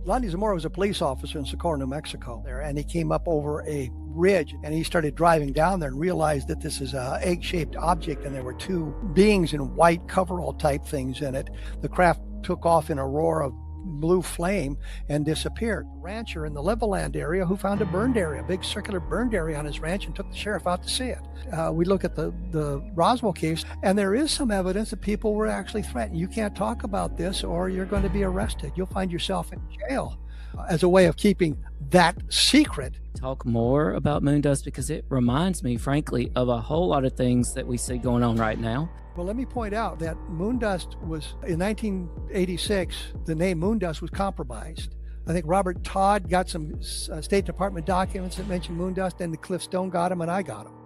Lonnie Zamora was a police officer in Socorro, New Mexico there, and he came up over a ridge and he started driving down there and realized that this is a egg-shaped object and there were two beings in white coverall type things in it. The craft took off in Aurora blue flame and disappeared. A rancher in the Levelland area who found a burned area, a big circular burned area on his ranch, and took the sheriff out to see it. We look at the Roswell case, and there is some evidence that people were actually threatened. You can't talk about this or you're going to be arrested. You'll find yourself in jail as a way of keeping that secret. Talk more about Moondust because it reminds me, frankly, of a whole lot of things that we see going on right now. Well, let me point out that Moondust was, in 1986, the name Moondust was compromised. I think Robert Todd got some State Department documents that mentioned Moondust, and the Cliff Stone got them, and I got them.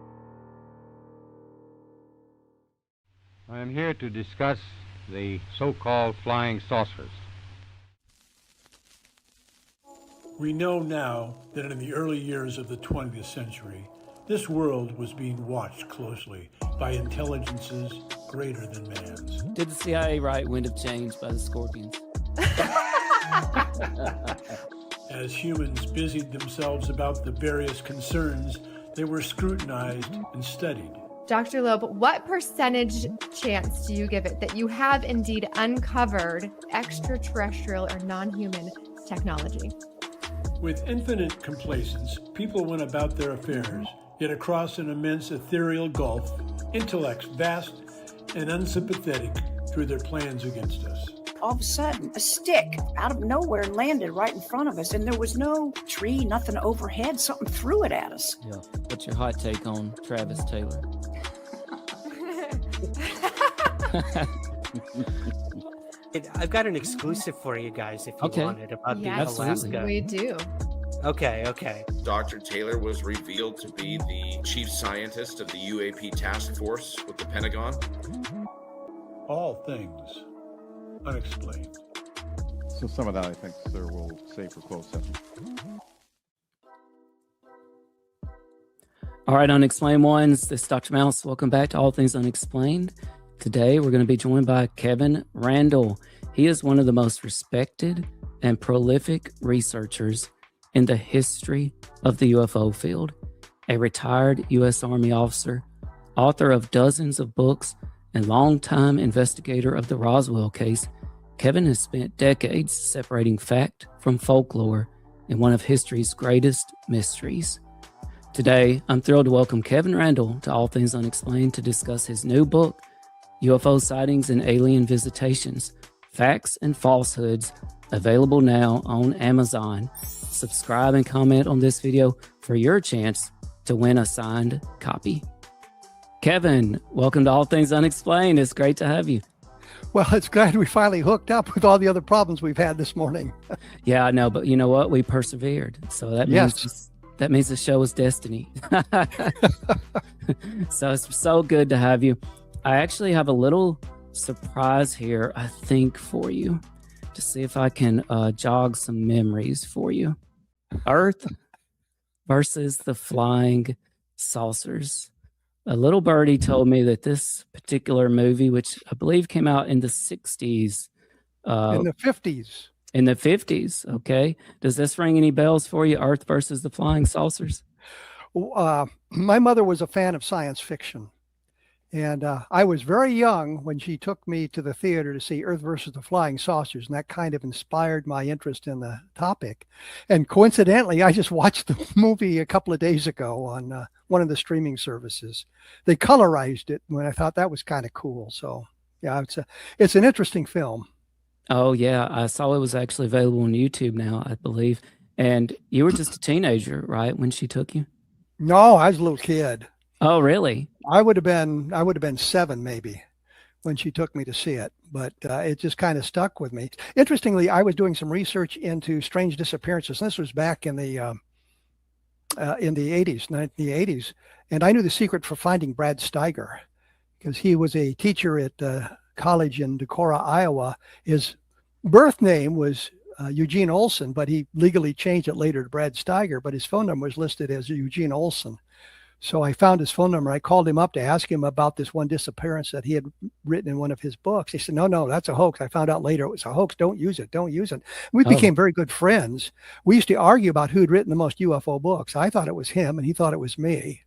I am here to discuss the so-called flying saucers. We know now that in the early years of the 20th century, this world was being watched closely by intelligences greater than man's. Did the CIA write Wind of Change by the Scorpions? As humans busied themselves about the various concerns, they were scrutinized and studied. Dr. Loeb, what percentage chance do you give it that you have indeed uncovered extraterrestrial or non-human technology? With infinite complacence, people went about their affairs, yet across an immense ethereal gulf, intellects vast and unsympathetic drew their plans against us. All of a sudden, a stick out of nowhere landed right in front of us, and there was no tree, nothing overhead. Something threw it at us. Yeah. What's your hot take on Travis Taylor? I've got an exclusive for you guys if you want it about the Alaska. We do. Okay. Dr. Taylor was revealed to be the chief scientist of the UAP task force with the Pentagon. All Things Unexplained. So some of that, I think, sir, we'll save for closed session. All right, Unexplained Ones, this is Dr. Mouse. Welcome back to All Things Unexplained. Today, we're going to be joined by Kevin Randle. He is one of the most respected and prolific researchers in the history of the UFO field, a retired U.S. Army officer, author of dozens of books, and longtime investigator of the Roswell case. Kevin has spent decades separating fact from folklore in one of history's greatest mysteries. Today, I'm thrilled to welcome Kevin Randle to All Things Unexplained to discuss his new book, UFO Sightings and Alien Visitations, Facts and Falsehoods, available now on Amazon. Subscribe and comment on this video for your chance to win a signed copy. Kevin, welcome to All Things Unexplained. It's great to have you. Well, it's glad we finally hooked up with all the other problems we've had this morning. Yeah, I know, but you know what? We persevered. So that means that means the show is destiny. So it's so good to have you. I actually have a little surprise here, I think, for you to see if I can jog some memories for you. Earth versus the flying saucers. A little birdie told me that this particular movie, which I believe came out in the 60s. In the 50s. In the 50s, okay. Does this ring any bells for you, Earth versus the flying saucers? My mother was a fan of science fiction. And I was very young when she took me to the theater to see Earth versus the Flying Saucers, and that kind of inspired my interest in the topic. And coincidentally, I just watched the movie a couple of days ago on one of the streaming services. They colorized it, and I thought that was kind of cool. So, yeah, it's an interesting film. Oh, yeah. I saw it was actually available on YouTube now, I believe. And you were just a teenager, right, when she took you? No, I was a little kid. Oh, really? I would have been 7 maybe when she took me to see it, but it just kind of stuck with me. Interestingly, I was doing some research into strange disappearances. This was back in the 80s, and I knew the secret for finding Brad Steiger because he was a teacher at college in Decorah, Iowa. His birth name was Eugene Olson, but he legally changed it later to Brad Steiger, but his phone number was listed as Eugene Olson. So I found his phone number. I called him up to ask him about this one disappearance that he had written in one of his books. He said, no, that's a hoax. I found out later it was a hoax. Don't use it. Don't use it. We became very good friends. We used to argue about who had written the most UFO books. I thought it was him, and he thought it was me.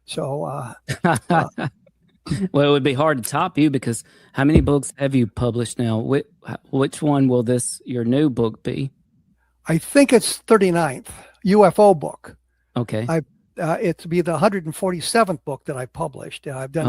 So, well, it would be hard to top you, because how many books have you published now? Which one will your new book be? I think it's 39th UFO book. Okay. It's be the 147th book that I published. I've done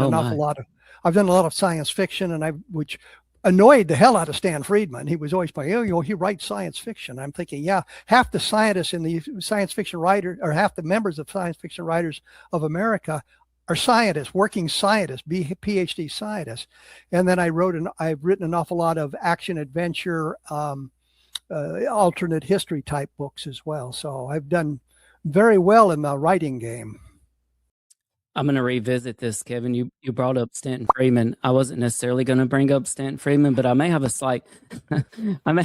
I've done a lot of science fiction, and which annoyed the hell out of Stan Friedman. He was always saying, he writes science fiction. I'm thinking, yeah, half the scientists in the science fiction writer, or half the members of Science Fiction Writers of America are scientists, working scientists, PhD scientists. And then I've written an awful lot of action adventure, alternate history type books as well. So I've done very well in the writing game. I'm going to revisit this, Kevin. You brought up Stanton Friedman. I wasn't necessarily going to bring up Stanton Friedman, but I may have a slight, I may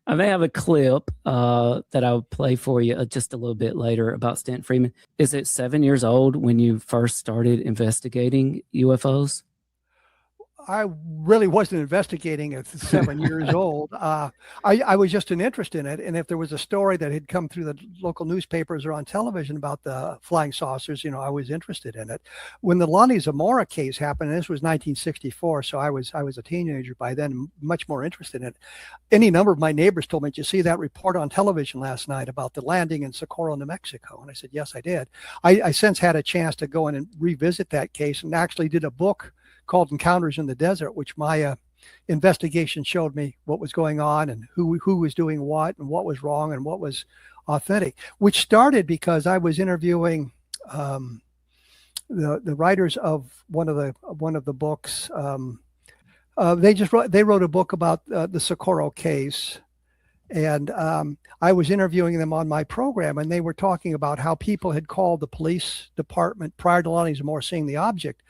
have a clip that I'll play for you just a little bit later about Stanton Friedman. Is it 7 years old when you first started investigating UFOs? I really wasn't investigating at 7 years old. I was just an interest in it. And if there was a story that had come through the local newspapers or on television about the flying saucers, I was interested in it. When the Lonnie Zamora case happened, and this was 1964, so I was a teenager by then, much more interested in it. Any number of my neighbors told me, did you see that report on television last night about the landing in Socorro, New Mexico? And I said, yes, I did. I since had a chance to go in and revisit that case, and actually did a book called Encounters in the Desert, which my investigation showed me what was going on, and who was doing what, and what was wrong and what was authentic, which started because I was interviewing the writers of one of the books. They wrote a book about the Socorro case, and I was interviewing them on my program, and they were talking about how people had called the police department prior to Lonnie Zamora seeing the object,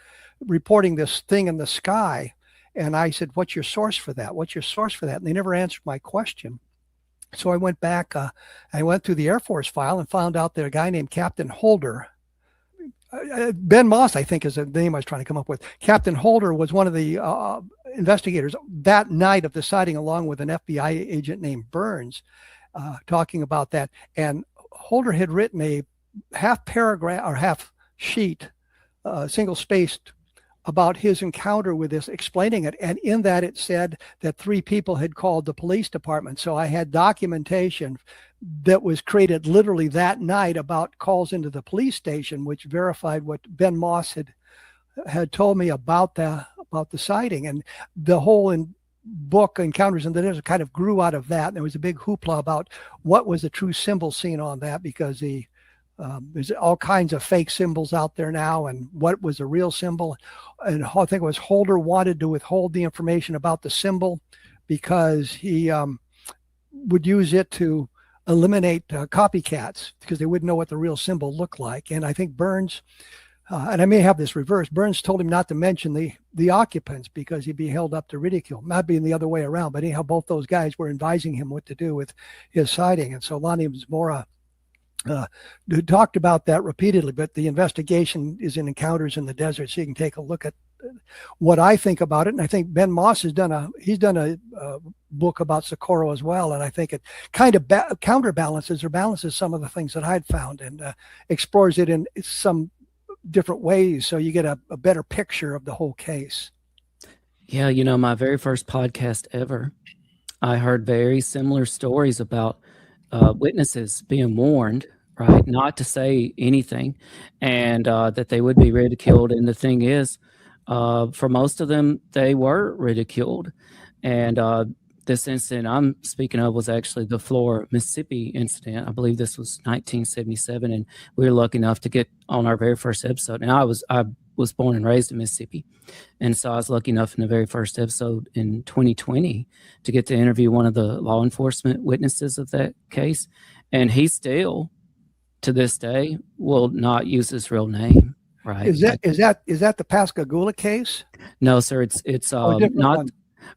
reporting this thing in the sky. And I said, what's your source for that? What's your source for that? And they never answered my question. So I went back, I went through the Air Force file and found out that a guy named Captain Holder, Ben Moss, I think is the name I was trying to come up with. Captain Holder was one of the investigators that night of the sighting, along with an FBI agent named Burns, talking about that. And Holder had written a half paragraph or half sheet, single spaced, about his encounter with this, explaining it. And in that it said that 3 people had called the police department. So I had documentation that was created literally that night about calls into the police station, which verified what Ben Moss had told me about the sighting. And the whole book Encounters in the Desert kind of grew out of that. And there was a big hoopla about what was the true symbol seen on that, because there's all kinds of fake symbols out there now, and what was a real symbol. And I think it was Holder wanted to withhold the information about the symbol because he would use it to eliminate copycats, because they wouldn't know what the real symbol looked like. And I think Burns, and I may have this reversed, Burns told him not to mention the occupants because he'd be held up to ridicule, not being the other way around. But anyhow, both those guys were advising him what to do with his sighting. And so Lonnie Zamora talked about that repeatedly, but the investigation is in Encounters in the Desert, so you can take a look at what I think about it. And I think Ben Moss has done a book about Socorro as well, and I think it kind of counterbalances or balances some of the things that I'd found, and explores it in some different ways, so you get a better picture of the whole case. Yeah, my very first podcast ever, I heard very similar stories about witnesses being warned, right, not to say anything, and that they would be ridiculed. And the thing is, for most of them, they were ridiculed. And this incident I'm speaking of was actually the Florida, Mississippi incident. I believe this was 1977, and we were lucky enough to get on our very first episode. And I was born and raised in Mississippi, and so I was lucky enough in the very first episode in 2020 to get to interview one of the law enforcement witnesses of that case. And he still, to this day, will not use his real name. Right? Is that the Pascagoula case? No, sir. It's not one.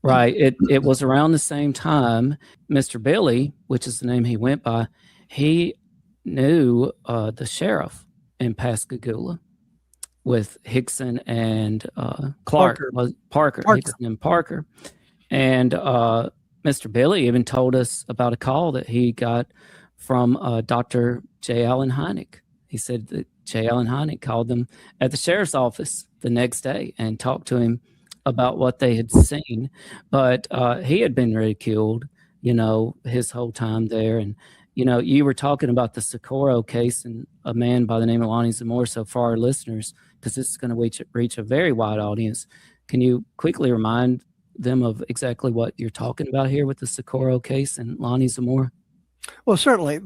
Right. It was around the same time. Mr. Billy, which is the name he went by, he knew the sheriff in Pascagoula. with Hickson and Parker. Hickson and Parker. And Mr. Billy even told us about a call that he got from Dr. J. Allen Hynek. He said that J. Allen Hynek called them at the sheriff's office the next day and talked to him about what they had seen. But he had been ridiculed, his whole time there. And, you were talking about the Socorro case and a man by the name of Lonnie Zamora. So for our listeners, because this is going to reach a very wide audience, can you quickly remind them of exactly what you're talking about here with the Socorro case and Lonnie Zamora? Well, certainly.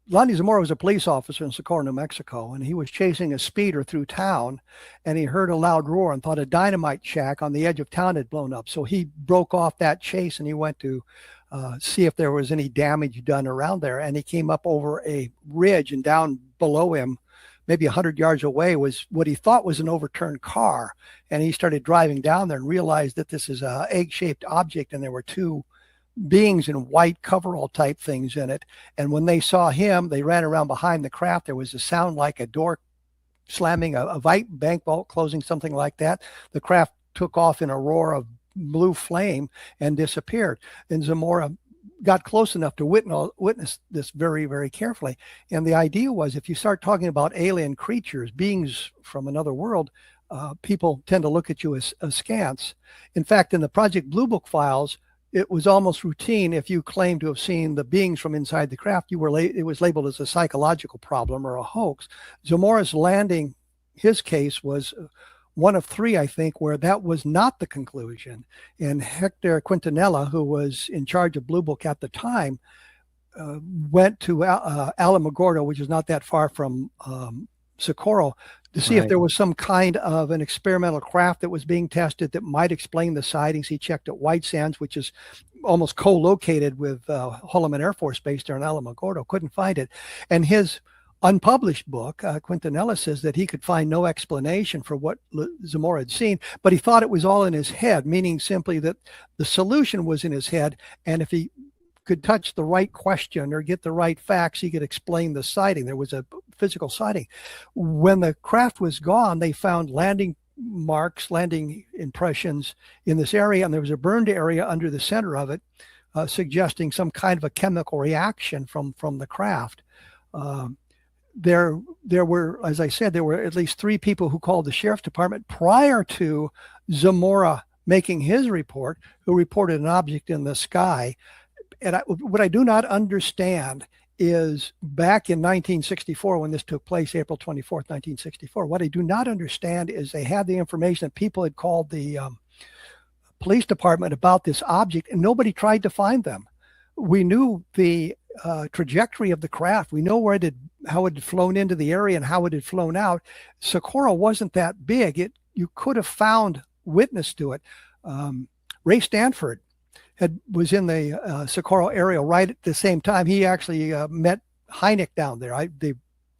Lonnie Zamora was a police officer in Socorro, New Mexico, and he was chasing a speeder through town, and he heard a loud roar and thought a dynamite shack on the edge of town had blown up. So he broke off that chase and he went to see if there was any damage done around there. And he came up over a ridge, and down below him, maybe 100 yards away, was what he thought was an overturned car. And he started driving down there and realized that this is an egg-shaped object, and there were two beings in white coverall type things in it. And when they saw him, they ran around behind the craft. There was a sound like a door slamming, a bank vault closing, something like that. The craft took off in a roar of blue flame and disappeared. And Zamora got close enough to witness this very, very carefully. And the idea was, if you start talking about alien creatures, beings from another world, people tend to look at you as askance. In fact, in the Project Blue Book files, it was almost routine. If you claimed to have seen the beings from inside the craft, it was labeled as a psychological problem or a hoax. Zamora's landing, his case was one of three, I think, where that was not the conclusion. And Hector Quintanilla, who was in charge of Blue Book at the time, went to Alamogordo, which is not that far from Socorro, to see if there was some kind of an experimental craft that was being tested that might explain the sightings. He checked at White Sands, which is almost co-located with Holloman Air Force Base there in Alamogordo. Couldn't find it. And his unpublished book, Quintanilla says that he could find no explanation for what Zamora had seen, but he thought it was all in his head, meaning simply that the solution was in his head, and if he could touch the right question or get the right facts, he could explain the sighting. There was a physical sighting. When the craft was gone, they found landing marks, landing impressions in this area, and there was a burned area under the center of it, suggesting some kind of a chemical reaction from the craft. There were, as I said, there were at least three people who called the sheriff's department prior to Zamora making his report, who reported an object in the sky. And what I do not understand is, back in 1964, when this took place, April 24th, 1964, what I do not understand is they had the information that people had called the police department about this object, and nobody tried to find them. We knew the trajectory of the craft. We know how it had flown into the area and how it had flown out. Socorro wasn't that big. You could have found witness to it. Ray Stanford was in the Socorro area right at the same time. He actually met Hynek down there. They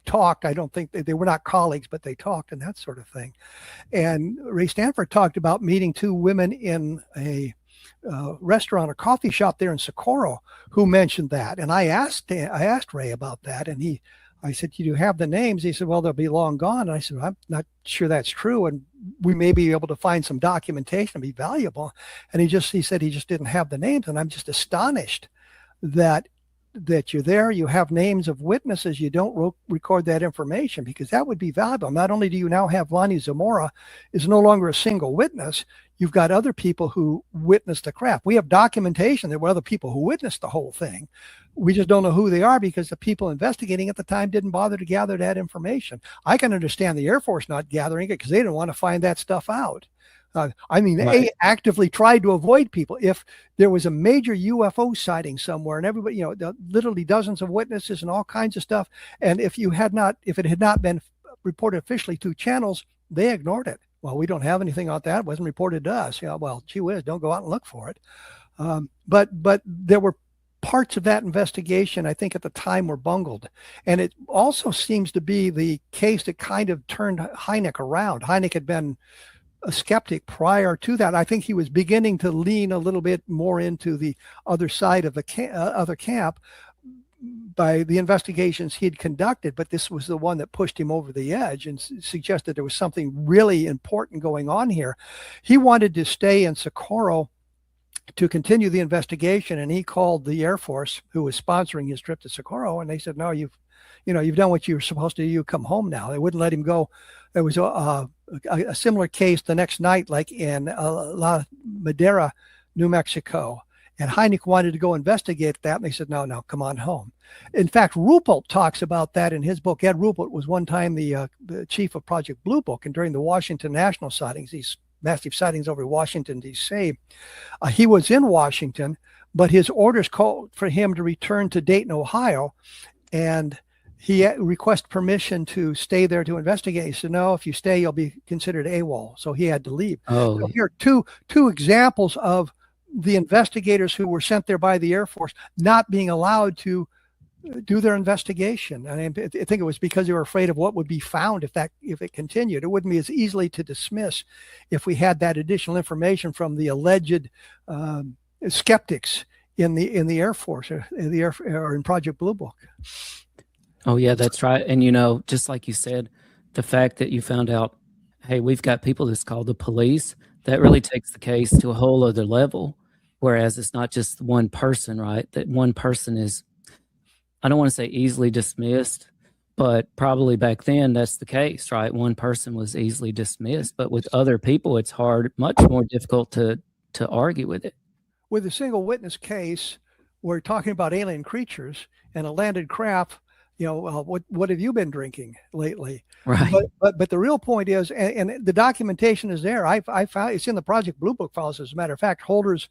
talked. I don't think they were not colleagues, but they talked and that sort of thing. And Ray Stanford talked about meeting two women in a restaurant or coffee shop there in Socorro who mentioned that. And I asked Ray about that, and I said, "Do you have the names?" He said, "Well, they'll be long gone." And I said, "I'm not sure that's true, and we may be able to find some documentation and be valuable." And he said he just didn't have the names. And I'm just astonished that you're there, you have names of witnesses, you don't record that information, because that would be valuable. Not only do you now have Lonnie Zamora is no longer a single witness, you've got other people who witnessed the craft. We have documentation. There were other people who witnessed the whole thing. We just don't know who they are, because the people investigating at the time didn't bother to gather that information. I can understand the Air Force not gathering it because they didn't want to find that stuff out. They actively tried to avoid people. If there was a major UFO sighting somewhere, and everybody, literally dozens of witnesses and all kinds of stuff, and if it had not been reported officially through channels, they ignored it. Well, we don't have anything on that. It wasn't reported to us. Well, gee whiz, don't go out and look for it. But there were parts of that investigation, I think, at the time were bungled. And it also seems to be the case that kind of turned Hynek around. Hynek had been a skeptic prior to that. I think he was beginning to lean a little bit more into the other side of the other camp. by the investigations he had conducted, but this was the one that pushed him over the edge and suggested there was something really important going on here. He wanted to stay in Socorro to continue the investigation, and he called the Air Force, who was sponsoring his trip to Socorro, and they said, no, you've done what you were supposed to do. You come home now. They wouldn't let him go. There was a similar case the next night, like in La Madera, New Mexico. And Hynek wanted to go investigate that, and they said, no, come on home. In fact, Ruppelt talks about that in his book. Ed Ruppelt was one time the chief of Project Blue Book, and during the Washington National sightings, these massive sightings over Washington, D.C., he was in Washington, but his orders called for him to return to Dayton, Ohio, and he requested permission to stay there to investigate. He said, no, if you stay, you'll be considered AWOL. So he had to leave. Oh, so here are two examples of the investigators who were sent there by the Air Force not being allowed to do their investigation. And I think it was because they were afraid of what would be found if it continued. It wouldn't be as easily to dismiss if we had that additional information from the alleged skeptics in the Air Force or in Project Blue Book. Oh yeah, that's right. And just like you said, the fact that you found out, hey, we've got people that's called the police, that really takes the case to a whole other level. Whereas it's not just one person, right? That one person is, I don't want to say easily dismissed, but probably back then that's the case, right? One person was easily dismissed, but with other people, it's much more difficult to argue with it. With a single witness case, we're talking about alien creatures and a landed craft. What have you been drinking lately? Right. But the real point is, and the documentation is there. I found it's in the Project Blue Book files. As a matter of fact, Holder's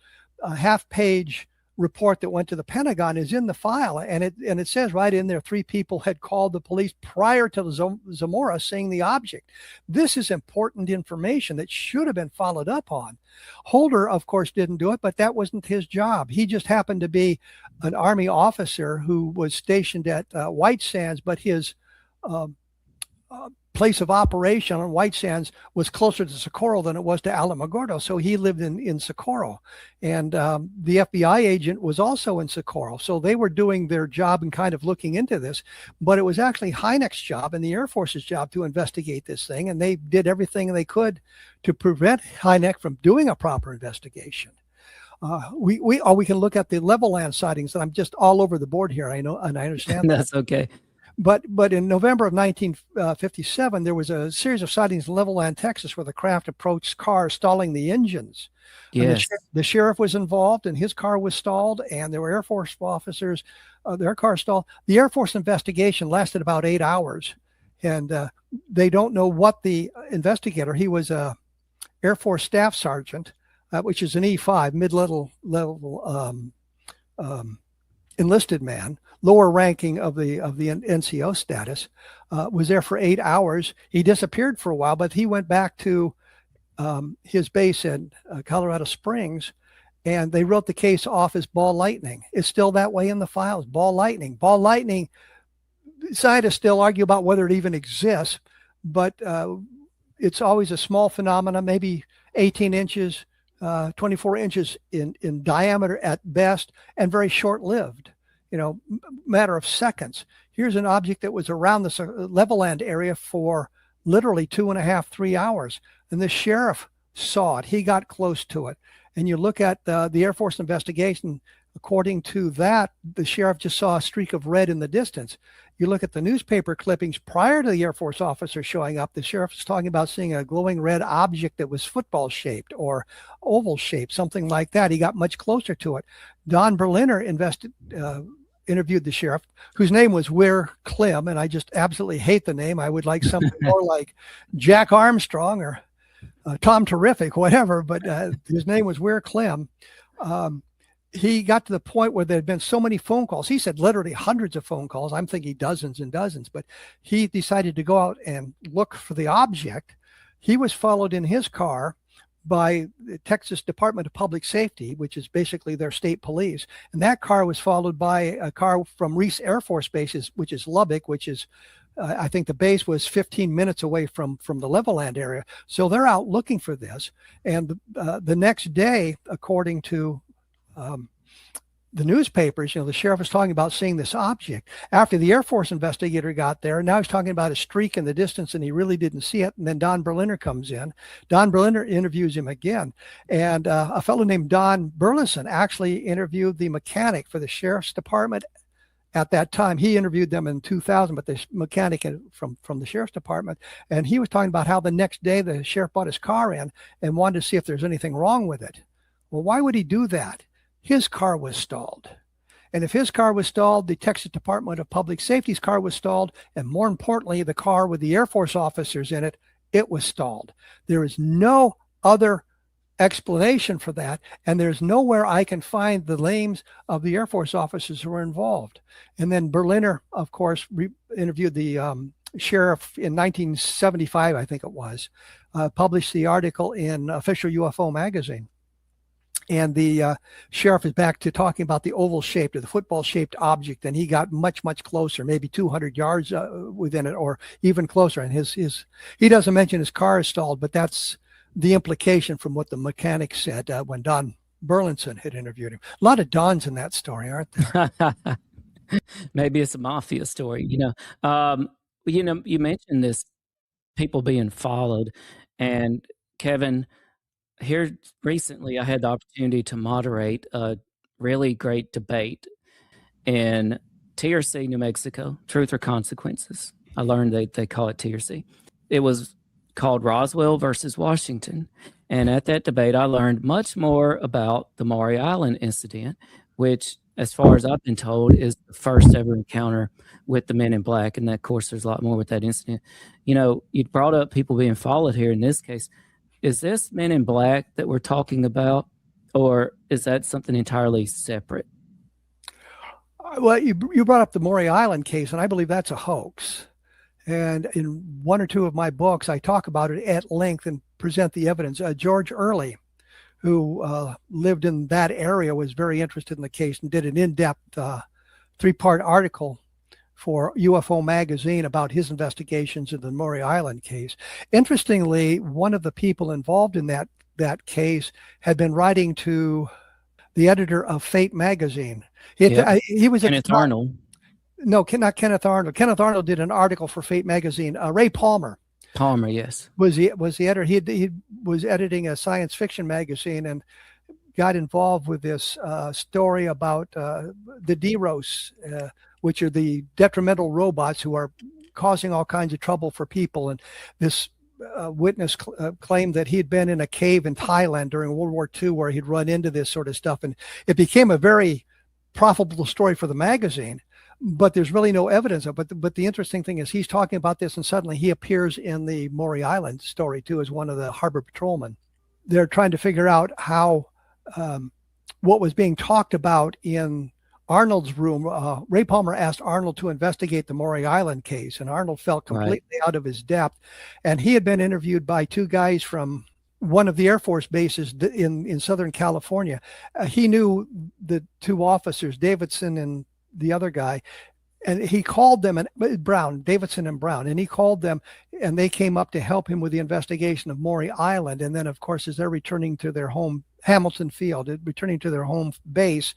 half-page report that went to the Pentagon is in the file, and it says right in there 3 people had called the police prior to Zamora seeing the object. This is important information that should have been followed up on. Holder, of course, didn't do it, but that wasn't his job. He just happened to be an Army officer who was stationed at White Sands, but his place of operation on White Sands was closer to Socorro than it was to Alamogordo. So he lived in Socorro. And the FBI agent was also in Socorro. So they were doing their job and kind of looking into this. But it was actually Hynek's job and the Air Force's job to investigate this thing. And they did everything they could to prevent Hynek from doing a proper investigation. We can look at the Levelland sightings. And I'm just all over the board here. I know, and I understand That's okay. But in November of 1957, there was a series of sightings in Levelland, Texas, where the craft approached cars stalling the engines. Yes. The sheriff was involved, and his car was stalled, and there were Air Force officers, their car stalled. The Air Force investigation lasted about 8 hours, and they don't know what the investigator, he was a Air Force staff sergeant, which is an E5, mid-level enlisted man, lower ranking of the NCO status, was there for 8 hours. He disappeared for a while, but he went back to his base in Colorado Springs, and they wrote the case off as ball lightning. It's still that way in the files, ball lightning. Ball lightning, scientists still argue about whether it even exists, but it's always a small phenomena, maybe 18 inches, 24 inches in diameter at best, and very short-lived. Matter of seconds. Here's an object that was around the Levelland area for literally 2.5, 3 hours. And the sheriff saw it. He got close to it. And you look at the Air Force investigation, according to that, the sheriff just saw a streak of red in the distance. You look at the newspaper clippings prior to the Air Force officer showing up, the sheriff was talking about seeing a glowing red object that was football shaped or oval shaped, something like that. He got much closer to it. Don Berliner interviewed the sheriff, whose name was Weir Klim, and I just absolutely hate the name. I would like something more like Jack Armstrong or Tom Terrific, whatever, but his name was Weir Klim. He got to the point where there had been so many phone calls. He said literally hundreds of phone calls. I'm thinking dozens and dozens, but he decided to go out and look for the object. He was followed in his car by the Texas Department of Public Safety, which is basically their state police. And that car was followed by a car from Reese Air Force Base, which is Lubbock, which is, I think the base was 15 minutes away from the Levelland area. So they're out looking for this. And the next day, according to the newspapers, the sheriff was talking about seeing this object. After the Air Force investigator got there, now he's talking about a streak in the distance, and he really didn't see it. And then Don Berliner comes in. Don Berliner interviews him again. And a fellow named Don Burleson actually interviewed the mechanic for the sheriff's department at that time. He interviewed them in 2000, but the mechanic from the sheriff's department. And he was talking about how the next day the sheriff brought his car in and wanted to see if there's anything wrong with it. Well, why would he do that? His car was stalled. And if his car was stalled, the Texas Department of Public Safety's car was stalled. And more importantly, the car with the Air Force officers in it, it was stalled. There is no other explanation for that. And there's nowhere I can find the names of the Air Force officers who were involved. And then Berliner, of course, interviewed the sheriff in 1975, I think it was, published the article in Official UFO magazine. And the sheriff is back to talking about the oval-shaped or the football-shaped object, and he got much, much closer, maybe 200 yards within it, or even closer. And he doesn't mention his car is stalled, but that's the implication from what the mechanic said when Don Burleson had interviewed him. A lot of Dons in that story, aren't there? Maybe it's a mafia story. You mentioned this, people being followed, and Kevin. Here recently, I had the opportunity to moderate a really great debate in TRC, New Mexico, Truth or Consequences. I learned they call it TRC. It was called Roswell versus Washington. And at that debate, I learned much more about the Maury Island incident, which, as far as I've been told, is the first ever encounter with the men in black. And of course, there's a lot more with that incident. You brought up people being followed here in this case. Is this Men in Black that we're talking about, or is that something entirely separate? Well, you brought up the Maury Island case, and I believe that's a hoax. And in one or two of my books, I talk about it at length and present the evidence. George Early, who lived in that area, was very interested in the case and did an in-depth 3-part article for UFO magazine about his investigations of the Maury Island case. Interestingly, one of the people involved in that case had been writing to the editor of Fate magazine. He was Kenneth Arnold. No, not Kenneth Arnold. Kenneth Arnold did an article for Fate magazine. Ray Palmer. Yes. Was the editor. He was editing a science fiction magazine and got involved with this story about the DEROS, which are the detrimental robots who are causing all kinds of trouble for people. And this witness claimed that he had been in a cave in Thailand during World War II where he'd run into this sort of stuff. And it became a very profitable story for the magazine, but there's really no evidence of it. But the interesting thing is he's talking about this, and suddenly he appears in the Maury Island story too as one of the harbor patrolmen. They're trying to figure out how what was being talked about in Arnold's room. Ray Palmer asked Arnold to investigate the Maury Island case, and Arnold felt completely out of his depth. And he had been interviewed by 2 guys from one of the Air Force bases in Southern California. He knew the 2 officers, Davidson and the other guy, and he called them, and Davidson and Brown, and he called them, and they came up to help him with the investigation of Maury Island. And then, of course, as they're returning to their home, Hamilton Field, returning to their home base,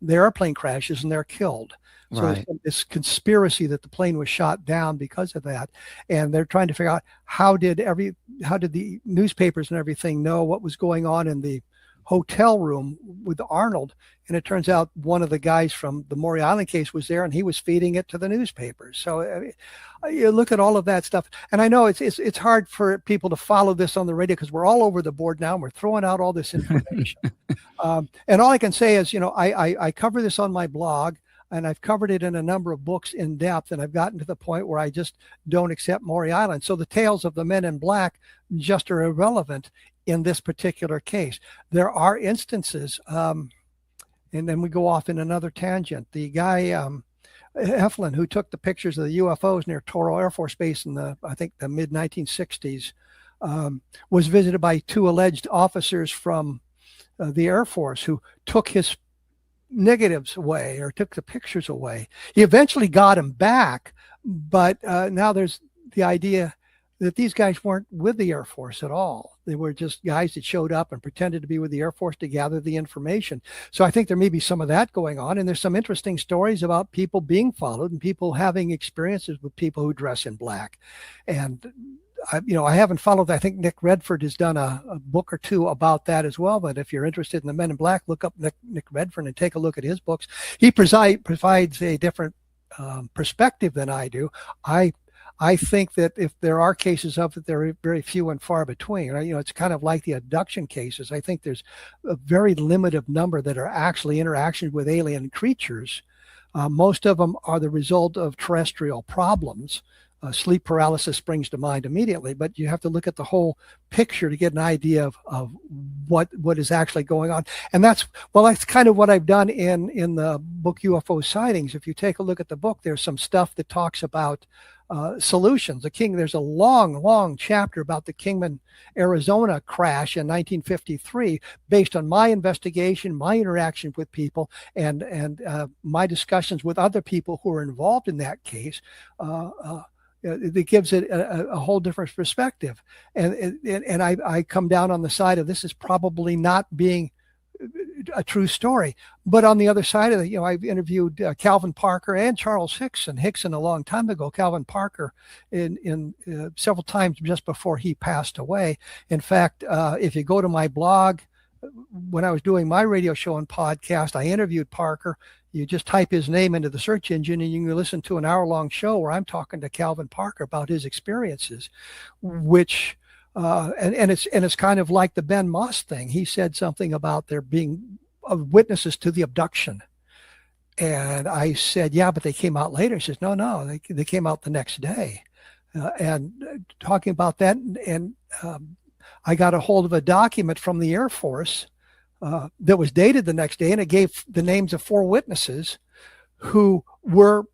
the airplane crashes and they're killed. So right. It's this conspiracy that the plane was shot down because of that. And they're trying to figure out how did the newspapers and everything know what was going on in the hotel room with Arnold. And it turns out one of the guys from the Maury Island case was there, and he was feeding it to the newspapers. So you look at all of that stuff. And I know it's hard for people to follow this on the radio because we're all over the board now and we're throwing out all this information. And all I can say is, I cover this on my blog, and I've covered it in a number of books in depth, and I've gotten to the point where I just don't accept Maury Island. So the tales of the Men in Black just are irrelevant in this particular case. There are instances, and then we go off in another tangent. The guy, Heflin, who took the pictures of the UFOs near Toro Air Force Base in the mid 1960s, was visited by 2 alleged officers from the Air Force who took his negatives away or took the pictures away. He eventually got them back, but now there's the idea that these guys weren't with the Air Force at all. They were just guys that showed up and pretended to be with the Air Force to gather the information. So I think there may be some of that going on. And there's some interesting stories about people being followed and people having experiences with people who dress in black. And I haven't followed. I think Nick Redford has done a book or two about that as well. But if you're interested in the Men in Black, look up Nick Redford and take a look at his books. He provides a different perspective than I do. I think that if there are cases of it, they're very few and far between. It's kind of like the abduction cases. I think there's a very limited number that are actually interactions with alien creatures. Most of them are the result of terrestrial problems. Sleep paralysis springs to mind immediately, but you have to look at the whole picture to get an idea of what is actually going on. And that's kind of what I've done in the book UFO Sightings. If you take a look at the book, there's some stuff that talks about solutions. There's a long chapter about the Kingman, Arizona crash in 1953, based on my investigation, my interaction with people, and my discussions with other people who were involved in that case. It gives it a whole different perspective. And I come down on the side of this is probably not being a true story. But on the other side of it, I've interviewed Calvin Parker and Charles Hickson. Hickson a long time ago, Calvin Parker in several times just before he passed away. In fact, if you go to my blog, when I was doing my radio show and podcast, I interviewed Parker. You just type his name into the search engine and you can listen to an hour-long show where I'm talking to Calvin Parker about his experiences, which and it's kind of like the Ben Moss thing. He said something about there being witnesses to the abduction. And I said, yeah, but they came out later. He says, no, they came out the next day. And talking about that, and I got a hold of a document from the Air Force that was dated the next day, and it gave the names of 4 witnesses who were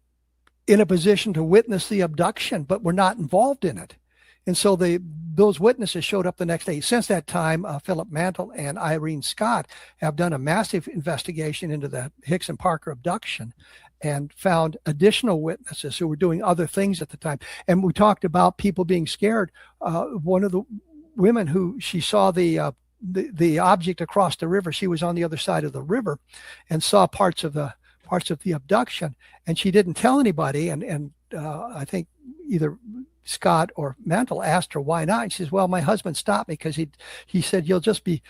in a position to witness the abduction, but were not involved in it. And so those witnesses showed up the next day. Since that time, Philip Mantle and Irene Scott have done a massive investigation into the Hickson Parker abduction and found additional witnesses who were doing other things at the time. And we talked about people being scared. One of the women who she saw the object across the river, she was on the other side of the river and saw parts of the abduction, and she didn't tell anybody. And I think either Scott or Mantle asked her why not. And she says, well, my husband stopped me because he said, you'll just be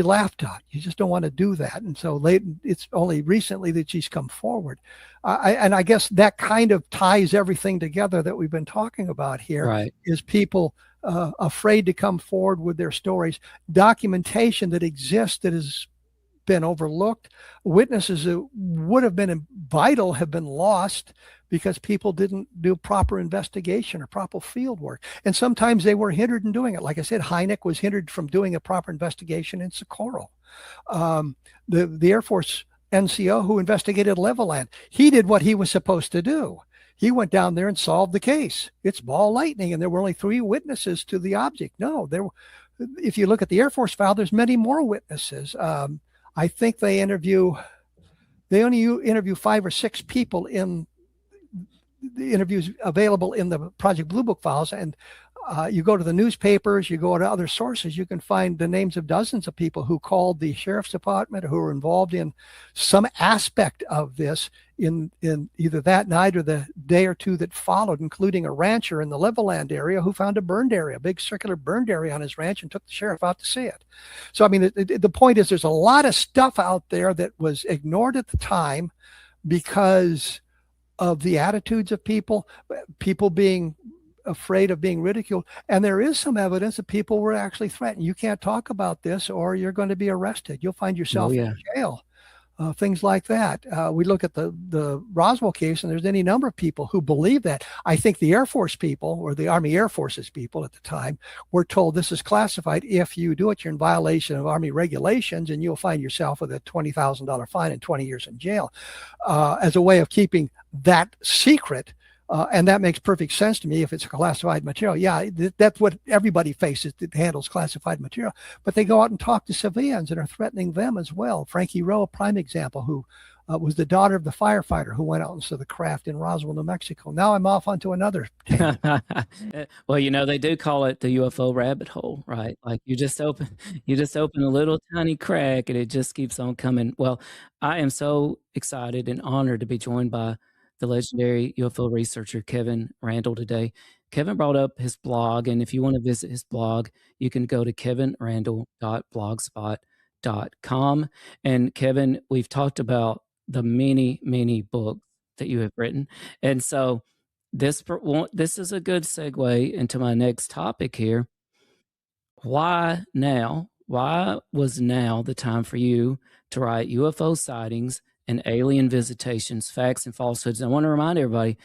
laughed at. You just don't want to do that. And so it's only recently that she's come forward. And I guess that kind of ties everything together that we've been talking about here. Right. Is people afraid to come forward with their stories, documentation that exists that has been overlooked, witnesses that would have been vital have been lost because people didn't do proper investigation or proper field work. And sometimes they were hindered in doing it. Like I said, Hynek was hindered from doing a proper investigation in Socorro. The Air Force NCO who investigated Levelland, he did what he was supposed to do. He went down there and solved the case. It's ball lightning, and there were only 3 witnesses to the object. No, if you look at the Air Force file, there's many more witnesses. I think they only interview 5 or 6 people in the interviews available in the Project Blue Book files. And you go to the newspapers, you go to other sources, you can find the names of dozens of people who called the sheriff's department, who were involved in some aspect of this in either that night or the day or two that followed, including a rancher in the Levelland area who found a burned area, a big circular burned area on his ranch, and took the sheriff out to see it. So, I mean, the point is there's a lot of stuff out there that was ignored at the time because of the attitudes of people being afraid of being ridiculed. And there is some evidence that people were actually threatened. You can't talk about this or you're going to be arrested. You'll find yourself in jail. Things like that. We look at the Roswell case, and there's any number of people who believe that. I think the Air Force people, or the Army Air Forces people at the time, were told this is classified. If you do it, you're in violation of Army regulations, and you'll find yourself with a $20,000 fine and 20 years in jail. As a way of keeping that secret, And that makes perfect sense to me if it's classified material. Yeah, that's what everybody faces that handles classified material. But they go out and talk to civilians and are threatening them as well. Frankie Rowe, a prime example, who was the daughter of the firefighter who went out and saw the craft in Roswell, New Mexico. Now I'm off onto another. Well, they do call it the UFO rabbit hole, right? Like you just open a little tiny crack and it just keeps on coming. Well, I am so excited and honored to be joined by the legendary UFO researcher Kevin Randle today. Kevin brought up his blog, and if you want to visit his blog, you can go to kevinrandle.blogspot.com. And Kevin, we've talked about the many books that you have written, and so this is a good segue into my next topic here. Why now? Why was now the time for you to write UFO Sightings and Alien Visitations, Facts and Falsehoods? And I want to remind everybody,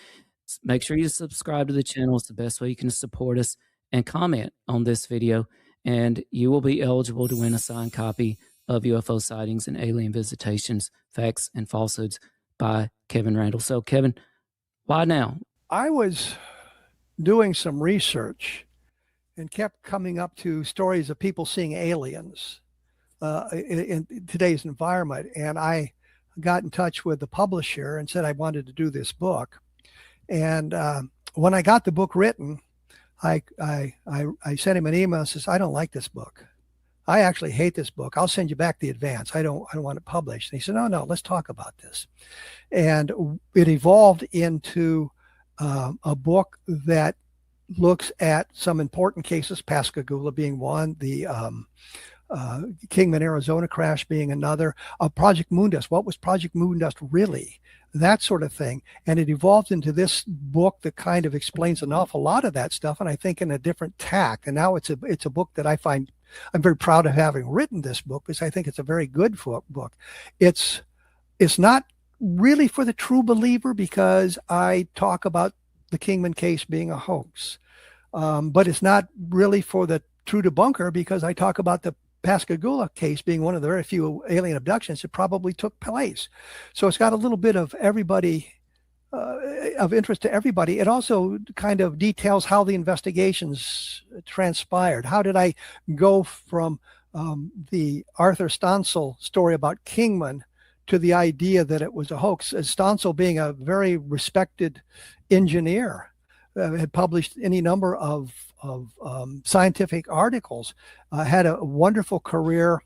make sure you subscribe to the channel. It's the best way you can support us, and comment on this video, and you will be eligible to win a signed copy of UFO Sightings and Alien Visitations, Facts and Falsehoods by Kevin Randle. So, Kevin, why now? I was doing some research and kept coming up to stories of people seeing aliens in today's environment. And I got in touch with the publisher and said I wanted to do this book. And when I got the book written, I sent him an email and says, I don't like this book. I actually hate this book. I'll send you back the advance. I don't want it published. And he said, no, let's talk about this. And it evolved into a book that looks at some important cases, Pascagoula being one, the Kingman, Arizona crash being another, Project Moondust. What was Project Moondust really? That sort of thing. And it evolved into this book that kind of explains an awful lot of that stuff, and I think in a different tack. And now it's a book that I find I'm very proud of having written this book, because I think it's a very good book. It's not really for the true believer, because I talk about the Kingman case being a hoax. But it's not really for the true debunker, because I talk about the Pascagoula case being one of the very few alien abductions that probably took place. So it's got a little bit of everybody, of interest to everybody. It also kind of details how the investigations transpired. How did I go from the Arthur Stancil story about Kingman to the idea that it was a hoax? Stancil, being a very respected engineer, had published any number of scientific articles, had a wonderful career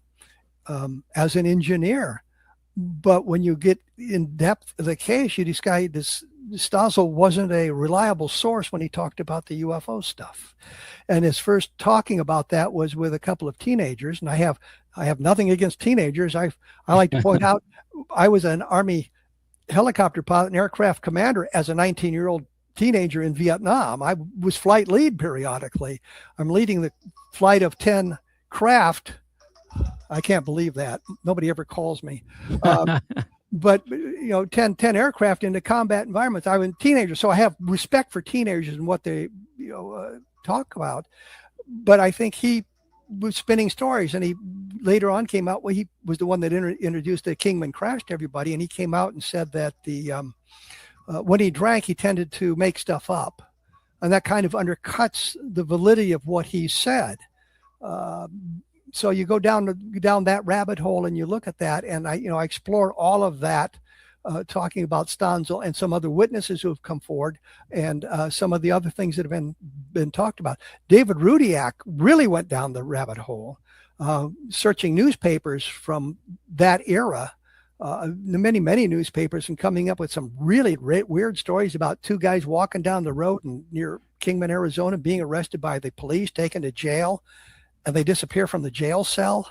as an engineer. But when you get in depth of the case, you discover this Stancil wasn't a reliable source when he talked about the UFO stuff. And his first talking about that was with a couple of teenagers. And I have nothing against teenagers. I like to point out, I was an Army helicopter pilot and aircraft commander as a 19-year-old teenager in Vietnam. I was flight lead periodically. I'm leading the flight of 10 craft. I can't believe that. Nobody ever calls me. But 10 aircraft into combat environments. I was a teenager, so I have respect for teenagers and what they talk about. But I think he was spinning stories, and he later on came out. Well, he was the one that introduced the Kingman crash to everybody, and he came out and said that the when he drank, he tended to make stuff up, and that kind of undercuts the validity of what he said. So you go down that rabbit hole and you look at that, and I explore all of that, talking about Stancil and some other witnesses who have come forward, and some of the other things that have been talked about. David Rudiak really went down the rabbit hole, searching newspapers from that era, many newspapers, and coming up with some really weird stories about two guys walking down the road near Kingman, Arizona, being arrested by the police, taken to jail, and they disappear from the jail cell.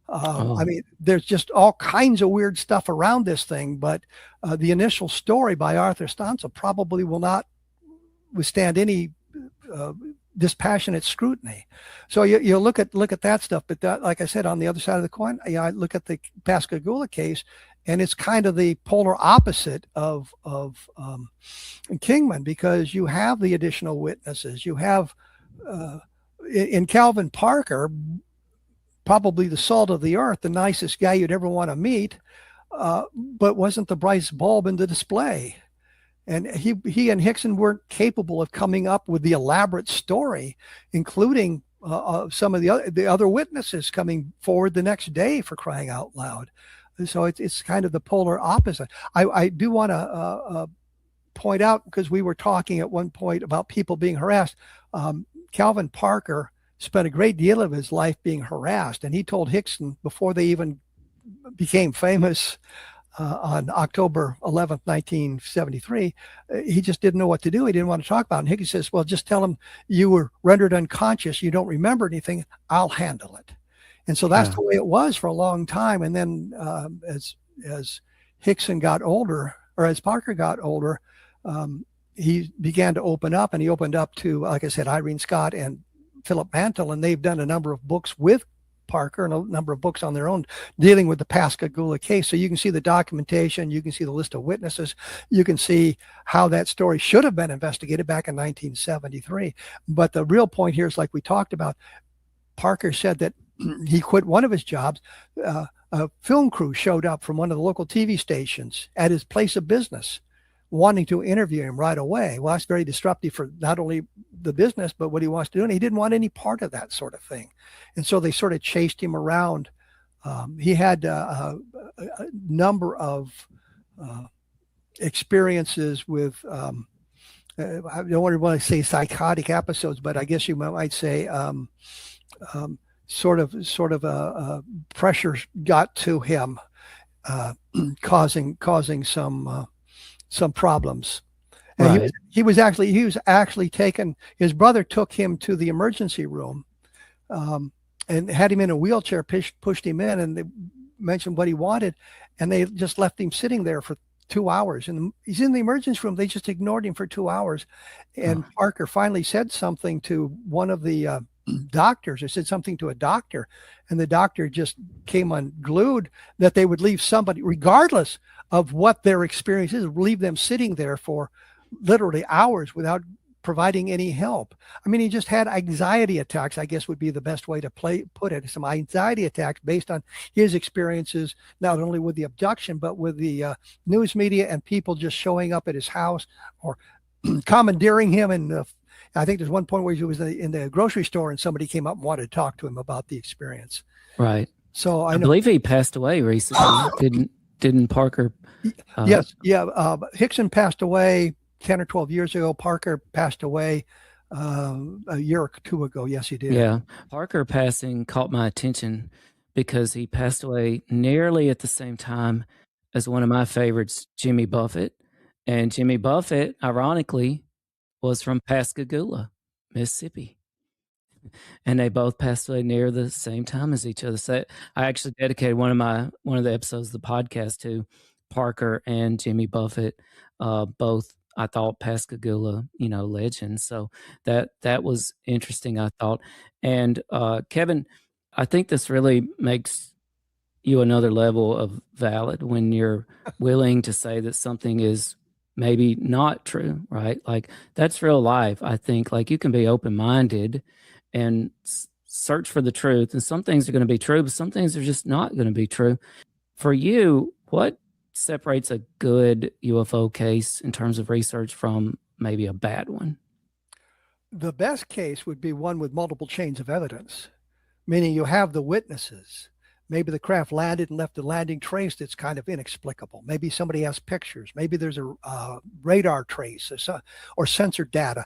I mean, there's just all kinds of weird stuff around this thing, but the initial story by Arthur Stancil probably will not withstand any dispassionate scrutiny. So you look at that stuff, but that, like I said, on the other side of the coin, I look at the Pascagoula case, and it's kind of the polar opposite of Kingman, because you have the additional witnesses. You have in Calvin Parker, probably the salt of the earth, the nicest guy you'd ever want to meet, but wasn't the brightest bulb in the display. And he and Hickson weren't capable of coming up with the elaborate story, including some of the other witnesses coming forward the next day, for crying out loud. So it's kind of the polar opposite. I do want to point out, because we were talking at one point about people being harassed. Calvin Parker spent a great deal of his life being harassed, and he told Hickson before they even became famous on October 11th, 1973, he just didn't know what to do. He didn't want to talk about it. And Hickson says, well, just tell him you were rendered unconscious. You don't remember anything. I'll handle it. And so that's the way it was for a long time. And then as Hickson got older, or as Parker got older, he began to open up, and he opened up to, like I said, Irene Scott and Philip Mantle, and they've done a number of books with Parker and a number of books on their own dealing with the Pascagoula case. So you can see the documentation, you can see the list of witnesses, you can see how that story should have been investigated back in 1973. But the real point here is, like we talked about, Parker said that he quit one of his jobs. A film crew showed up from one of the local TV stations at his place of business, wanting to interview him right away. Well, that's very disruptive for not only the business, but what he wants to do. And he didn't want any part of that sort of thing. And so they sort of chased him around. He had a number of experiences with, I don't want to say psychotic episodes, but I guess you might say sort of pressure got to him, causing some problems. And Right. he was actually taken. His brother took him to the emergency room, and had him in a wheelchair, pushed him in, and they mentioned what he wanted, and they just left him sitting there for 2 hours. And he's in the emergency room. They just ignored him for 2 hours. And Parker finally said something to one of the doctors, or said something to a doctor, and the doctor just came unglued that they would leave somebody, regardless of what their experience is, leave them sitting there for literally hours without providing any help. I mean, he just had anxiety attacks, I guess would be the best way to put it. Some anxiety attacks based on his experiences, not only with the abduction, but with the news media and people just showing up at his house or commandeering him. And I think there's one point where he was in the grocery store and somebody came up and wanted to talk to him about the experience. Right. So I believe he passed away recently. Didn't Parker? Yes. Yeah. Hickson passed away 10 or 12 years ago. Parker passed away a year or two ago. Yes, he did. Yeah. Parker passing caught my attention because he passed away nearly at the same time as one of my favorites, Jimmy Buffett. And Jimmy Buffett, ironically, was from Pascagoula, Mississippi. And they both passed away near the same time as each other. So I actually dedicated one of the episodes of the podcast to Parker and Jimmy Buffett, both, I thought, Pascagoula, legends. So that was interesting, I thought. And Kevin, I think this really makes you another level of valid when you're willing to say that something is maybe not true, right? Like, that's real life. I think, like, you can be open-minded and search for the truth. And some things are going to be true, but some things are just not going to be true. For you, what separates a good UFO case in terms of research from maybe a bad one? The best case would be one with multiple chains of evidence, meaning you have the witnesses. Maybe the craft landed and left a landing trace that's kind of inexplicable. Maybe somebody has pictures. Maybe there's a radar trace or sensor data.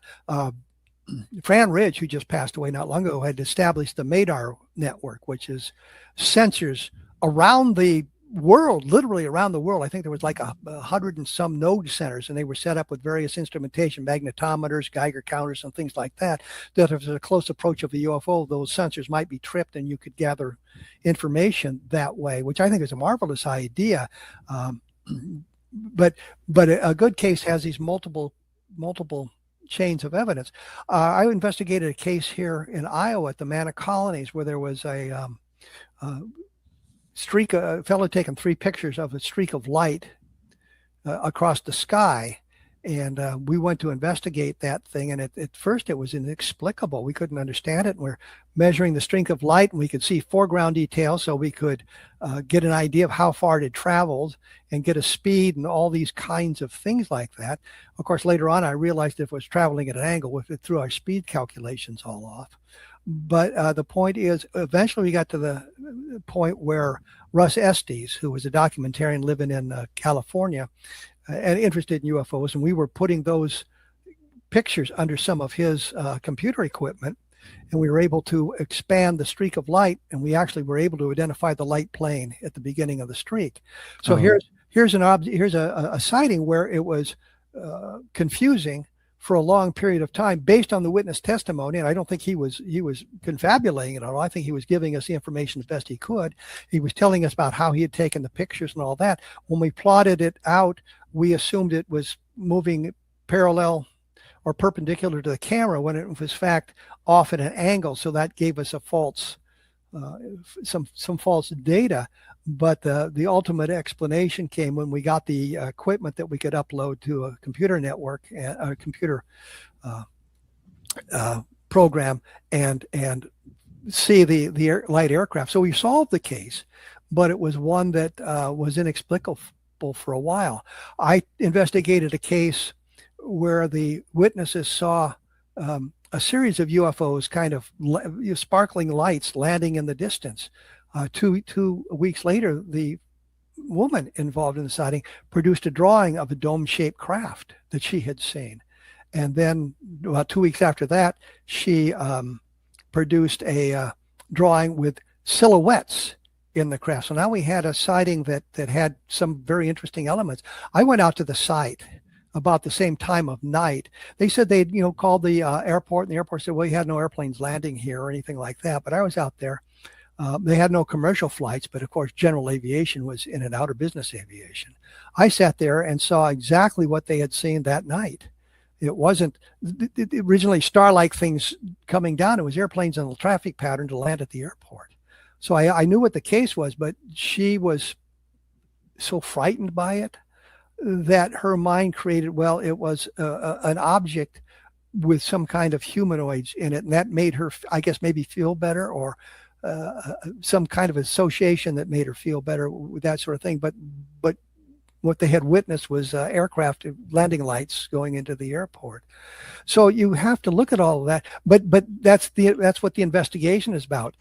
Fran Ridge, who just passed away not long ago, had established the MADAR network, which is sensors around the world, literally around the world. I think there was like 100 and some node centers, and they were set up with various instrumentation, magnetometers, Geiger counters, and things like that, that if there's a close approach of a UFO, those sensors might be tripped and you could gather information that way, which I think is a marvelous idea. But a good case has these multiple chains of evidence. I investigated a case here in Iowa at the Mana Colonies where there was a fellow taking 3 pictures of a streak of light across the sky. And we went to investigate that thing, and at first it was inexplicable. We couldn't understand it. We're measuring the strength of light, and we could see foreground details, so we could get an idea of how far it had traveled and get a speed and all these kinds of things like that. Of course, later on, I realized if it was traveling at an angle, it threw our speed calculations all off. But the point is, eventually we got to the point where Russ Estes, who was a documentarian living in California, and interested in UFOs, and we were putting those pictures under some of his computer equipment, and we were able to expand the streak of light, and we actually were able to identify the light plane at the beginning of the streak. So here's a sighting where it was confusing for a long period of time based on the witness testimony. And I don't think he was confabulating it at all. I think he was giving us the information as best he could. He was telling us about how he had taken the pictures and all that. When we plotted it out, we assumed it was moving parallel or perpendicular to the camera when it was in fact off at an angle. So that gave us a false, some false data. But the ultimate explanation came when we got the equipment that we could upload to a computer network, a computer program, and see the light aircraft. So we solved the case, but it was one that was inexplicable for a while. I investigated a case where the witnesses saw a series of UFOs, kind of sparkling lights landing in the distance. 2 weeks later, the woman involved in the sighting produced a drawing of a dome-shaped craft that she had seen. And then about 2 weeks after that, she produced a drawing with silhouettes in the craft. So now we had a sighting that had some very interesting elements. I went out to the site about the same time of night. They said they'd called the airport, and the airport said, well, you had no airplanes landing here or anything like that. But I was out there. They had no commercial flights, but of course, general aviation was in and out, or business aviation. I sat there and saw exactly what they had seen that night. It wasn't originally star-like things coming down. It was airplanes in the traffic pattern to land at the airport. So I knew what the case was, but she was so frightened by it that her mind created, well, it was an object with some kind of humanoids in it. And that made her, I guess, maybe feel better, or some kind of association that made her feel better with that sort of thing. But what they had witnessed was aircraft landing lights going into the airport. So you have to look at all of that. But that's what the investigation is about.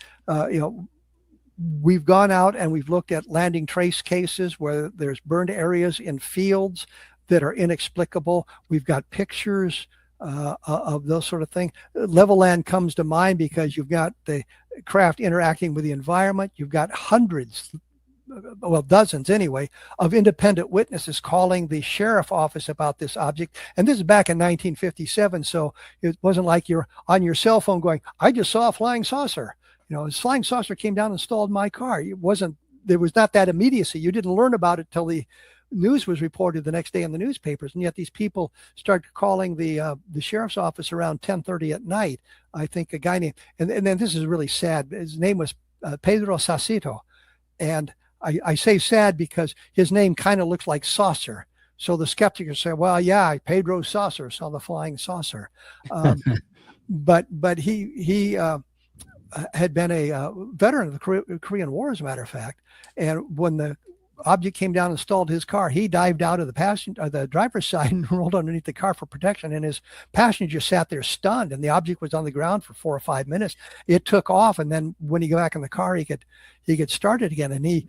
We've gone out and we've looked at landing trace cases where there's burned areas in fields that are inexplicable. We've got pictures of those sort of things. Levelland comes to mind because you've got the craft interacting with the environment. You've got hundreds, well, dozens anyway, of independent witnesses calling the sheriff office about this object. And this is back in 1957. So it wasn't like you're on your cell phone going, I just saw a flying saucer. This flying saucer came down and stalled my car. There was not that immediacy. You didn't learn about it till the news was reported the next day in the newspapers. And yet these people started calling the sheriff's office around 10:30 at night. I think a guy named, and then this is really sad. His name was Pedro Sacito. And I say sad because his name kind of looks like saucer. So the skeptics say, well, yeah, Pedro Saucer saw the flying saucer. But he had been a veteran of the Korean War, as a matter of fact. And when the object came down and stalled his car, he dived out of the driver's side and rolled underneath the car for protection. And his passenger sat there stunned, and the object was on the ground for 4 or 5 minutes. It took off, and then when he got back in the car, he could start it again. And he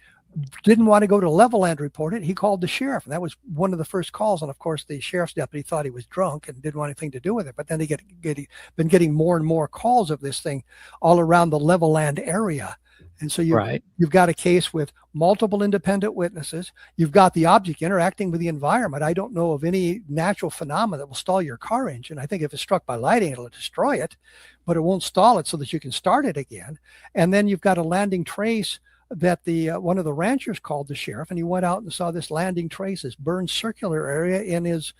didn't want to go to Levelland to report it. He called the sheriff, and that was one of the first calls. And of course, the sheriff's deputy thought he was drunk and didn't want anything to do with it. But then been getting more and more calls of this thing all around the Levelland area. And so you've got a case with multiple independent witnesses. You've got the object interacting with the environment. I don't know of any natural phenomena that will stall your car engine. I think if it's struck by lightning, it'll destroy it, but it won't stall it so that you can start it again. And then you've got a landing trace that one of the ranchers called the sheriff, and he went out and saw this landing trace, this burned circular area in his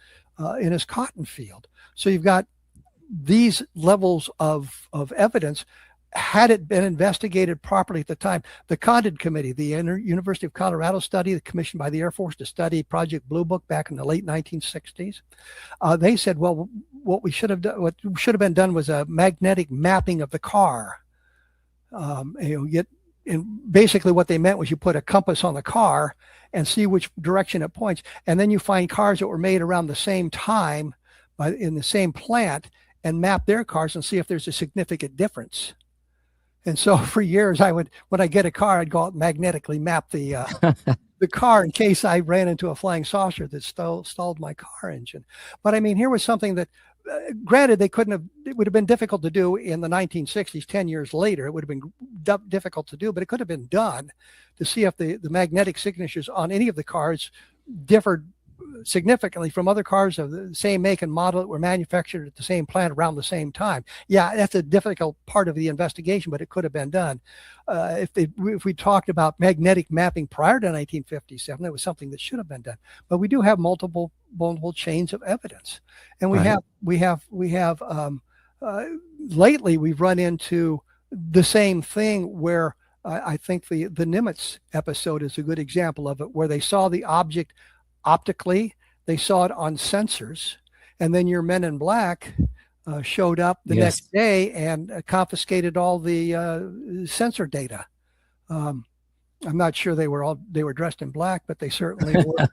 cotton field. So you've got these levels of evidence. had it been investigated properly at the time, the Condon Committee, the University of Colorado study, commissioned by the Air Force to study Project Blue Book back in the late 1960s, they said, well, what should have been done was a magnetic mapping of the car. And basically what they meant was you put a compass on the car and see which direction it points, and then you find cars that were made around the same time in the same plant and map their cars and see if there's a significant difference. And so for years, when I get a car, I'd go out and magnetically map the car in case I ran into a flying saucer that stalled my car engine. But I mean, here was something that, granted, it would have been difficult to do in the 1960s, 10 years later. It would have been difficult to do, but it could have been done to see if the magnetic signatures on any of the cars differed significantly from other cars of the same make and model that were manufactured at the same plant around the same time. Yeah, that's a difficult part of the investigation, but it could have been done. If we talked about magnetic mapping prior to 1957, it was something that should have been done. But we do have multiple chains of evidence, and we have lately we've run into the same thing where I think the Nimitz episode is a good example of it, where they saw the object optically, they saw it on sensors, and then your men in black showed up the next day and confiscated all the sensor data. I'm not sure they were dressed in black, but they certainly were.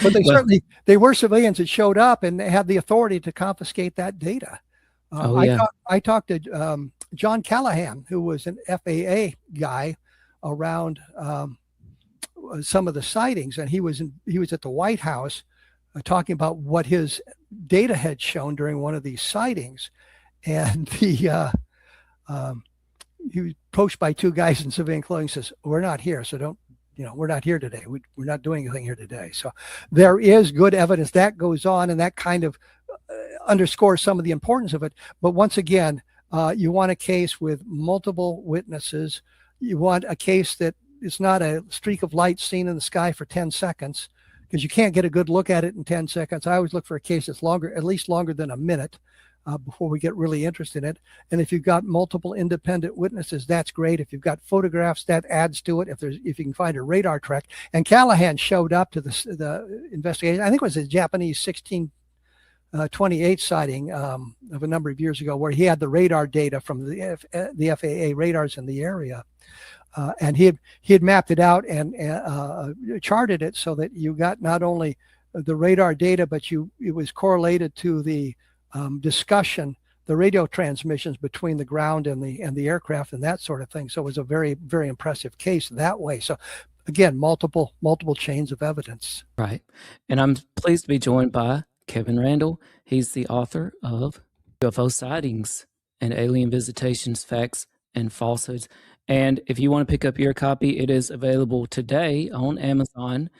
But they were civilians that showed up and they had the authority to confiscate that data. I talked to John Callahan, who was an FAA guy around some of the sightings, and he was at the White House talking about what his data had shown during one of these sightings, and he was approached by two guys in civilian clothing. Says, "We're not here, so don't. We're not here today. We're not doing anything here today." So there is good evidence that goes on, and that kind of underscores some of the importance of it. But once again, you want a case with multiple witnesses. You want a case that it's not a streak of light seen in the sky for 10 seconds, because you can't get a good look at it in 10 seconds. I always look for a case that's longer, at least longer than a minute, before we get really interested in it. And if you've got multiple independent witnesses, that's great. If you've got photographs, that adds to it. If you can find a radar track. And Callahan showed up to the investigation. I think it was a Japanese 1628 sighting of a number of years ago, where he had the radar data from the FAA radars in the area. And he had mapped it out and charted it so that you got not only the radar data, but it was correlated to the discussion, the radio transmissions between the ground and the aircraft and that sort of thing. So it was a very, very impressive case that way. So again, multiple chains of evidence. Right. And I'm pleased to be joined by Kevin Randle. He's the author of UFO Sightings and Alien Visitations, Facts and Falsehoods. And if you want to pick up your copy, it is available today on Amazon.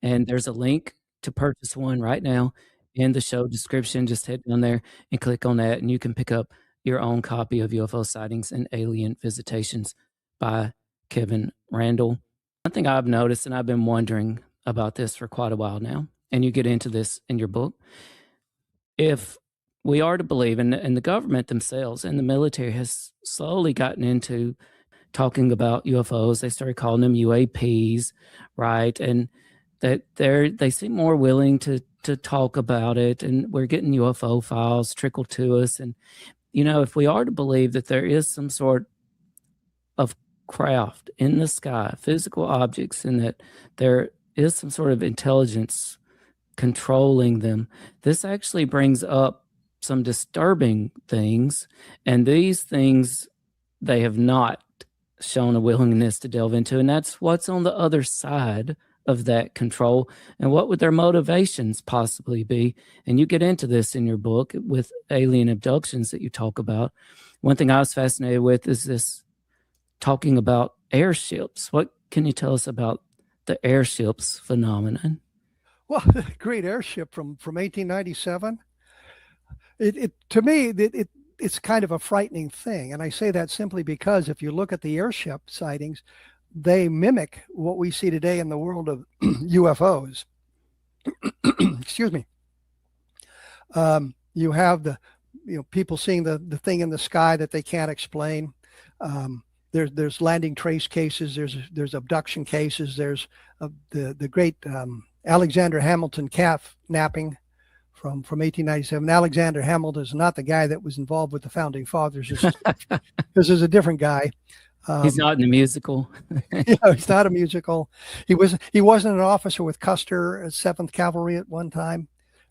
And there's a link to purchase one right now in the show description. Just head down there and click on that, and you can pick up your own copy of UFO Sightings and Alien Visitations by Kevin Randle. One thing I've noticed, and I've been wondering about this for quite a while now, and you get into this in your book, if we are to believe, and the government themselves and the military has slowly gotten into talking about UFOs. They started calling them UAPs, right? And that they seem more willing to talk about it, and we're getting UFO files trickle to us. And if we are to believe that there is some sort of craft in the sky, physical objects, and that there is some sort of intelligence controlling them, this actually brings up some disturbing things, and these things they have not shown a willingness to delve into, and that's what's on the other side of that control, and what would their motivations possibly be. And you get into this in your book with alien abductions that you talk about. One thing I was fascinated with is this talking about airships. What can you tell us about the airships phenomenon? Well, great airship from 1897. To me, it's kind of a frightening thing. And I say that simply because if you look at the airship sightings, they mimic what we see today in the world of UFOs. Excuse me. You have people seeing the thing in the sky that they can't explain. There's landing trace cases. There's abduction cases. There's the great Alexander Hamilton calf napping from 1897. Alexander Hamilton is not the guy that was involved with the founding fathers. This is a different guy. He's not in the musical. He's not a musical. He wasn't an officer with Custer, 7th Cavalry at one time.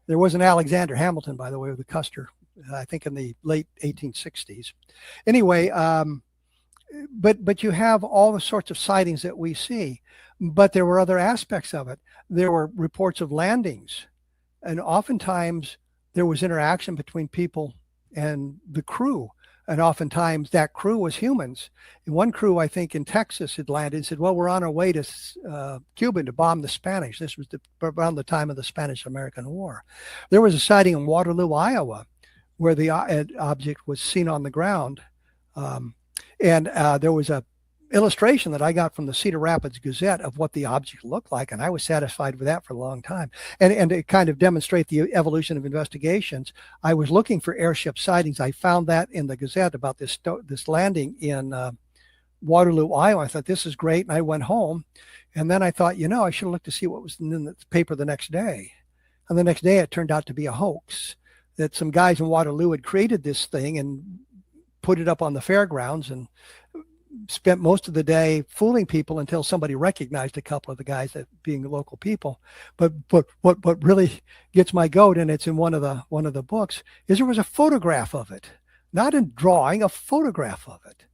There was an Alexander Hamilton, by the way, with Custer, I think in the late 1860s. Anyway, but you have all the sorts of sightings that we see, but there were other aspects of it. There were reports of landings, and oftentimes there was interaction between people and the crew. And oftentimes that crew was humans. And one crew, I think in Texas, had landed and said, well, we're on our way to Cuba to bomb the Spanish. This was around the time of the Spanish-American War. There was a sighting in Waterloo, Iowa, where the object was seen on the ground. And there was a illustration that I got from the Cedar Rapids Gazette of what the object looked like, and I was satisfied with that for a long time. And to kind of demonstrate the evolution of investigations, I was looking for airship sightings. I found that in the Gazette about this landing in Waterloo, Iowa. I thought, this is great, and I went home. And then I thought, I should have looked to see what was in the paper the next day. And the next day it turned out to be a hoax, that some guys in Waterloo had created this thing and put it up on the fairgrounds and spent most of the day fooling people until somebody recognized a couple of the guys that being local people. But what really gets my goat, and it's in one of the books, is there was a photograph of it, not a drawing, a photograph of it.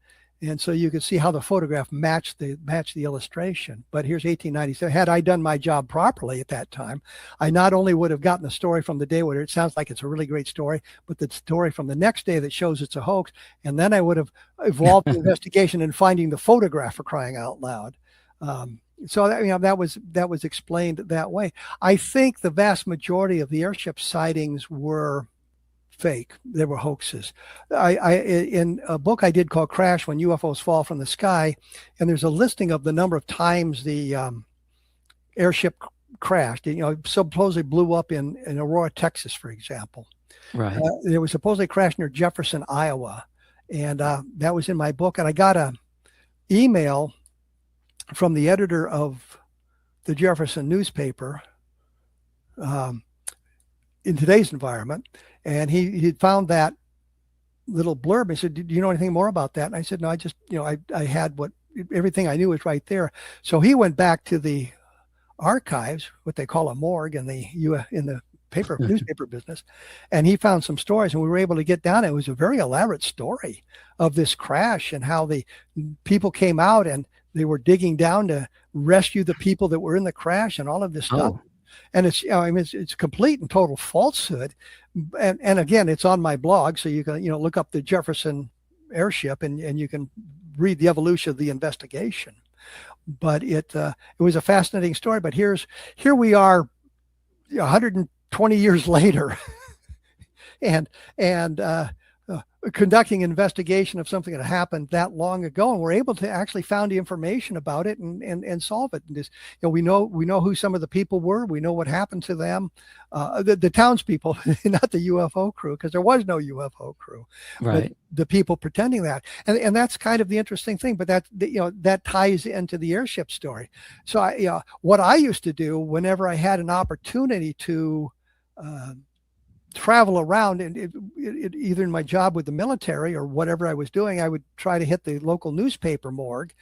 And so you could see how the photograph matched the illustration. But here's 1897. Had I done my job properly at that time, I not only would have gotten the story from the day where it sounds like it's a really great story, but the story from the next day that shows it's a hoax. And then I would have evolved the investigation and finding the photograph, for crying out loud. So that was explained that way. I think the vast majority of the airship sightings were fake. They were hoaxes. I in a book I did called Crash When UFOs Fall from the Sky, and there's a listing of the number of times the airship crashed. Supposedly blew up in Aurora, Texas, for example. Right. There was supposedly crashed near Jefferson, Iowa, and that was in my book. And I got a email from the editor of the Jefferson newspaper in today's environment. And he found that little blurb. He said, do you know anything more about that? And I said, no, I just, I had everything I knew was right there. So he went back to the archives, what they call a morgue in the newspaper business. And he found some stories, and we were able to get down. It was a very elaborate story of this crash and how the people came out and they were digging down to rescue the people that were in the crash and all of this stuff. And it's complete and total falsehood. And again, it's on my blog, so you can look up the Jefferson airship and you can read the evolution of the investigation. But it was a fascinating story. But here we are, 120 years later, and conducting an investigation of something that happened that long ago, and we're able to actually find the information about it and solve it. And this, we know who some of the people were. We know what happened to them, the townspeople, not the UFO crew, because there was no UFO crew. Right. But the people pretending that, and that's kind of the interesting thing. But that ties into the airship story. So what I used to do whenever I had an opportunity to travel around, and either in my job with the military or whatever I was doing, I would try to hit the local newspaper morgue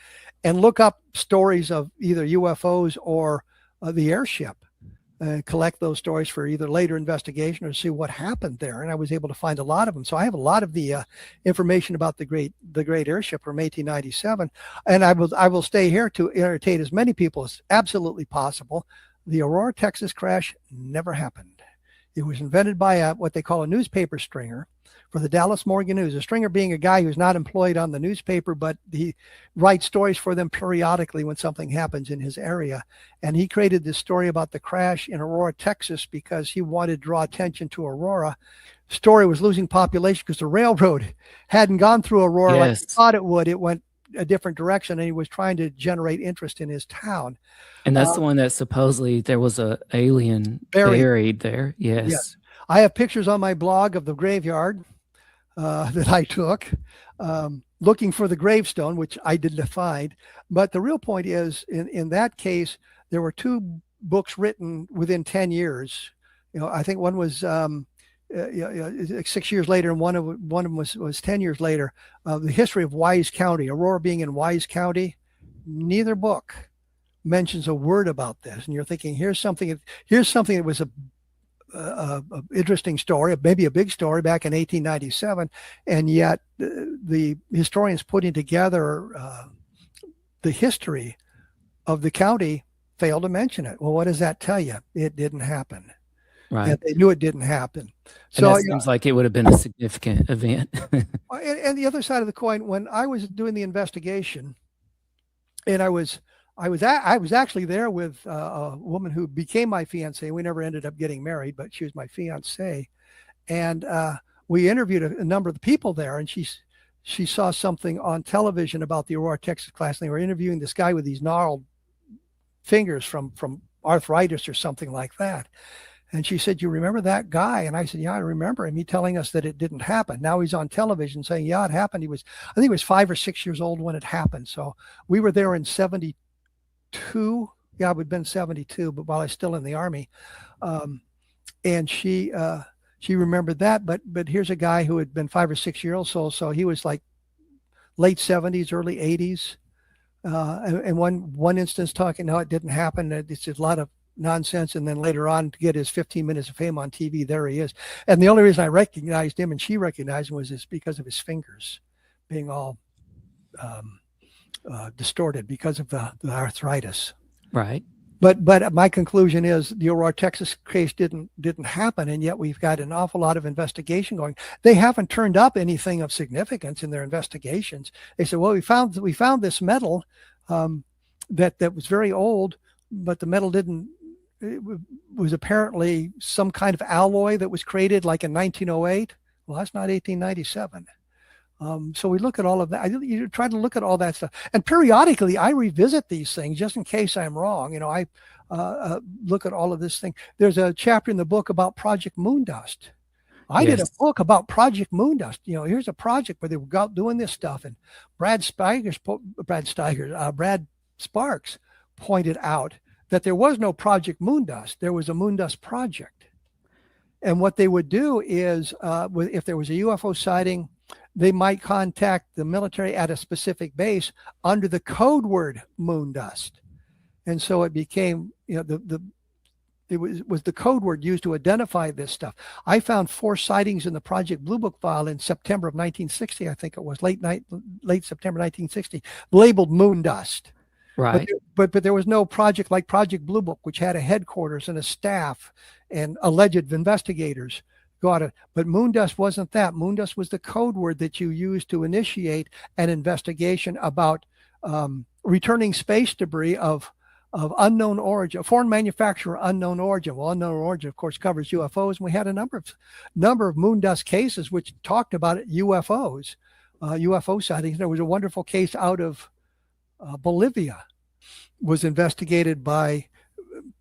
and look up stories of either UFOs or the airship, collect those stories for either later investigation or see what happened there. And I was able to find a lot of them. So I have a lot of the information about the great airship from 1897. And I will stay here to entertain as many people as absolutely possible. The Aurora, Texas crash never happened. It was invented by what they call a newspaper stringer for the Dallas Morgan News. A stringer being a guy who's not employed on the newspaper, but he writes stories for them periodically when something happens in his area. And he created this story about the crash in Aurora, Texas, because he wanted to draw attention to Aurora. Story was losing population because the railroad hadn't gone through Aurora like he thought it would. It went a different direction, and he was trying to generate interest in his town. And that's the one that supposedly there was a alien buried there. Yes. I have pictures on my blog of the graveyard that I took. looking for the gravestone, which I didn't find. But the real point is, in that case, there were 2 books written within 10 years. I think one was 6 years later, and one of them was 10 years later. The history of Wise County, Aurora being in Wise County. Neither book mentions a word about this, and you're thinking, here's something that was a interesting story, maybe a big story back in 1897, and yet the historians putting together the history of the county failed to mention it. Well, what does that tell you? It didn't happen. Right. And they knew it didn't happen. So it seems like it would have been a significant event. And the other side of the coin, when I was doing the investigation, and I was actually there with a woman who became my fiance. We never ended up getting married, but she was my fiance. And we interviewed a number of the people there, and she saw something on television about the Aurora, Texas class. And they were interviewing this guy with these gnarled fingers from arthritis or something like that. And she said, "You remember that guy?" And I said, "Yeah, I remember him. He telling us that it didn't happen." Now he's on television saying, "Yeah, it happened." I think he was 5 or 6 years old when it happened. So we were there in 72. Yeah, we'd been 72, but while I was still in the Army. And she remembered that. But here's a guy who had been 5 or 6 years old. So he was like late 70s, early 80s. And one instance talking, no, it didn't happen. It's a lot of nonsense. And then later on, to get his 15 minutes of fame on TV, there he is. And the only reason I recognized him and she recognized him was because of his fingers being all distorted because of the arthritis. Right. But my conclusion is the Aurora, Texas case didn't happen, and yet we've got an awful lot of investigation going. They haven't turned up anything of significance in their investigations. They said, well, we found this metal that was very old, but the metal was apparently some kind of alloy that was created like in 1908. Well, that's not 1897. So we look at all of that. You try to look at all that stuff, and periodically I revisit these things just in case I'm wrong. I look at all of this thing. There's a chapter in the book about Project Moondust. I did a book about Project Moondust. Here's a project where they were out doing this stuff, and Brad Sparks pointed out that there was no Project Moondust. There was a Moondust project, and what they would do is, if there was a UFO sighting, they might contact the military at a specific base under the code word Moondust. And so it became, it was the code word used to identify this stuff. I found 4 sightings in the Project Blue Book file in September of 1960. I think it was late September 1960, labeled Moondust. Right. But there was no project like Project Blue Book, which had a headquarters and a staff and alleged investigators. But Moondust wasn't that. Moondust was the code word that you used to initiate an investigation about returning space debris of unknown origin, foreign manufacturer, unknown origin. Well, unknown origin, of course, covers UFOs. And we had a number of Moondust cases which talked about UFOs, UFO sightings. There was a wonderful case out of Bolivia, was investigated by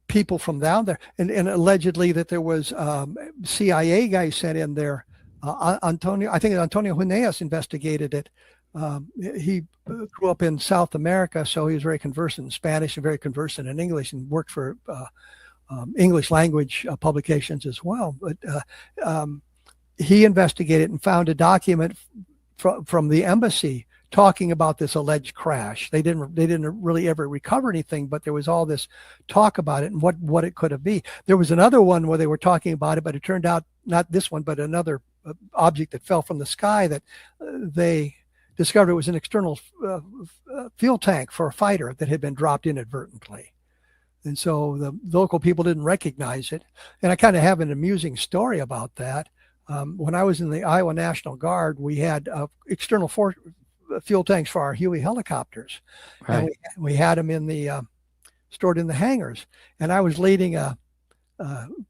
people from down there, and allegedly that there was CIA guys sent in there. Antonio Huneas investigated it. He grew up in South America, so he was very conversant in Spanish and very conversant in English, and worked for English language publications as well. But he investigated and found a document from the embassy talking about this alleged crash. They didn't really ever recover anything, but there was all this talk about it and what it could have been. There was another one where they were talking about it, but it turned out not this one, but another object that fell from the sky that they discovered it was an external fuel tank for a fighter that had been dropped inadvertently. And so the local people didn't recognize it. And I kind of have an amusing story about that. When I was in the Iowa National Guard, we had external fuel tanks for our Huey helicopters. Right. And we had them in the stored in the hangars. And I was leading a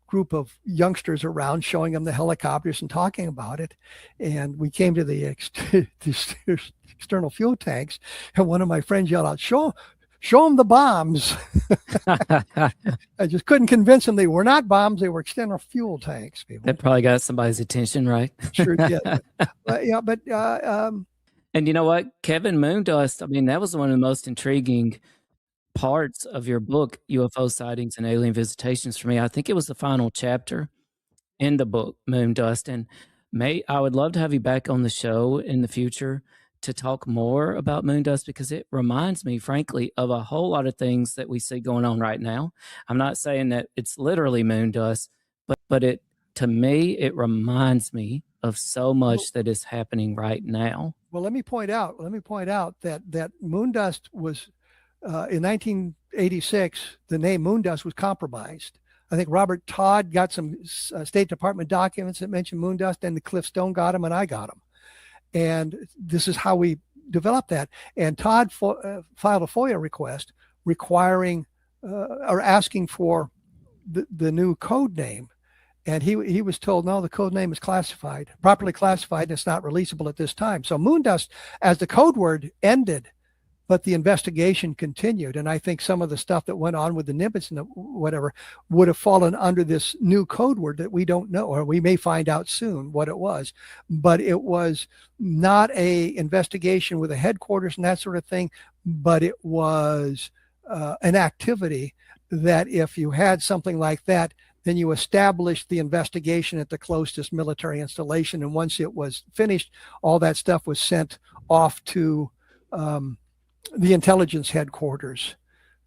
group of youngsters around, showing them the helicopters and talking about it. And we came to the external fuel tanks, and one of my friends yelled out, "Show them the bombs." I just couldn't convince them they were not bombs; they were external fuel tanks. People. That probably got somebody's attention, right? Sure did. And you know what? Kevin Moondust, I mean, that was one of the most intriguing parts of your book, UFO Sightings and Alien Visitations, for me. I think it was the final chapter in the book, Moondust. And I would love to have you back on the show in the future to talk more about Moondust, because it reminds me, frankly, of a whole lot of things that we see going on right now. I'm not saying that it's literally Moondust, but it, to me, it reminds me of so much that is happening right now. Well, let me point out that Moondust was in 1986. The name Moondust was compromised. I think Robert Todd got some State Department documents that mentioned Moondust, and Cliff Stone got them, and I got them. And this is how we developed that. And Todd filed a FOIA request requiring or asking for the new code name. And he was told, no, the code name is properly classified, and it's not releasable at this time. So Moondust, as the code word, ended, but the investigation continued. And I think some of the stuff that went on with the Nimitz and whatever would have fallen under this new code word that we don't know, or we may find out soon what it was. But it was not a investigation with a headquarters and that sort of thing, but it was an activity that if you had something like that, then you established the investigation at the closest military installation. And once it was finished, all that stuff was sent off to the intelligence headquarters.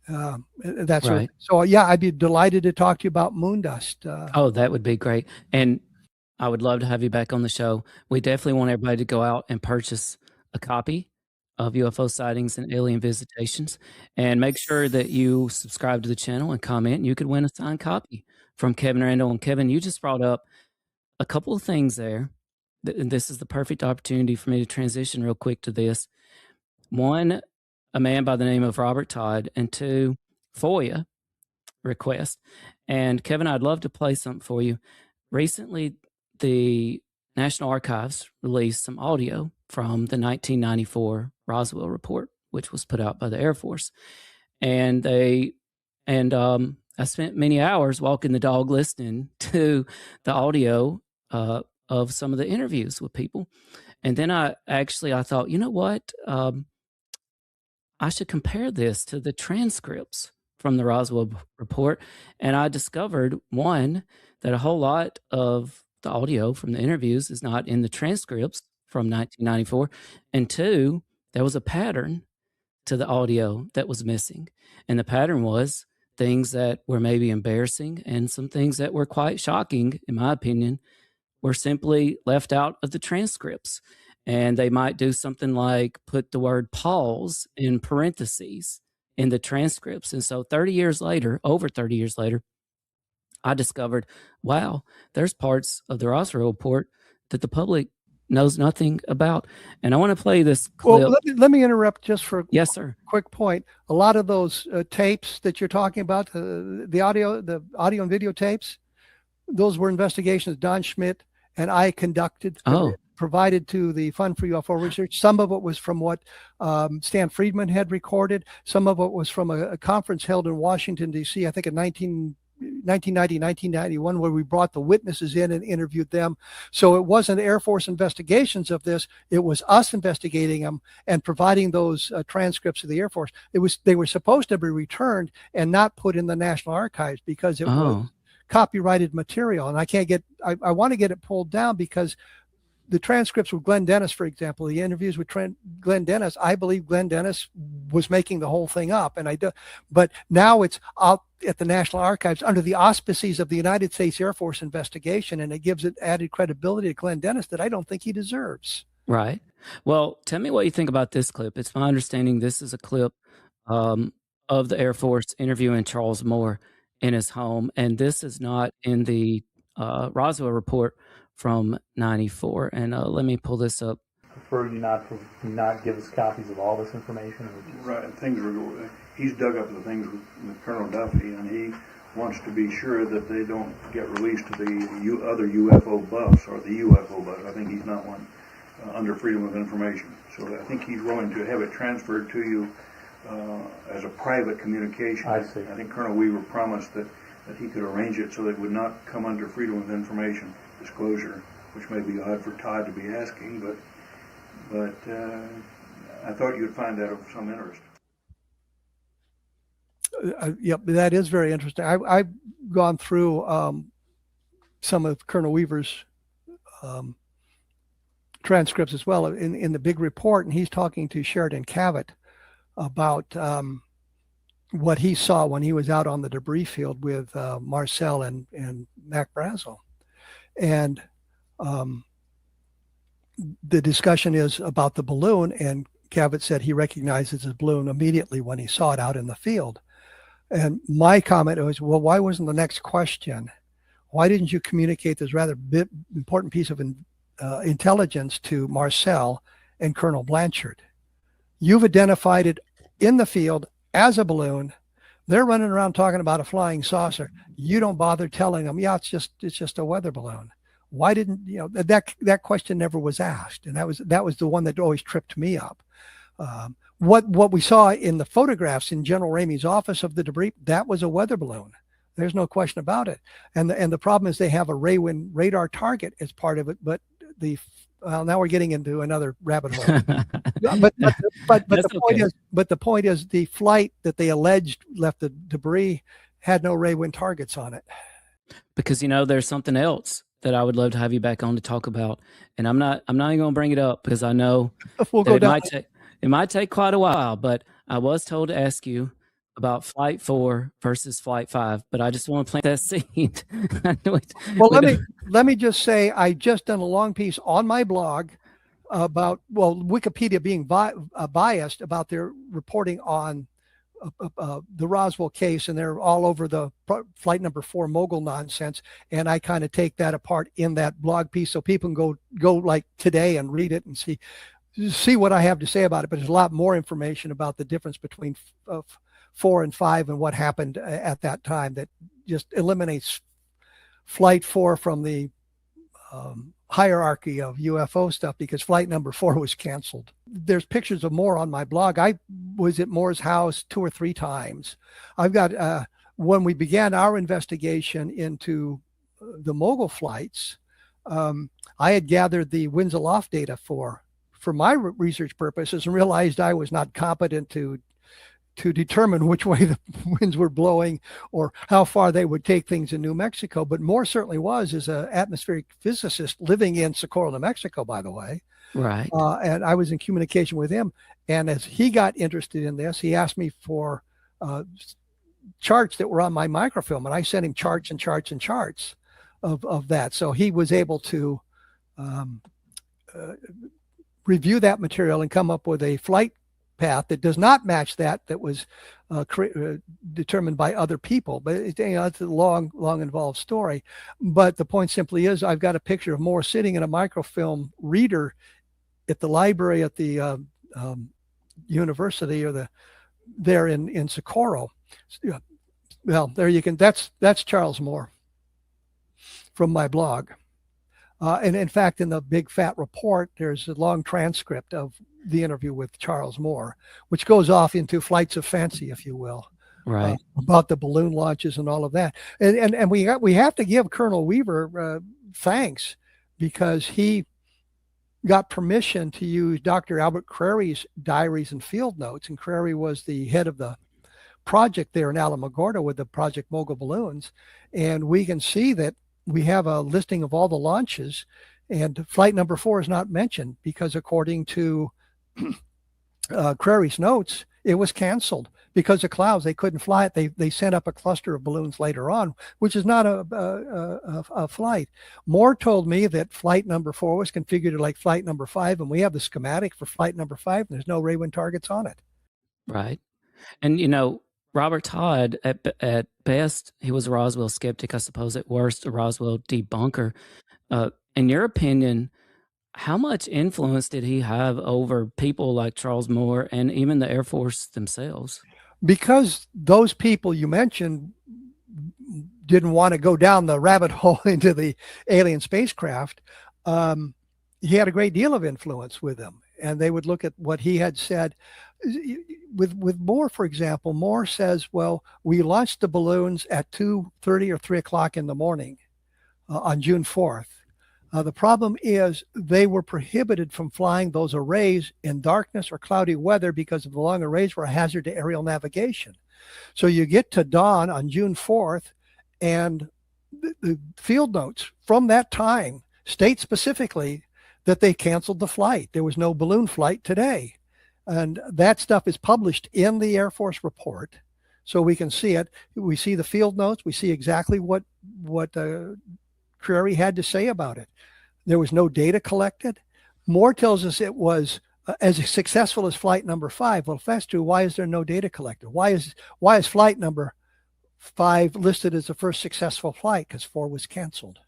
That's right. So yeah, I'd be delighted to talk to you about Moondust. Oh, that would be great. And I would love to have you back on the show. We definitely want everybody to go out and purchase a copy of UFO Sightings and Alien Visitations, and make sure that you subscribe to the channel and comment, and you could win a signed copy from Kevin Randle. And Kevin, you just brought up a couple of things there. And this is the perfect opportunity for me to transition real quick to this. One, a man by the name of Robert Todd, and two, FOIA request. And Kevin, I'd love to play something for you. Recently, the National Archives released some audio from the 1994 Roswell report, which was put out by the Air Force. And I spent many hours walking the dog listening to the audio of some of the interviews with people. And then I thought, you know what? I should compare this to the transcripts from the Roswell report. And I discovered, one, that a whole lot of the audio from the interviews is not in the transcripts from 1994. And two, there was a pattern to the audio that was missing. And the pattern was things that were maybe embarrassing and some things that were quite shocking, in my opinion, were simply left out of the transcripts. And they might do something like put the word pause in parentheses in the transcripts. And so over 30 years later, I discovered, wow, there's parts of the Roswell report that the public knows nothing about. And I want to play this clip. Well, let me interrupt just for yes, sir. Quick point. A lot of those tapes that you're talking about, the audio and video tapes, those were investigations Don Schmidt and I conducted, provided to the Fund for UFO Research. Some of it was from what Stan Friedman had recorded. Some of it was from a conference held in Washington, D.C., I think in 1990, 1991, where we brought the witnesses in and interviewed them. So it wasn't Air Force investigations of this. It was us investigating them and providing those transcripts to the Air Force. They were supposed to be returned and not put in the National Archives because it was copyrighted material. And I want to get it pulled down because the transcripts with Glenn Dennis, for example, the interviews with Glenn Dennis, I believe Glenn Dennis was making the whole thing up. But now it's out at the National Archives under the auspices of the United States Air Force investigation, and it gives it added credibility to Glenn Dennis that I don't think he deserves. Right. Well, tell me what you think about this clip. It's my understanding this is a clip of the Air Force interviewing Charles Moore in his home, and this is not in the Roswell report from 94. And let me pull this up. Prefer you not give us copies of all this information? Right. He's dug up the things with Colonel Duffy, and he wants to be sure that they don't get released to the other UFO buffs or the UFO buffs. I think he's not one under Freedom of Information. So I think he's willing to have it transferred to you as a private communication. I see. I think Colonel Weaver promised that he could arrange it so that it would not come under Freedom of Information disclosure, which may be odd for Todd to be asking, but But I thought you'd find that of some interest. Yep, that is very interesting. I've gone through some of Colonel Weaver's transcripts as well in the big report, and he's talking to Sheridan Cavett about what he saw when he was out on the debris field with Marcel and Mac Brazel. And the discussion is about the balloon, and Cavett said he recognizes the balloon immediately when he saw it out in the field. And my comment was, well, why wasn't the next question, why didn't you communicate this rather important piece of intelligence to Marcel and Colonel Blanchard? You've identified it in the field as a balloon. They're running around talking about a flying saucer. You don't bother telling them, yeah, it's just a weather balloon. Why didn't, that question never was asked. And that was the one that always tripped me up. What we saw in the photographs in General Ramey's office of the debris, that was a weather balloon. There's no question about it. And the problem is they have a Raywin radar target as part of it, but now we're getting into another rabbit hole. but the point is the flight that they alleged left the debris had no Raywin targets on it. Because there's something else that I would love to have you back on to talk about, and I'm not even going to bring it up because I know it might take quite a while. But I was told to ask you about Flight 4 versus Flight 5, but I just want to plant that seed. Well, let me just say, I just done a long piece on my blog about, Wikipedia being biased about their reporting on the Roswell case, and they're all over the Flight Number 4 mogul nonsense. And I kind of take that apart in that blog piece so people can go like today and read it and see what I have to say about it. But there's a lot more information about the difference between 4 and 5 and what happened at that time that just eliminates Flight 4 from the hierarchy of UFO stuff, because Flight Number 4 was canceled. There's pictures of Moore on my blog. I was at Moore's house 2 or 3 times. I've got, when we began our investigation into the mogul flights, I had gathered the winds aloft data for my research purposes and realized I was not competent to determine which way the winds were blowing or how far they would take things in New Mexico. But Moore certainly was, as an atmospheric physicist living in Socorro, New Mexico, by the way. Right. And I was in communication with him. And as he got interested in this, he asked me for charts that were on my microfilm. And I sent him charts and charts and charts of that. So he was able to review that material and come up with a flight path that does not match that was determined by other people. But it's a long involved story. But the point simply is, I've got a picture of Moore sitting in a microfilm reader at the library at the university or there in Socorro. Well, there you can. That's Charles Moore from my blog. And in fact, in the big fat report, there's a long transcript of the interview with Charles Moore, which goes off into flights of fancy, if you will, right, about the balloon launches and all of that. And we have to give Colonel Weaver thanks, because he got permission to use Dr. Albert Crary's diaries and field notes. And Crary was the head of the project there in Alamogordo with the Project Mogul balloons. And we can see that we have a listing of all the launches, and Flight Number 4 is not mentioned because, according to Crary's notes, it was canceled because of clouds. They couldn't fly it. They sent up a cluster of balloons later on, which is not a flight. Moore told me that Flight Number 4 was configured like Flight Number 5, and we have the schematic for Flight Number 5, and there's no Raywin targets on it. Right. And, Robert Todd, at best, he was a Roswell skeptic. I suppose at worst, a Roswell debunker. In your opinion, how much influence did he have over people like Charles Moore and even the Air Force themselves? Because those people you mentioned didn't want to go down the rabbit hole into the alien spacecraft, he had a great deal of influence with them. And they would look at what he had said. With Moore, for example, Moore says, well, we launched the balloons at 2:30 or 3 o'clock in the morning on June 4th. The problem is they were prohibited from flying those arrays in darkness or cloudy weather because of the long arrays were a hazard to aerial navigation. So you get to dawn on June 4th, and the field notes from that time state specifically that they canceled the flight. There was no balloon flight today. And that stuff is published in the Air Force report, so we can see it. We see the field notes. We see exactly what Crary had to say about it. There was no data collected. Moore tells us it was as successful as flight number 5. Well, if that's true, why is there no data collected? Why is flight number 5 listed as the first successful flight? Because 4 was canceled.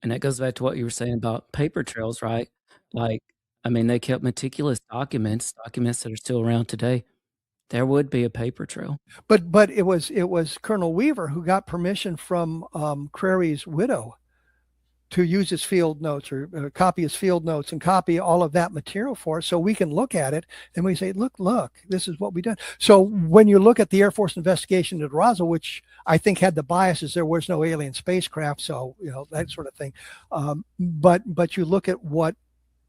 And that goes back to what you were saying about paper trails, right? Like, I mean, they kept meticulous documents that are still around today. There would be a paper trail. But it was Colonel Weaver who got permission from Crary's widow to use his field notes or copy his field notes and copy all of that material for us, so we can look at it and we say, look, this is what we done. So when you look at the Air Force investigation at Roswell, which I think had the biases, there was no alien spacecraft, so that sort of thing. But you look at what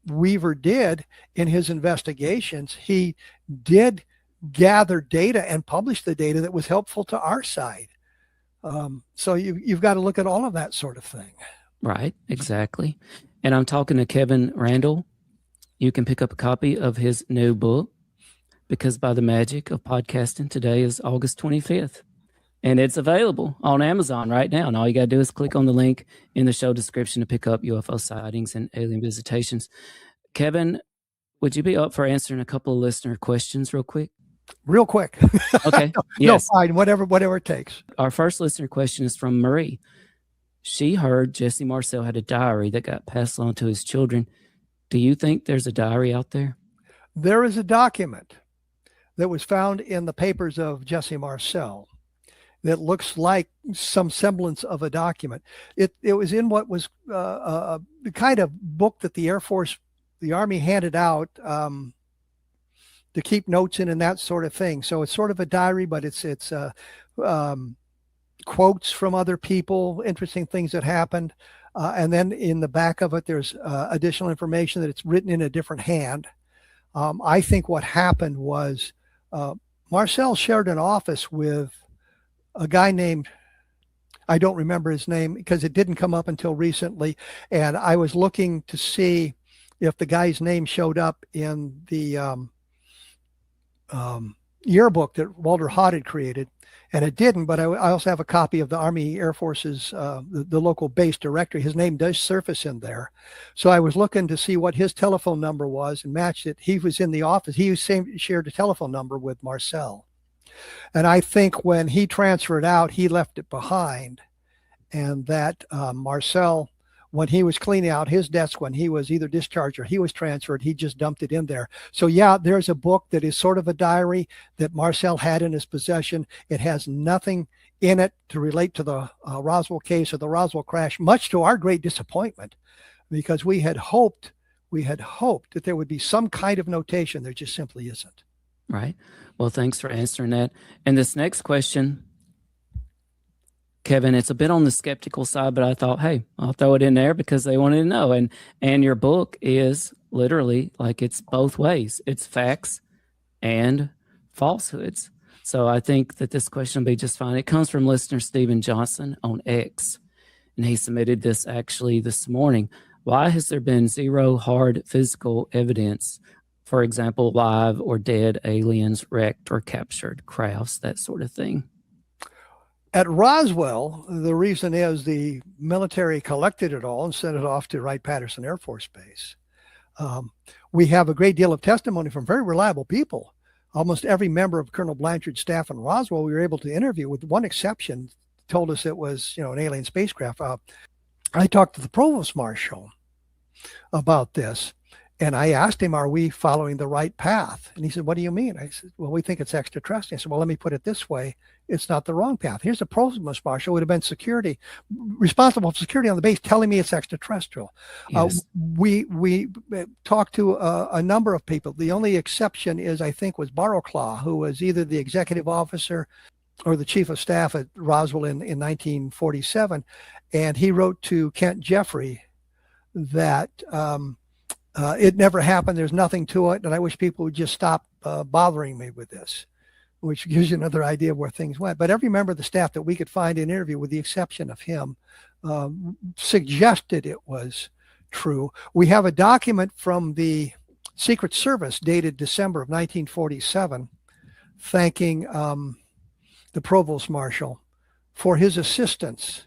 Weaver did in his investigations, he did gather data and publish the data that was helpful to our side. So you've got to look at all of that sort of thing. Right, exactly. And I'm talking to Kevin Randle. You can pick up a copy of his new book, Because by the Magic of Podcasting. Today is August 25th. And it's available on Amazon right now. And all you got to do is click on the link in the show description to pick up UFO Sightings and Alien Visitations. Kevin, would you be up for answering a couple of listener questions real quick? Real quick. Okay. No, Yes. fine. Whatever it takes. Our first listener question is from Maree. She heard Jesse Marcel had a diary that got passed on to his children. Do you think there's a diary out there? There is a document that was found in the papers of Jesse Marcel that looks like some semblance of a document. It was in what was the kind of book that the Air Force, the Army handed out to keep notes in and that sort of thing. So it's sort of a diary, but it's quotes from other people, interesting things that happened. And then in the back of it, there's additional information that it's written in a different hand. I think what happened was Marcel shared an office with a guy named, I don't remember his name because it didn't come up until recently. And I was looking to see if the guy's name showed up in the yearbook that Walter Hott had created. And it didn't, but I also have a copy of the Army Air Force's, the local base directory. His name does surface in there. So I was looking to see what his telephone number was and matched it. He was in the office. He shared a telephone number with Marcel. And I think when he transferred out, he left it behind. And that Marcel, when he was cleaning out his desk, when he was either discharged or he was transferred, he just dumped it in there. So yeah, there's a book that is sort of a diary that Marcel had in his possession. It has nothing in it to relate to the Roswell case or the Roswell crash, much to our great disappointment, because we had hoped that there would be some kind of notation. There just simply isn't. Right. Well, thanks for answering that. And this next question, Kevin, it's a bit on the skeptical side, but I thought, hey, I'll throw it in there because they wanted to know. And your book is literally like it's both ways. It's facts and falsehoods. So I think that this question will be just fine. It comes from listener Stephen Johnson on X, and he submitted this actually this morning. Why has there been zero hard physical evidence, for example, live or dead aliens, wrecked or captured crafts, that sort of thing? At Roswell, the reason is the military collected it all and sent it off to Wright-Patterson Air Force Base. We have a great deal of testimony from very reliable people. Almost every member of Colonel Blanchard's staff in Roswell we were able to interview, with one exception, told us it was, an alien spacecraft. I talked to the provost marshal about this, and I asked him, are we following the right path? And he said, what do you mean? I said, well, we think it's extraterrestrial. I said, well, let me put it this way. It's not the wrong path. Here's the provost marshal, would have been security, responsible for security on the base, telling me it's extraterrestrial. Yes. We talked to a number of people. The only exception is, I think, was Barrowclaw, who was either the executive officer or the chief of staff at Roswell in 1947. And he wrote to Kent Jeffrey, that it never happened. There's nothing to it. And I wish people would just stop bothering me with this, which gives you another idea of where things went. But every member of the staff that we could find in interview, with the exception of him, suggested it was true. We have a document from the Secret Service dated December of 1947 thanking the Provost Marshal for his assistance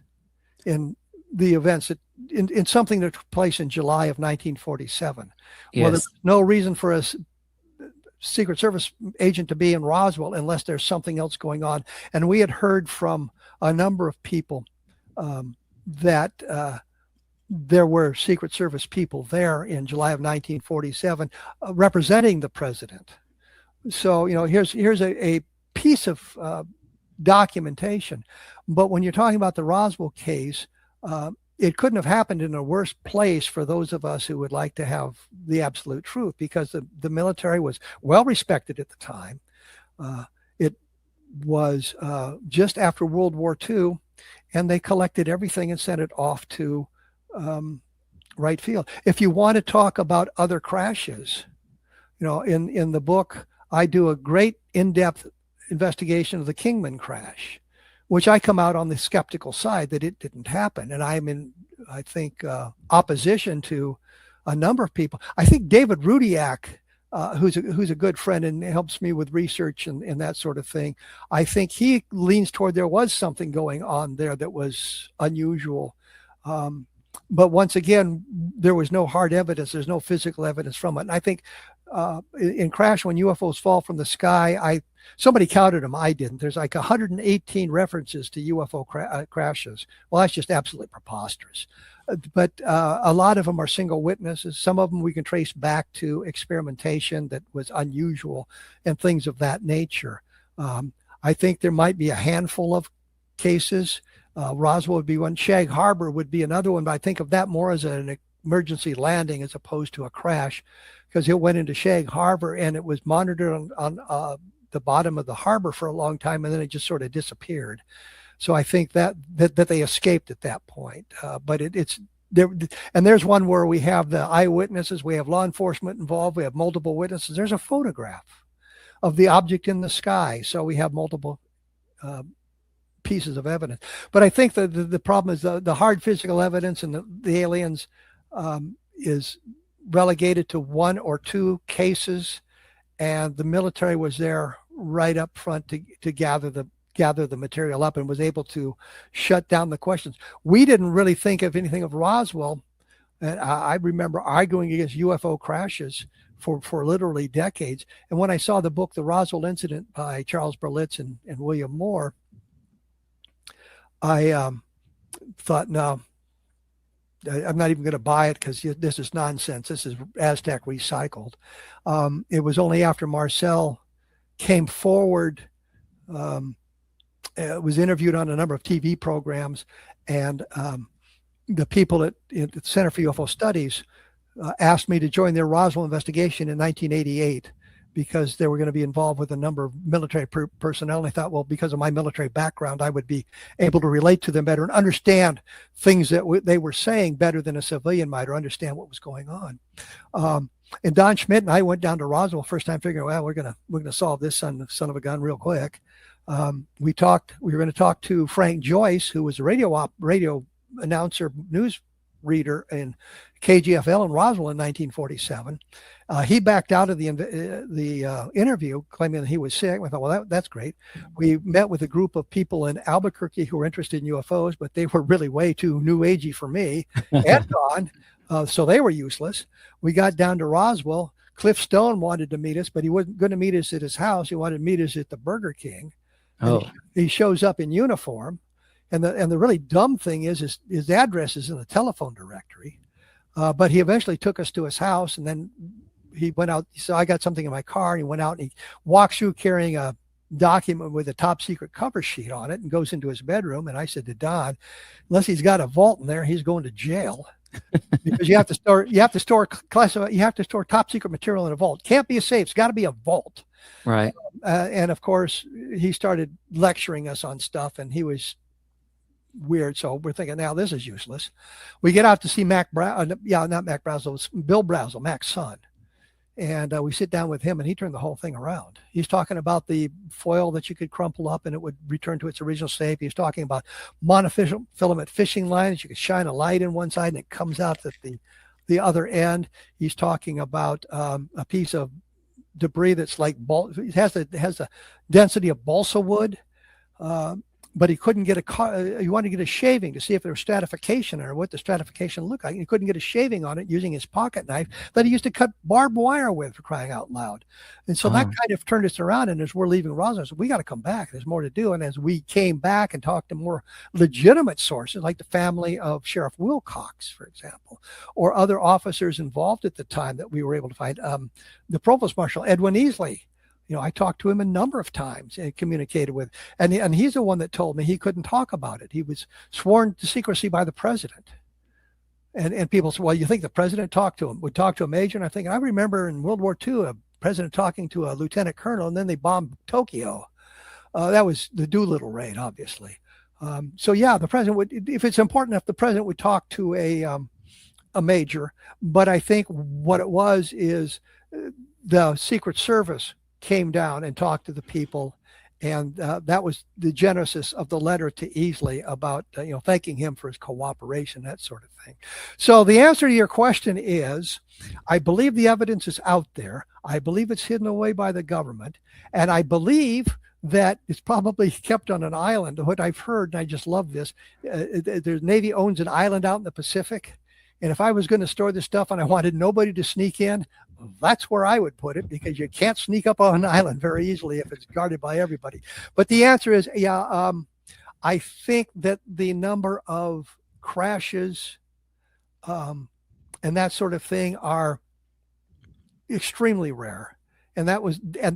in the events that in something that took place in July of 1947. Yes. Well, there's no reason for a Secret Service agent to be in Roswell unless there's something else going on. And we had heard from a number of people that there were Secret Service people there in July of 1947 representing the president. So, here's a piece of documentation. But when you're talking about the Roswell case, it couldn't have happened in a worse place for those of us who would like to have the absolute truth, because the military was well respected at the time. It was just after World War II, and they collected everything and sent it off to right field. If you want to talk about other crashes, in the book, I do a great in-depth investigation of the Kingman crash, which I come out on the skeptical side that it didn't happen. And I'm in, I think, opposition to a number of people. I think David Rudiak, who's a good friend and helps me with research and that sort of thing, I think he leans toward there was something going on there that was unusual. But once again, there was no hard evidence. There's no physical evidence from it. And I think in Crash, when UFOs fall from the sky, somebody counted them. I didn't. There's like 118 references to UFO crashes. Well, that's just absolutely preposterous. But a lot of them are single witnesses. Some of them we can trace back to experimentation that was unusual and things of that nature. I think there might be a handful of cases. Roswell would be one. Shag Harbor would be another one, but I think of that more as an emergency landing as opposed to a crash, because it went into Shag Harbor and it was monitored on the bottom of the harbor for a long time, and then it just sort of disappeared. So I think that they escaped at that point. But it's there, and there's one where we have the eyewitnesses, we have law enforcement involved, we have multiple witnesses. There's a photograph of the object in the sky, so we have multiple pieces of evidence. But I think the problem is the hard physical evidence and the aliens is relegated to one or two cases, and the military was there right up front to gather the material up and was able to shut down the questions. We didn't really think of anything of Roswell, and I remember arguing against UFO crashes for literally decades. And when I saw the book The Roswell Incident by Charles Berlitz and William Moore, I thought, no, I'm not even going to buy it because this is nonsense. This is Aztec recycled. It was only after Marcel came forward, was interviewed on a number of TV programs, and the people at the Center for UFO Studies asked me to join their Roswell investigation in 1988. Because they were going to be involved with a number of military personnel. And I thought, well, because of my military background, I would be able to relate to them better and understand things that they were saying better than a civilian might, or understand what was going on. And Don Schmidt and I went down to Roswell first time, figuring, well, we're going to solve this son of a gun real quick. We were going to talk to Frank Joyce, who was a radio announcer, news reader in KGFL in Roswell in 1947. He backed out of the interview, claiming that he was sick. We thought, well, that's great. We met with a group of people in Albuquerque who were interested in UFOs, but they were really way too new agey for me and Don, so they were useless. We got down to Roswell. Cliff Stone wanted to meet us, but he wasn't going to meet us at his house. He wanted to meet us at the Burger King. Oh. He shows up in uniform. And the really dumb thing is his address is in the telephone directory. But he eventually took us to his house, and then he went out. He said, I got something in my car. And he went out and he walks through carrying a document with a top secret cover sheet on it and goes into his bedroom. And I said to Don, unless he's got a vault in there, he's going to jail. Because you have to store top secret material in a vault. Can't be a safe. It's got to be a vault. Right. And of course, he started lecturing us on stuff, and he was weird. So we're thinking, now this is useless. We get out to see Bill Brazel, Mac's son. And we sit down with him, and he turned the whole thing around. He's talking about the foil that you could crumple up and it would return to its original shape. He's talking about monofilament fishing lines. You could shine a light in one side and it comes out at the other end. He's talking about a piece of debris that's like it has a density of balsa wood. But he couldn't get he wanted to get a shaving to see if there was stratification or what the stratification looked like. He couldn't get a shaving on it using his pocket knife that he used to cut barbed wire with, for crying out loud. And so that kind of turned us around. And as we're leaving Roswell, so we got to come back. There's more to do. And as we came back and talked to more legitimate sources, like the family of Sheriff Wilcox, for example, or other officers involved at the time that we were able to find, the Provost Marshal, Edwin Easley. I talked to him a number of times and communicated with, and he's the one that told me he couldn't talk about it. He was sworn to secrecy by the president. And people said, well, you think the president would talk to a major? And I think, I remember in World War II, a president talking to a lieutenant colonel, and then they bombed Tokyo. That was the Doolittle raid, obviously. So yeah, the president would, if it's important enough, the president would talk to a major. But I think what it was is the Secret Service came down and talked to the people, and that was the genesis of the letter to Easley about thanking him for his cooperation, that sort of thing. So the answer to your question is, I believe the evidence is out there. I believe it's hidden away by the government, and I believe that it's probably kept on an island. What I've heard, and I just love this, the Navy owns an island out in the Pacific, and if I was going to store this stuff and I wanted nobody to sneak in, that's where I would put it, because you can't sneak up on an island very easily if it's guarded by everybody. But the answer is, yeah, I think that the number of crashes and that sort of thing are extremely rare. And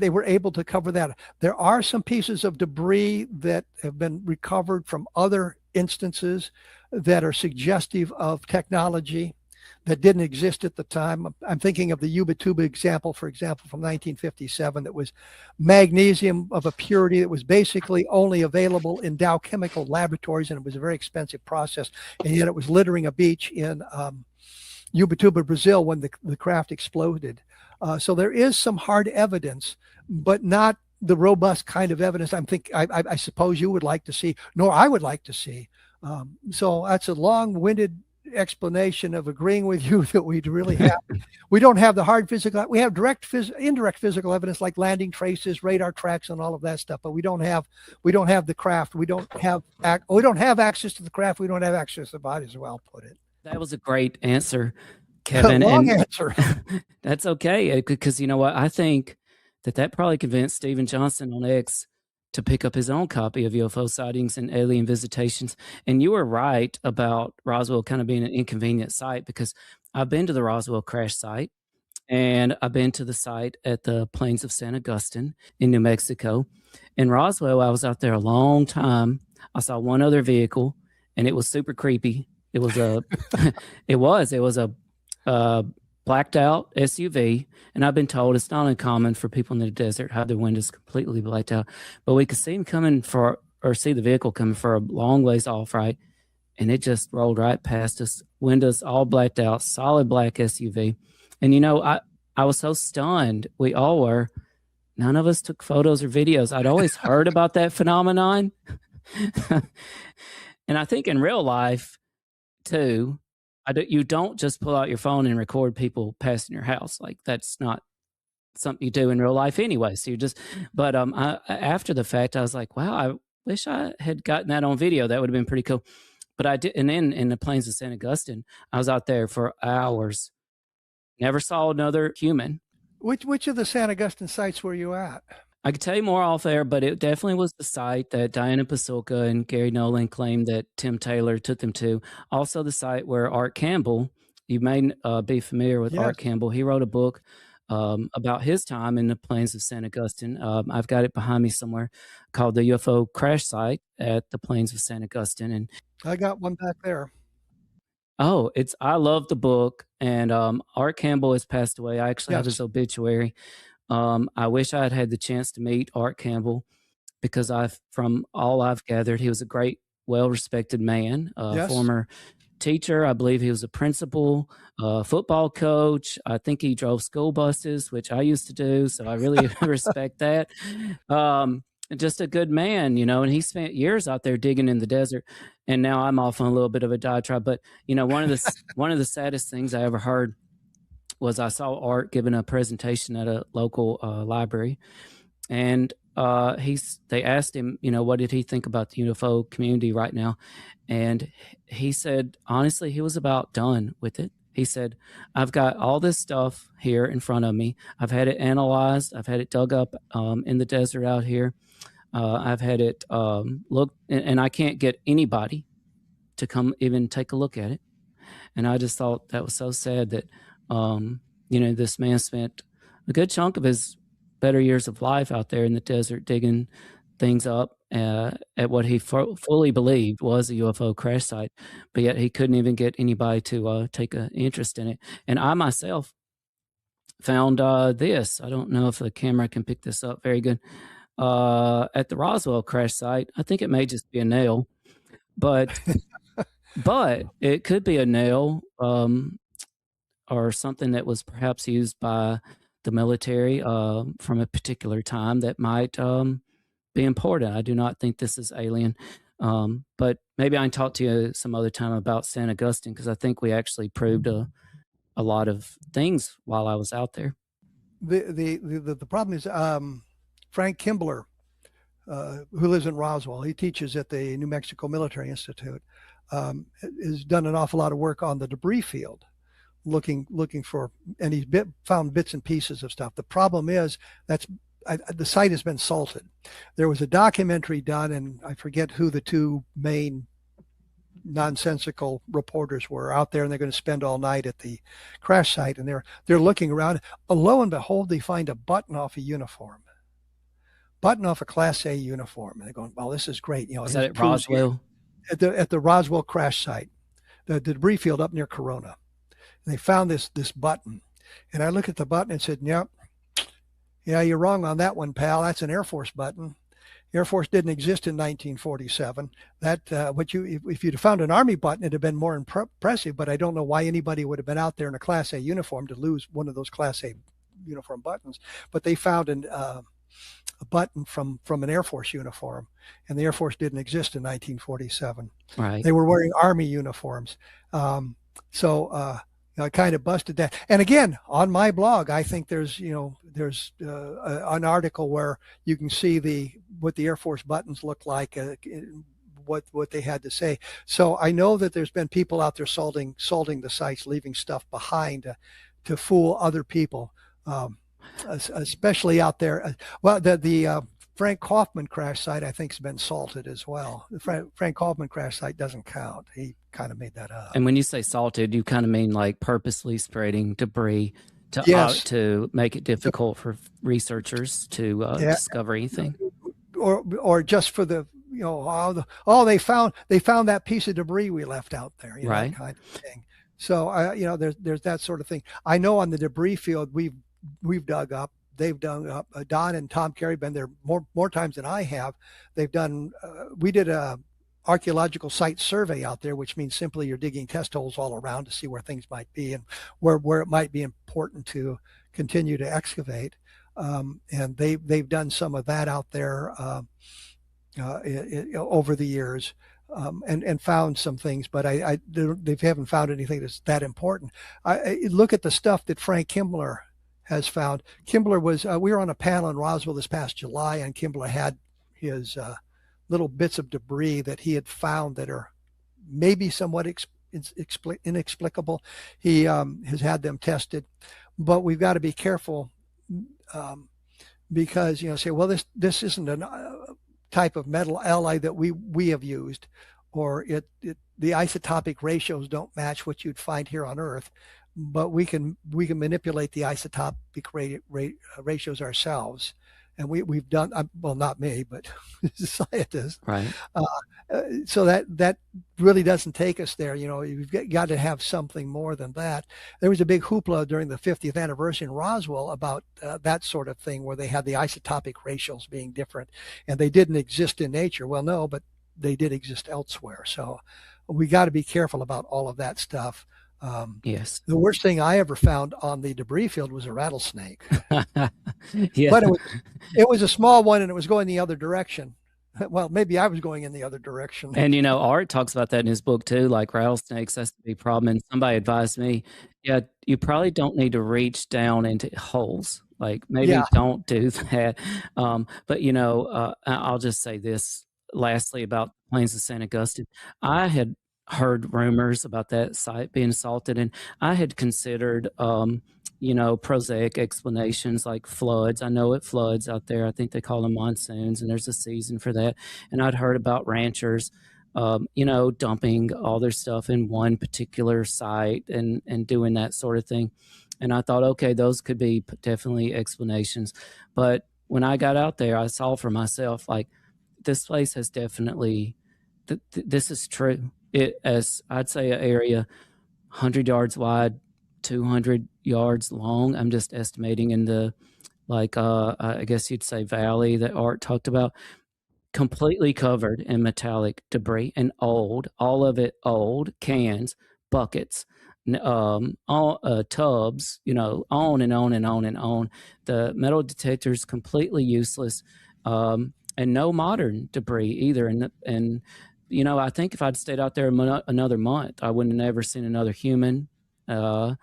they were able to cover that. There are some pieces of debris that have been recovered from other instances that are suggestive of technology that didn't exist at the time. I'm thinking of the Yuba Tuba example, for example, from 1957, that was magnesium of a purity that was basically only available in Dow Chemical laboratories, and it was a very expensive process, and yet it was littering a beach in Yuba Tuba, Brazil, when the craft exploded. So there is some hard evidence, but not the robust kind of evidence I suppose you would like to see, nor I would like to see. So that's a long-winded explanation of agreeing with you that we really have. We don't have the hard physical. We have indirect physical evidence like landing traces, radar tracks, and all of that stuff. But we don't have the craft. We don't have access to the craft. We don't have access to the body, as well put it. That was a great answer, Kevin. Long answer. That's okay, because you know what? I think that probably convinced Stephen Johnson on X to pick up his own copy of UFO Sightings and Alien Visitations. And you were right about Roswell kind of being an inconvenient site, because I've been to the Roswell crash site, and I've been to the site at the Plains of San Augustin in New Mexico. In Roswell, I was out there a long time. I saw one other vehicle, and it was super creepy. It was a blacked out SUV, and I've been told it's not uncommon for people in the desert have their windows completely blacked out, but we could see see the vehicle coming for a long ways off, right? And it just rolled right past us, windows all blacked out, solid black SUV. And I was so stunned. We all were. None of us took photos or videos. I'd always heard about that phenomenon. And I think in real life too, you don't just pull out your phone and record people passing your house. Like, that's not something you do in real life anyway. So but after the fact, I was like, wow, I wish I had gotten that on video. That would have been pretty cool. But I did. And then in the Plains of San Augustine, I was out there for hours. Never saw another human. Which of the San Augustine sites were you at? I could tell you more off air, but it definitely was the site that Diana Pasulka and Gary Nolan claimed that Tim Taylor took them to. Also the site where Art Campbell, you may be familiar with Art Campbell. He wrote a book about his time in the Plains of San Augustine. I've got it behind me somewhere, called the UFO Crash Site at the Plains of San Augustine. And I got one back there. Oh, I love the book. And Art Campbell has passed away. I actually have his obituary. I wish I had had the chance to meet Art Campbell, because from all I've gathered, he was a great well-respected man, Yes. former teacher. I believe he was a principal, football coach. I think he drove school buses, which I used to do. So I really respect that. Just a good man, you know, and he spent years out there digging in the desert. And now I'm off on a little bit of a diatribe. But, you know, one of the saddest things I ever heard was I saw Art giving a presentation at a local library. And they asked him, you know, what did he think about the UFO community right now? And he said, honestly, he was about done with it. He said, I've got all this stuff here in front of me. I've had it analyzed. I've had it dug up in the desert out here. I've had it looked, and I can't get anybody to come even take a look at it. And I just thought that was so sad that, you know, this man spent a good chunk of his better years of life out there in the desert digging things up at what he fully believed was a UFO crash site, but yet he couldn't even get anybody to take an interest in it. And I myself found this. I don't know if the camera can pick this up very good. At the Roswell crash site, I think it may just be a nail, but it could be a nail or something that was perhaps used by the military from a particular time that might be important. I do not think this is alien, but maybe I can talk to you some other time about St. Augustin, because I think we actually proved a lot of things while I was out there. The problem is Frank Kimbler, who lives in Roswell, he teaches at the New Mexico Military Institute, has done an awful lot of work on the debris field, looking for, and he's found bits and pieces of stuff. The problem is the site has been salted. There was a documentary done, and I forget who the two main nonsensical reporters were out there, and they're going to spend all night at the crash site, and they're looking around. Lo and behold, they find a button off a uniform, a Class A uniform, and they're going, "Well, this is great." You know, is that at Roswell? At the Roswell crash site, the debris field up near Corona. And they found this button, and I looked at the button and said, "Yep, yeah, you're wrong on that one, pal. That's an Air Force button. Air Force didn't exist in 1947. If you'd have found an Army button, it'd have been more impressive. But I don't know why anybody would have been out there in a Class A uniform to lose one of those Class A uniform buttons. But they found a button from an Air Force uniform, and the Air Force didn't exist in 1947. Right. They were wearing Army uniforms. I kind of busted that. And again, on my blog, I think there's an article where you can see what the Air Force buttons look like, what they had to say. So I know that there's been people out there salting the sites, leaving stuff behind to fool other people, especially out there. Well, the Frank Kaufman crash site, I think, has been salted as well. The Frank Kaufman crash site doesn't count. He kind of made that up. And when you say salted, you kind of mean like purposely spreading debris to make it difficult for researchers to discover anything, or just for the they found that piece of debris we left out there, right? That kind of thing. So there's that sort of thing. I know on the debris field we've dug up. They've done up. Don and Tom Carey been there more times than I have. They've done. We did a archaeological site survey out there, which means simply you're digging test holes all around to see where things might be and where it might be important to continue to excavate. And they've done some of that out there over the years. And found some things, but they haven't found anything that's that important. I look at the stuff that Frank Kimbler has found. Kimbler was, we were on a panel in Roswell this past July, and Kimbler had his little bits of debris that he had found that are maybe somewhat inexplicable. He has had them tested, but we've got to be careful because, say, well, this isn't a type of metal alloy that we have used, or the isotopic ratios don't match what you'd find here on Earth. But we can manipulate the isotopic ratios ourselves, and we've done, well, not me, but scientists. Right. So that really doesn't take us there. You've got to have something more than that. There was a big hoopla during the 50th anniversary in Roswell about that sort of thing, where they had the isotopic ratios being different, and they didn't exist in nature. Well, no, but they did exist elsewhere. So we got to be careful about all of that stuff. Yes. The worst thing I ever found on the debris field was a rattlesnake. Yeah. But it was a small one, and it was going the other direction. Well, maybe I was going in the other direction. And, you know, Art talks about that in his book too, like rattlesnakes, that's the big problem. And somebody advised me, yeah, you probably don't need to reach down into holes. Like maybe don't do that. But, you know, I'll just say this lastly about the plains of St. Augustine. I had heard rumors about that site being assaulted, and I had considered, you know, prosaic explanations like floods. I know it floods out there. I think they call them monsoons, and there's a season for that. And I'd heard about ranchers, you know, dumping all their stuff in one particular site and doing that sort of thing. And I thought, okay, those could be definitely explanations. But when I got out there, I saw for myself, like, this place has definitely, this is true. It, as I'd say, an area 100 yards wide, 200 yards long. I'm just estimating in the, like, I guess you'd say valley that Art talked about, completely covered in metallic debris and old, all of it old, cans, buckets, all, tubs, you know, on and on and on and on. The metal detectors completely useless, and no modern debris either. And you know, I think if I'd stayed out there another month, I wouldn't have never seen another human. And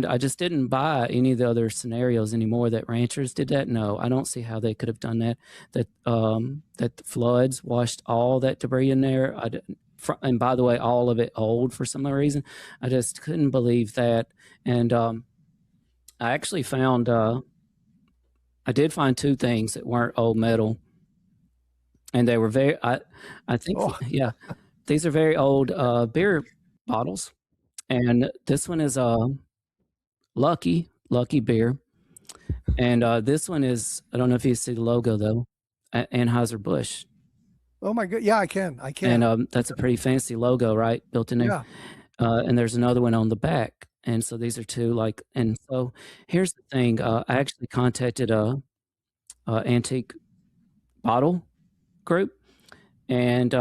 I just didn't buy any of the other scenarios anymore that ranchers did that. No, I don't see how they could have done that. That the floods washed all that debris in there. And by the way, all of it old for some reason. I just couldn't believe that. And I actually found, I did find two things that weren't old metal. And they were very, I think, yeah, these are very old beer bottles. And this one is Lucky beer. And this one is, I don't know if you see the logo though, Anheuser-Busch. Oh my God. Yeah, I can. And that's a pretty fancy logo, right? Built in there. Yeah. And there's another one on the back. And so these are two, like, and so here's the thing. I actually contacted a antique bottle group, and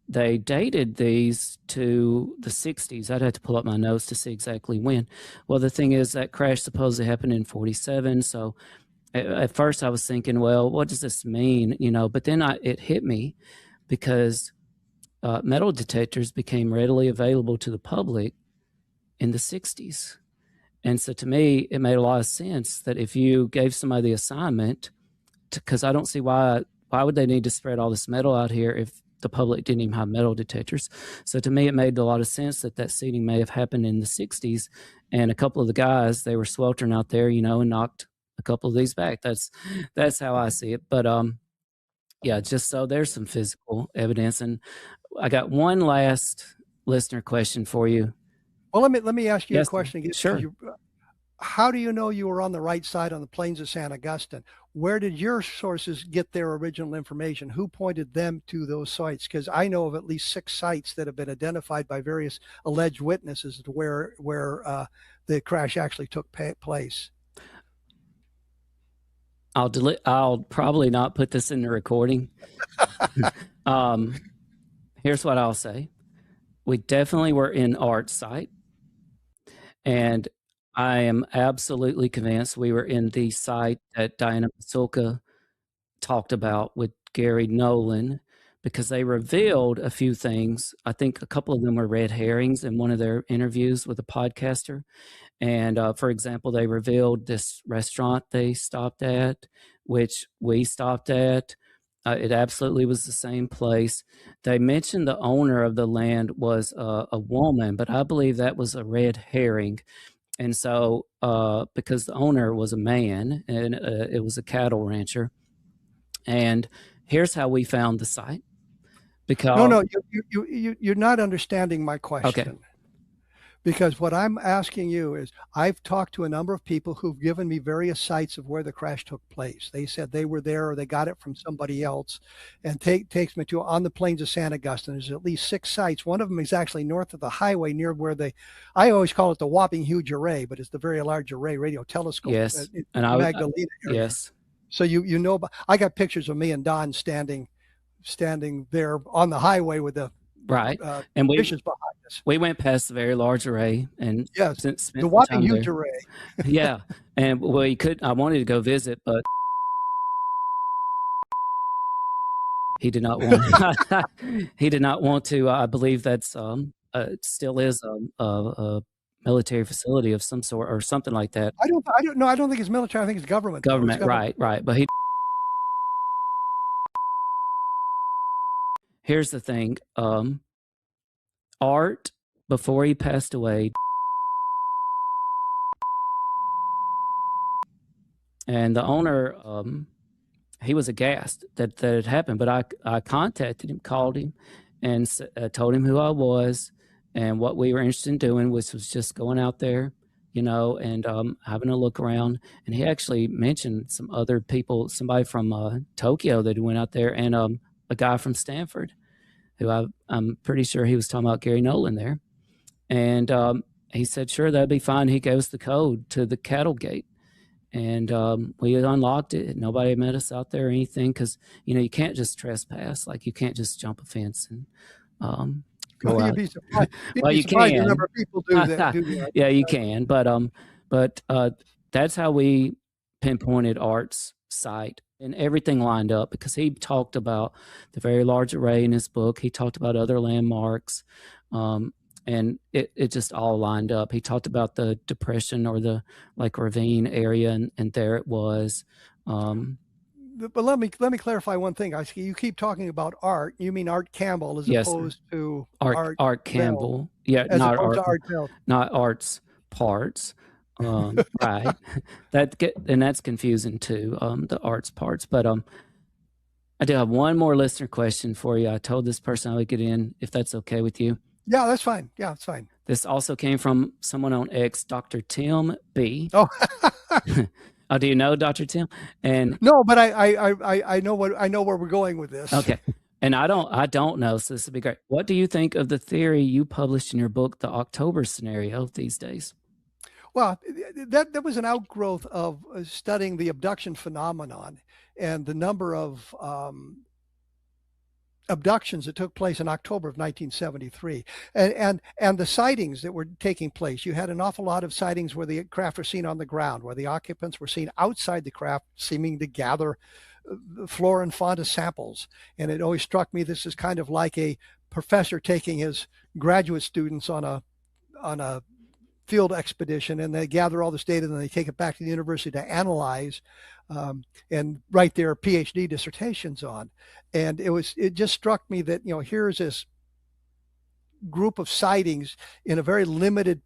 they dated these to the 60s. I'd have to pull up my notes to see exactly when. Well, the thing is, that crash supposedly happened in 47. So at first I was thinking, well, what does this mean? You know, but then it hit me because metal detectors became readily available to the public in the 60s. And so to me, it made a lot of sense that if you gave somebody the assignment, because I don't see why would they need to spread all this metal out here if the public didn't even have metal detectors. So to me, it made a lot of sense that seeding may have happened in the 60s. And a couple of the guys, they were sweltering out there, you know, and knocked a couple of these back. That's how I see it. But yeah, just so there's some physical evidence. And I got one last listener question for you. Well, let me ask you a question again. Sure. How do you know you were on the right side on the plains of St. Augustine? Where did your sources get their original information? Who pointed them to those sites? Because I know of at least 6 sites that have been identified by various alleged witnesses to where the crash actually took place. I'll probably not put this in the recording. Here's what I'll say. We definitely were in Art's site, and I am absolutely convinced we were in the site that Diana Pasulka talked about with Gary Nolan, because they revealed a few things. I think a couple of them were red herrings in one of their interviews with a podcaster. And for example, they revealed this restaurant they stopped at, which we stopped at. It absolutely was the same place. They mentioned the owner of the land was a woman, but I believe that was a red herring. And so, because the owner was a man, and it was a cattle rancher. And here's how we found the site. Because no, you're not understanding my question. Okay. Because what I'm asking you is, I've talked to a number of people who've given me various sites of where the crash took place. They said they were there or they got it from somebody else, and takes me to on the plains of St. Augustine. There's at least 6 sites. One of them is actually north of the highway near where I always call it the Whopping Huge Array, but it's the Very Large Array Radio Telescope. Yes. In Magdalena area. Yes. So you know, I got pictures of me and Don standing standing there on the highway with the right, and dishes behind us. We went past the Very Large Array, and yes, spent the whopping time huge there. array. Yeah, and I wanted to go visit, but he did not want. He did not want to. I believe that's it still is a military facility of some sort or something like that. I don't think it's military. I think it's government. Government, right. But here's the thing. Art, before he passed away, and the owner, he was aghast that it happened. But I contacted him, called him, and told him who I was and what we were interested in doing, which was just going out there, and having a look around. And he actually mentioned some other people, somebody from Tokyo that went out there, and a guy from Stanford, who I'm pretty sure he was talking about Gary Nolan there. And he said, sure, that'd be fine. He gave us the code to the cattle gate. And we unlocked it. Nobody met us out there or anything, because you can't just trespass. Like, you can't just jump a fence and go out. Well, you can. A number of people do that. Yeah, you can. But that's how we pinpointed Art's site, and everything lined up, because he talked about the Very Large Array in his book. He talked about other landmarks. And it just all lined up. He talked about the depression or the ravine area, and there it was. But let me clarify one thing. I see you keep talking about Art. You mean Art Campbell as opposed to Art Campbell. Yeah, not Art's parts. Right. That's confusing too. The Art's parts. But I do have one more listener question for you. I told this person I would get in, if that's okay with you. Yeah, that's fine. Yeah, it's fine. This also came from someone on X, Dr. Tim B. Oh, do you know Dr. Tim? And no, but I know where we're going with this. Okay, and I don't know, so this would be great. What do you think of the theory you published in your book, The October Scenario, these days? Well, that was an outgrowth of studying the abduction phenomenon and the number of abductions that took place in October of 1973, and the sightings that were taking place. You had an awful lot of sightings where the craft were seen on the ground, where the occupants were seen outside the craft, seeming to gather flora and fauna samples. And it always struck me, this is kind of like a professor taking his graduate students on a field expedition, and they gather all this data and they take it back to the university to analyze and write their PhD dissertations on. And it just struck me that, here's this group of sightings in a very limited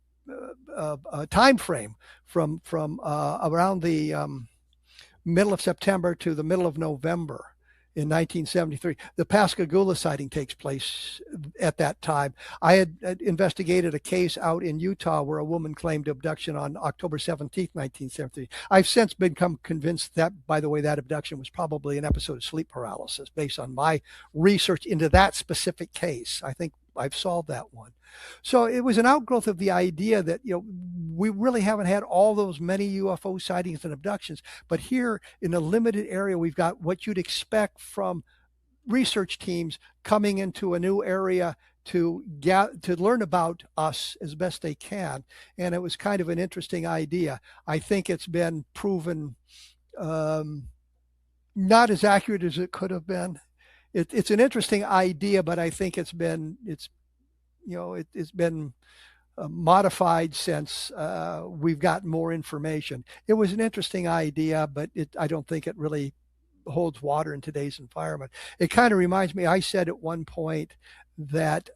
time frame from around the middle of September to the middle of November in 1973. The Pascagoula sighting takes place at that time. I had investigated a case out in Utah where a woman claimed abduction on October 17th, 1973. I've since become convinced that, by the way, that abduction was probably an episode of sleep paralysis based on my research into that specific case. I think I've solved that one. So it was an outgrowth of the idea that, we really haven't had all those many UFO sightings and abductions, but here in a limited area, we've got what you'd expect from research teams coming into a new area to learn about us as best they can. And it was kind of an interesting idea. I think it's been proven not as accurate as it could have been. It's an interesting idea, but I think it's been modified since we've gotten more information. It was an interesting idea, but I don't think it really holds water in today's environment. It kind of reminds me, I said at one point that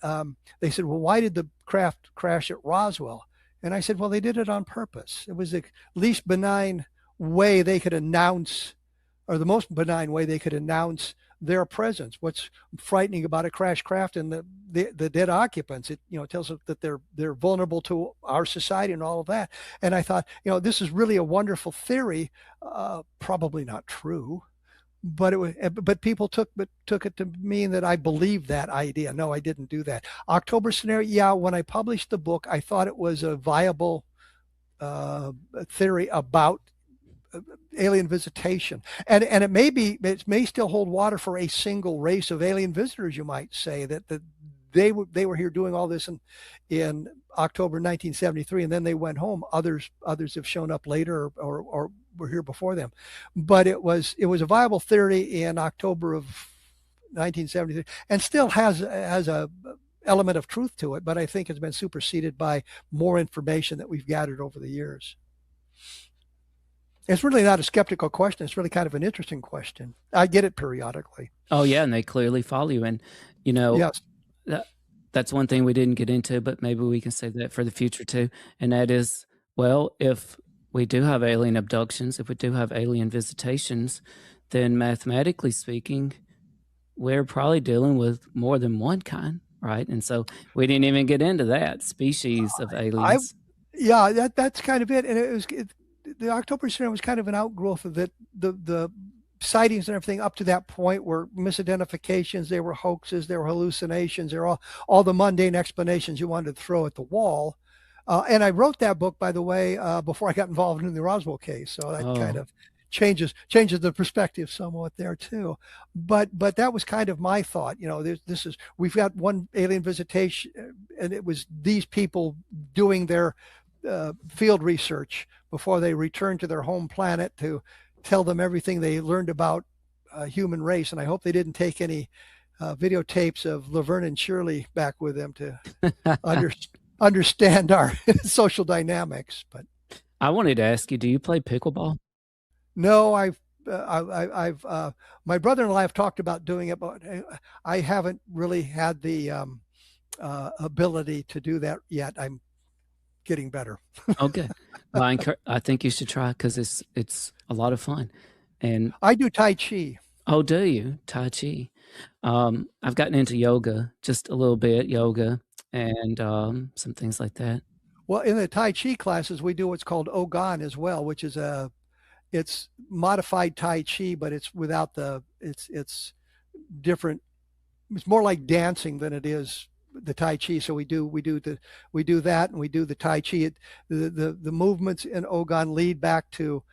they said, well, why did the craft crash at Roswell? And I said, well, they did it on purpose. It was the least benign way they could announce, or the most benign way they could announce their presence. What's frightening about a crash craft and the dead occupants, it tells us that they're vulnerable to our society and all of that. And I thought, this is really a wonderful theory, probably not true, but people took it to mean that I believed that idea. No, I didn't do that. October Scenario, yeah, when I published the book, I thought it was a viable theory about alien visitation, and it may still hold water for a single race of alien visitors. You might say that they were here doing all this in October 1973, and then they went home. Others have shown up later or were here before them, but it was a viable theory in October of 1973, and still has a element of truth to it, but I think it's been superseded by more information that we've gathered over the years. It's really not a skeptical question. It's really kind of an interesting question. I get it periodically. Oh yeah, and they clearly follow you. And yes, that's one thing we didn't get into, but maybe we can save that for the future too. And that is, well, if we do have alien abductions, if we do have alien visitations, then mathematically speaking, we're probably dealing with more than one kind, right? And so we didn't even get into that species of aliens. That's kind of it. And the October incident was kind of an outgrowth of the sightings and everything up to that point were misidentifications, they were hoaxes, they were hallucinations, they were all the mundane explanations you wanted to throw at the wall. And I wrote that book, by the way, before I got involved in the Roswell case. So that kind of changes the perspective somewhat there too. But that was kind of my thought. We've got one alien visitation, and it was these people doing their field research before they returned to their home planet to tell them everything they learned about human race. And I hope they didn't take any videotapes of Laverne and Shirley back with them to understand our social dynamics. But I wanted to ask you, do you play pickleball? No, I've my brother and I have talked about doing it, but I haven't really had the ability to do that yet. I'm getting better. Okay. Well, I think you should try, because it's a lot of fun. And I do Tai Chi. Oh, do you? Tai Chi. I've gotten into yoga, just a little bit, yoga and some things like that. Well, in the Tai Chi classes, we do what's called Ogan as well, which is it's modified Tai Chi, but it's without it's different. It's more like dancing than it is the Tai Chi. So we do that, and we do the Tai Chi. The movements in Ogan lead back to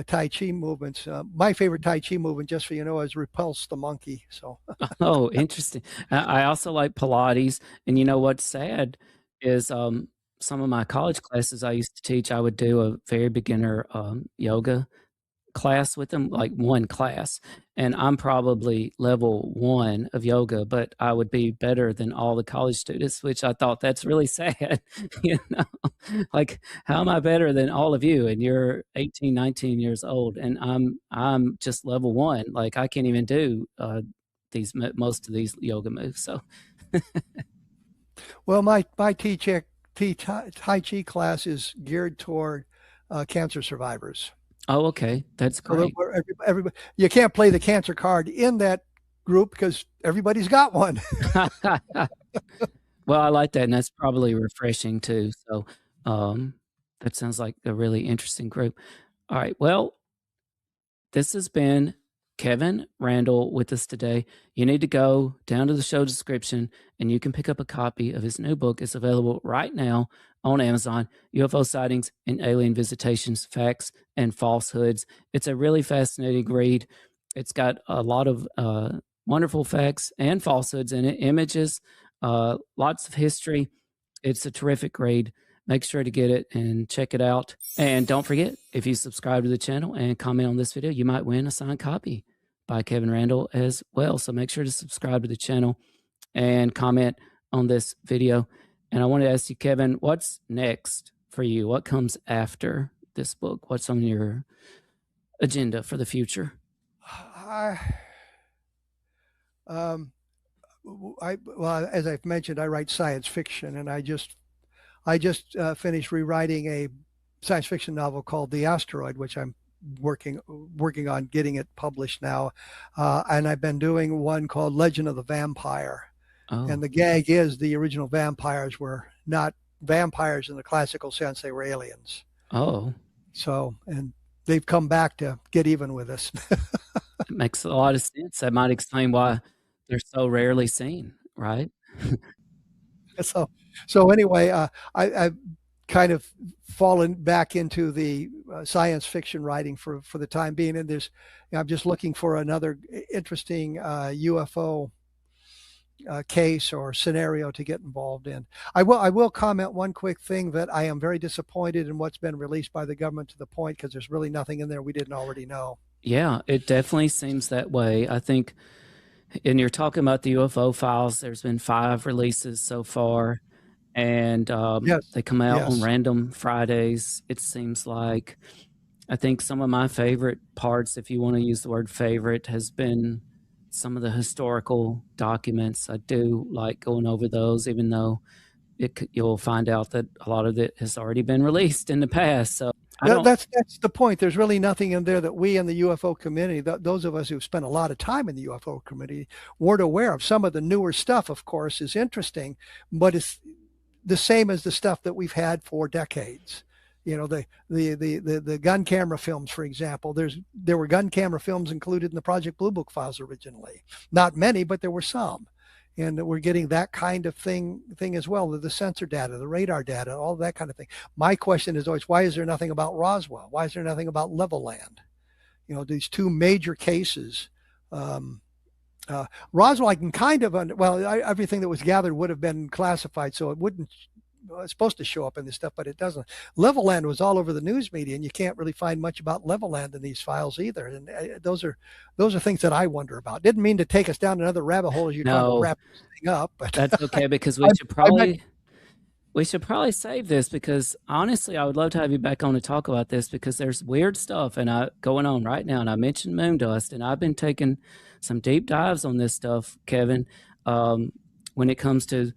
Tai Chi movements. My favorite Tai Chi movement, just so you know, is Repulse the Monkey. So oh, interesting. I also like Pilates, and you know what's sad is some of my college classes I used to teach, I would do a very beginner yoga class with them, like one class, and I'm probably level 1 of yoga, but I would be better than all the college students, which I thought that's really sad. Like, how am I better than all of you, and you're 18, 19 years old, and I'm just level 1. Like, I can't even do most of these yoga moves. So well, my Tai Chi class is geared toward cancer survivors. Oh, okay. That's great. Everybody, you can't play the cancer card in that group because everybody's got one. Well, I like that, and that's probably refreshing too. So that sounds like a really interesting group. All right. Well, this has been Kevin Randle with us today. You need to go down to the show description, and you can pick up a copy of his new book. It's available right now on Amazon, UFO Sightings and Alien Visitations, Facts and Falsehoods. It's a really fascinating read. It's got a lot of wonderful facts and falsehoods in it, images, lots of history. It's a terrific read. Make sure to get it and check it out. And don't forget, if you subscribe to the channel and comment on this video, you might win a signed copy by Kevin Randle as well. So make sure to subscribe to the channel and comment on this video. And I want to ask you, Kevin, what's next for you? What comes after this book? What's on your agenda for the future? Well, as I've mentioned, I write science fiction, and I just finished rewriting a science fiction novel called The Asteroid, which I'm working on getting it published now. And I've been doing one called Legend of the Vampire. Oh. And the gag is the original vampires were not vampires in the classical sense. They were aliens. Oh. So, and they've come back to get even with us. It makes a lot of sense. That might explain why they're so rarely seen, right? So anyway, I kind of fallen back into the science fiction writing for the time being. And I'm just looking for another interesting UFO case or scenario to get involved in. I will comment one quick thing, that I am very disappointed in what's been released by the government, to the point because there's really nothing in there we didn't already know. Yeah, it definitely seems that way. I think, and you're talking about the UFO files, there's been 5 releases so far, and Yes. they come out on Yes. random Fridays, it seems like. I think some of my favorite parts, if you want to use the word favorite, has been some of the historical documents. I do like going over those, even though you'll find out that a lot of it has already been released in the past. So that's the point. There's really nothing in there that we in the UFO community, those of us who've spent a lot of time in the UFO community, weren't aware of. Some of the newer stuff, of course, is interesting, but it's the same as the stuff that we've had for decades. You know, the gun camera films, for example. There were gun camera films included in the Project Blue Book files originally. Not many, but there were some. And we're getting that kind of thing as well, the sensor data, the radar data, all that kind of thing. My question is always, why is there nothing about Roswell? Why is there nothing about Levelland? You know, these 2 major cases. Roswell, I can kind of, everything that was gathered would have been classified, so it wouldn't, it's supposed to show up in this stuff, but it doesn't. Levelland was all over the news media, and you can't really find much about Levelland in these files either. And those are things that I wonder about. Didn't mean to take us down another rabbit hole as you're trying to wrap this thing up, but that's okay, because we should probably save this, because honestly, I would love to have you back on to talk about this, because there's weird stuff going on right now. And I mentioned Moondust, and I've been taking some deep dives on this stuff, Kevin, when it comes to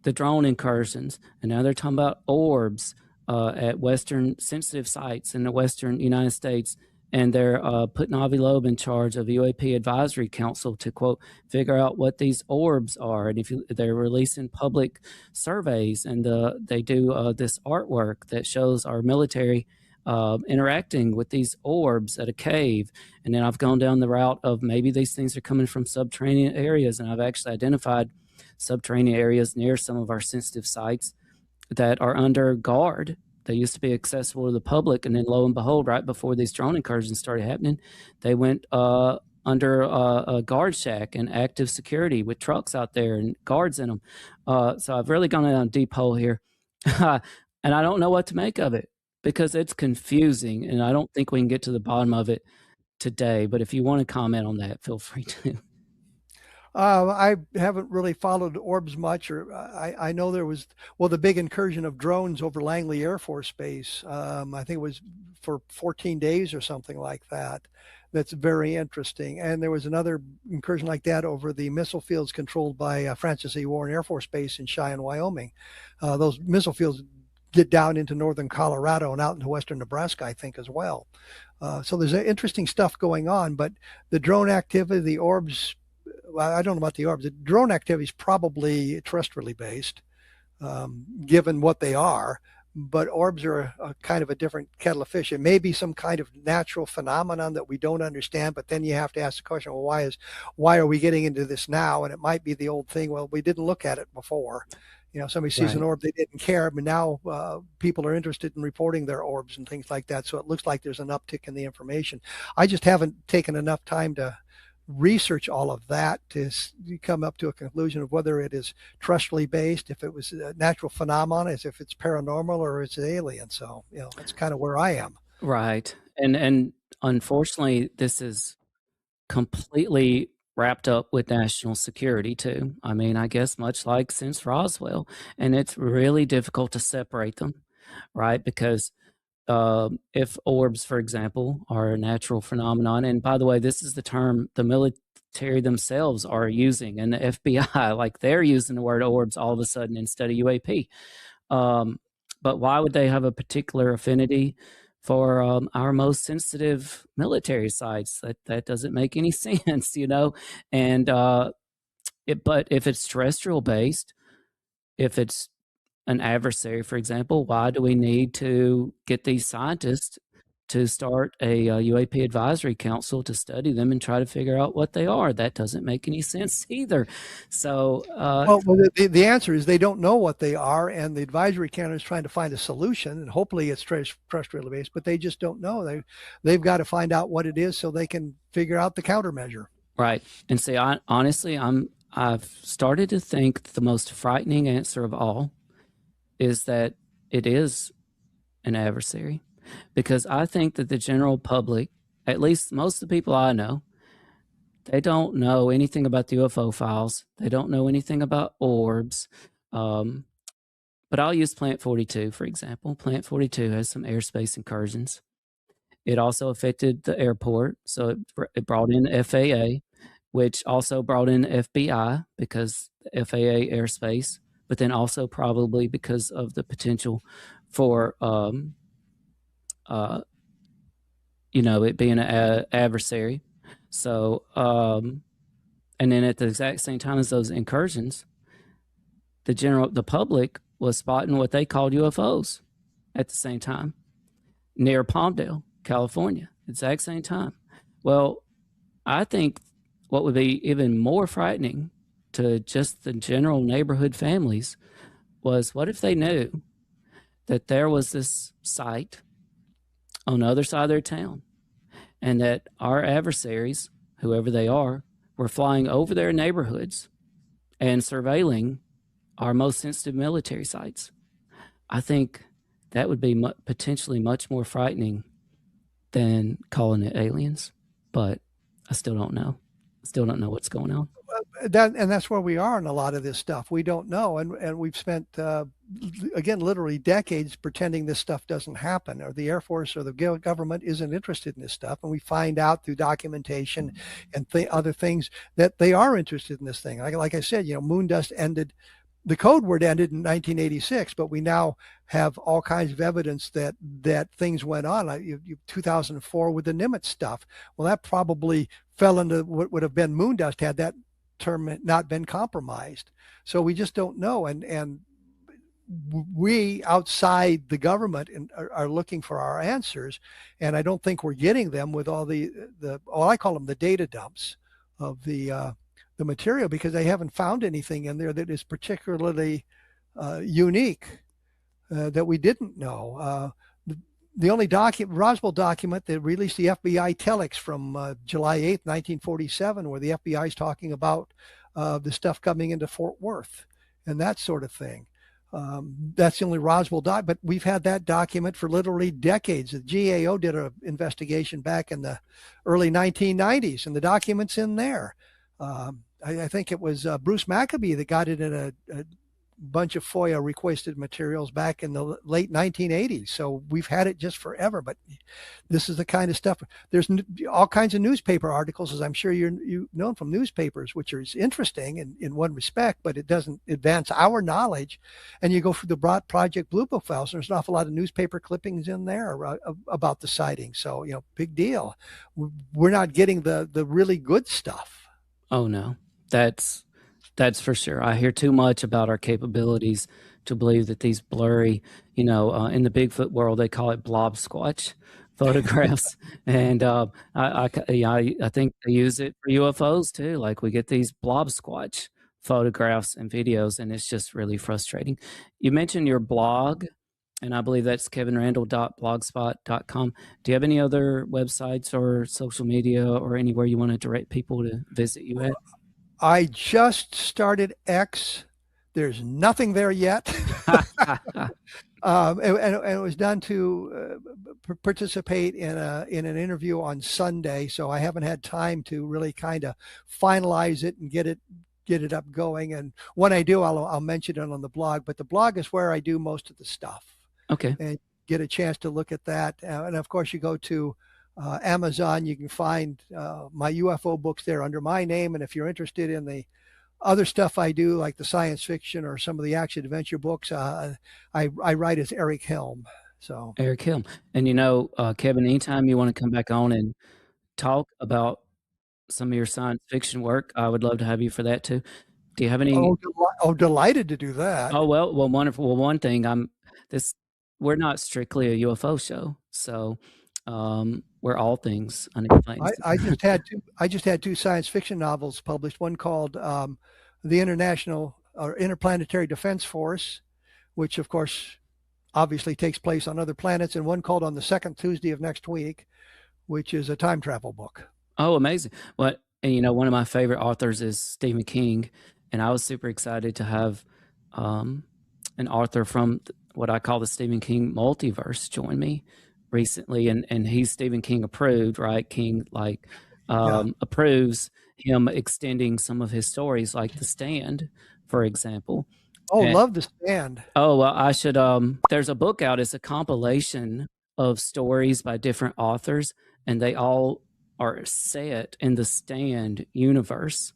the drone incursions. And now they're talking about orbs at Western sensitive sites in the Western United States. And they're putting Avi Loeb in charge of the UAP Advisory Council to, quote, figure out what these orbs are. And they're releasing public surveys, and they do this artwork that shows our military interacting with these orbs at a cave. And then I've gone down the route of maybe these things are coming from subterranean areas, and I've actually identified subterranean areas near some of our sensitive sites that are under guard. They used to be accessible to the public, and then lo and behold, right before these drone incursions started happening, they went under a guard shack and active security with trucks out there and guards in them. So I've really gone down a deep hole here, and I don't know what to make of it, because it's confusing, and I don't think we can get to the bottom of it today. But if you want to comment on that, feel free to. I haven't really followed Orbs much, or I know there was, the big incursion of drones over Langley Air Force Base. I think it was for 14 days or something like that. That's very interesting. And there was another incursion like that over the missile fields controlled by Francis E. Warren Air Force Base in Cheyenne, Wyoming. Those missile fields get down into northern Colorado and out into western Nebraska, I think, as well. So there's interesting stuff going on, but the drone activity, the orbs, I don't know about the orbs. The drone activity is probably terrestrially based, given what they are. But orbs are a kind of a different kettle of fish. It may be some kind of natural phenomenon that we don't understand. But then you have to ask the question: well, why are we getting into this now? And it might be the old thing. Well, we didn't look at it before. You know, somebody sees an orb, they didn't care, but now people are interested in reporting their orbs and things like that. So it looks like there's an uptick in the information. I just haven't taken enough time to research all of that to come up to a conclusion of whether it is terrestrially based, if it was a natural phenomenon, as if it's paranormal, or it's alien. So, you know, that's kind of where I am. Right. And unfortunately, this is completely wrapped up with national security too. I mean, I guess much like since Roswell, and it's really difficult to separate them, right? Because if orbs, for example, are a natural phenomenon, and by the way, this is the term the military themselves are using, and the FBI, like they're using the word orbs all of a sudden instead of UAP. But why would they have a particular affinity for our most sensitive military sites? That doesn't make any sense, you know. And but if it's terrestrial based, if it's an adversary, for example, why do we need to get these scientists to start a UAP advisory council to study them and try to figure out what they are. That doesn't make any sense either. So, well, the answer is they don't know what they are, and the advisory council is trying to find a solution, and hopefully it's terrestrial based, but they just don't know. They've got to find out what it is so they can figure out the countermeasure. Right. And see, honestly, I've started to think the most frightening answer of all is that it is an adversary. Because I think that the general public, at least most of the people I know, they don't know anything about the UFO files. They don't know anything about orbs. But I'll use Plant 42, for example. Plant 42 has some airspace incursions. It also affected the airport. So it brought in the FAA, which also brought in the FBI because the FAA airspace, but then also probably because of the potential for it being an adversary. So, and then at the exact same time as those incursions, the public was spotting what they called UFOs at the same time near Palmdale, California, exact same time. Well, I think what would be even more frightening to just the general neighborhood families was, what if they knew that there was this site on the other side of their town, and that our adversaries, whoever they are, were flying over their neighborhoods and surveilling our most sensitive military sites? I think that would be potentially much more frightening than calling it aliens, but I still don't know. Still don't know what's going on. That's where we are in a lot of this stuff. We don't know, and we've spent again literally decades pretending this stuff doesn't happen, or the Air Force or the government isn't interested in this stuff, and we find out through documentation and other things that they are interested in this thing. Like I said, Moondust ended. The code word ended in 1986, but we now have all kinds of evidence that things went on. 2004 with the Nimitz stuff. Well, that probably fell into what would have been Moondust had that term not been compromised. So we just don't know. And we outside the government are looking for our answers. And I don't think we're getting them with all I call them the data dumps of the material, because they haven't found anything in there that is particularly unique that we didn't know. The only Roswell document that released the FBI telex from July 8th, 1947, where the FBI is talking about the stuff coming into Fort Worth and that sort of thing. That's the only Roswell but we've had that document for literally decades. The GAO did an investigation back in the early 1990s, and the document's in there. I think it was Bruce Maccabee that got it in a bunch of FOIA requested materials back in the late 1980s. So we've had it just forever, but this is the kind of stuff. There's all kinds of newspaper articles, as I'm sure you've known from newspapers, which is interesting in one respect, but it doesn't advance our knowledge. And you go through the broad Project Blue Book files, and there's an awful lot of newspaper clippings in there about the sighting. So, big deal. We're not getting the really good stuff. Oh no, that's for sure. I hear too much about our capabilities to believe that these blurry, in the Bigfoot world, they call it blob squatch photographs. And I think they use it for UFOs too. Like, we get these blob squatch photographs and videos, and it's just really frustrating. You mentioned your blog, and I believe that's kevinrandle.blogspot.com. Do you have any other websites or social media or anywhere you want to direct people to visit you at? I just started X. There's nothing there yet. And it was done to participate in an interview on Sunday. So I haven't had time to really kind of finalize it and get it up going. And when I do, I'll mention it on the blog. But the blog is where I do most of the stuff. Okay. And get a chance to look at that. And of course, you go to Amazon, you can find my UFO books there under my name. And if you're interested in the other stuff I do, like the science fiction or some of the action adventure books, I write as Eric Helm. So Eric Helm. And Kevin, anytime you want to come back on and talk about some of your science fiction work, I would love to have you for that too. Do you have any? Delighted to do that. Oh, well, wonderful. Well, one thing, we're not strictly a UFO show, so where All Things Unexplained. I just had two science fiction novels published. One called the International or Interplanetary Defense Force, which of course obviously takes place on other planets, and one called On the Second Tuesday of Next Week, which is a time travel book. Oh, amazing. Well, and you know, one of my favorite authors is Stephen King, and I was super excited to have an author from what I call the Stephen King multiverse join me recently, and he's Stephen King approved, right? King approves him extending some of his stories, like The Stand, for example. Oh, love The Stand. Oh, well, I should, there's a book out. It's a compilation of stories by different authors, and they all are set in the Stand universe.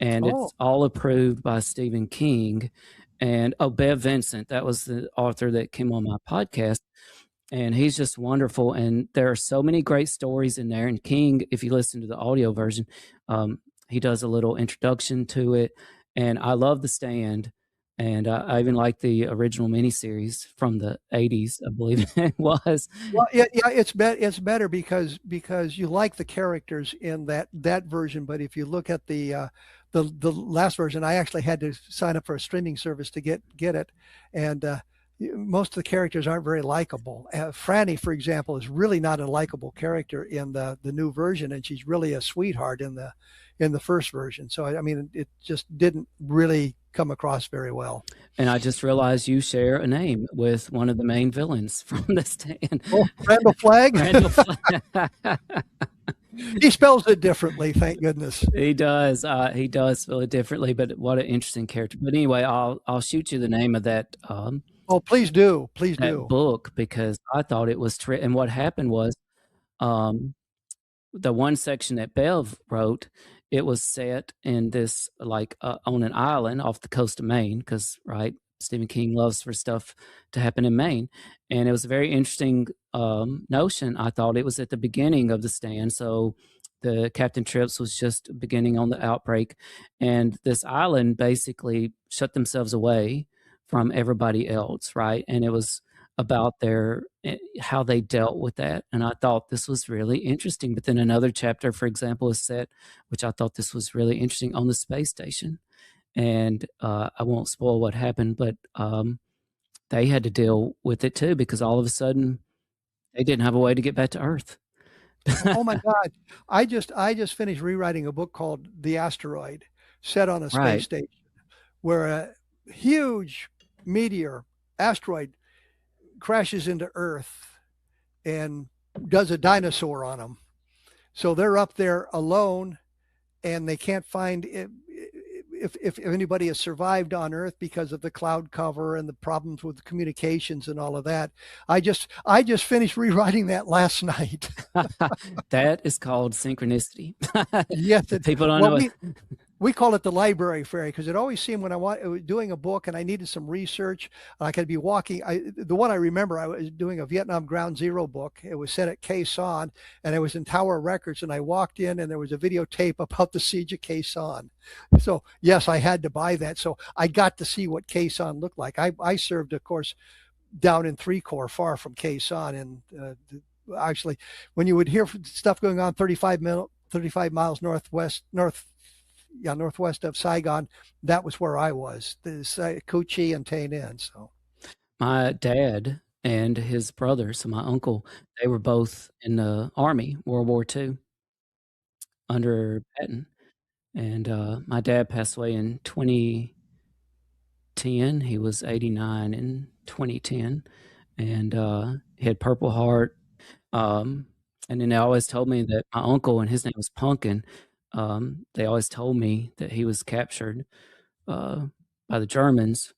And it's all approved by Stephen King. And Bev Vincent, that was the author that came on my podcast. And he's just wonderful. And there are so many great stories in there. And King, if you listen to the audio version, he does a little introduction to it. And I love The Stand. And I even like the original miniseries from the 80s, I believe it was. Well, yeah, it's better because you like the characters in that version. But if you look at the last version, I actually had to sign up for a streaming service to get it, and most of the characters aren't very likable. Franny, for example, is really not a likable character in the new version, and she's really a sweetheart in the first version. So I mean, it just didn't really come across very well. And I just realized you share a name with one of the main villains from The Stand. Oh, Randle Flagg. Randle Flagg. He spells it differently, thank goodness. He does. He does spell it differently, but what an interesting character. But anyway, I'll shoot you the name of that. Oh, please do. Please do. Book, because I thought it was and what happened was, the one section that Bev wrote, it was set in this on an island off the coast of Maine, because right, Stephen King loves for stuff to happen in Maine, and it was a very interesting notion. I thought it was at the beginning of The Stand, so the Captain Trips was just beginning on the outbreak, and this island basically shut themselves away from everybody else, right? And it was about how they dealt with that. And I thought this was really interesting. But then another chapter, for example, is set, which I thought this was really interesting, on the space station. And I won't spoil what happened, but they had to deal with it too, because all of a sudden they didn't have a way to get back to Earth. Oh my God. I just finished rewriting a book called The Asteroid, set on a space station, where a huge asteroid crashes into Earth and does a dinosaur on them. So they're up there alone, and they can't find if anybody has survived on Earth because of the cloud cover and the problems with communications and all of that. I just finished rewriting that last night. That is called synchronicity. Yes, people don't know. We call it the library fairy, because it always seemed when I was doing a book and I needed some research, I could be walking. The one I remember, I was doing a Vietnam Ground Zero book. It was set at Khe Sanh, and it was in Tower Records. And I walked in, and there was a videotape about the siege of Khe Sanh. So yes, I had to buy that. So I got to see what Khe Sanh looked like. I served, of course, down in 3 Corps, far from Khe Sanh, and actually, when you would hear stuff going on 35 miles northwest of Saigon, that was where I was. This Cu Chi and Tay Ninh. So my dad and his brother, so my uncle, they were both in the Army, World War II, under Patton. And my dad passed away in 2010. He was 89 in 2010, and he had Purple Heart. And then they always told me that my uncle, and his name was Punkin, they always told me that he was captured by the Germans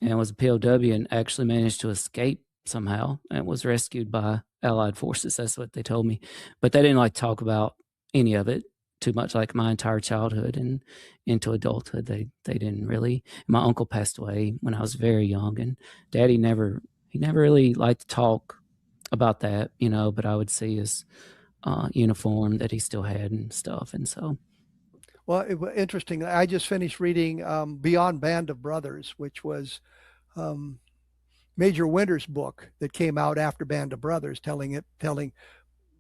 and was a POW, and actually managed to escape somehow and was rescued by Allied forces. That's what they told me. But they didn't talk about any of it too much. Like my entire childhood and into adulthood, they didn't really. My uncle passed away when I was very young, and Daddy never really liked to talk about that, but I would see his uniform that he still had and stuff. And so, well, it was interesting. I just finished reading Beyond Band of Brothers, which was Major Winter's book that came out after Band of Brothers, telling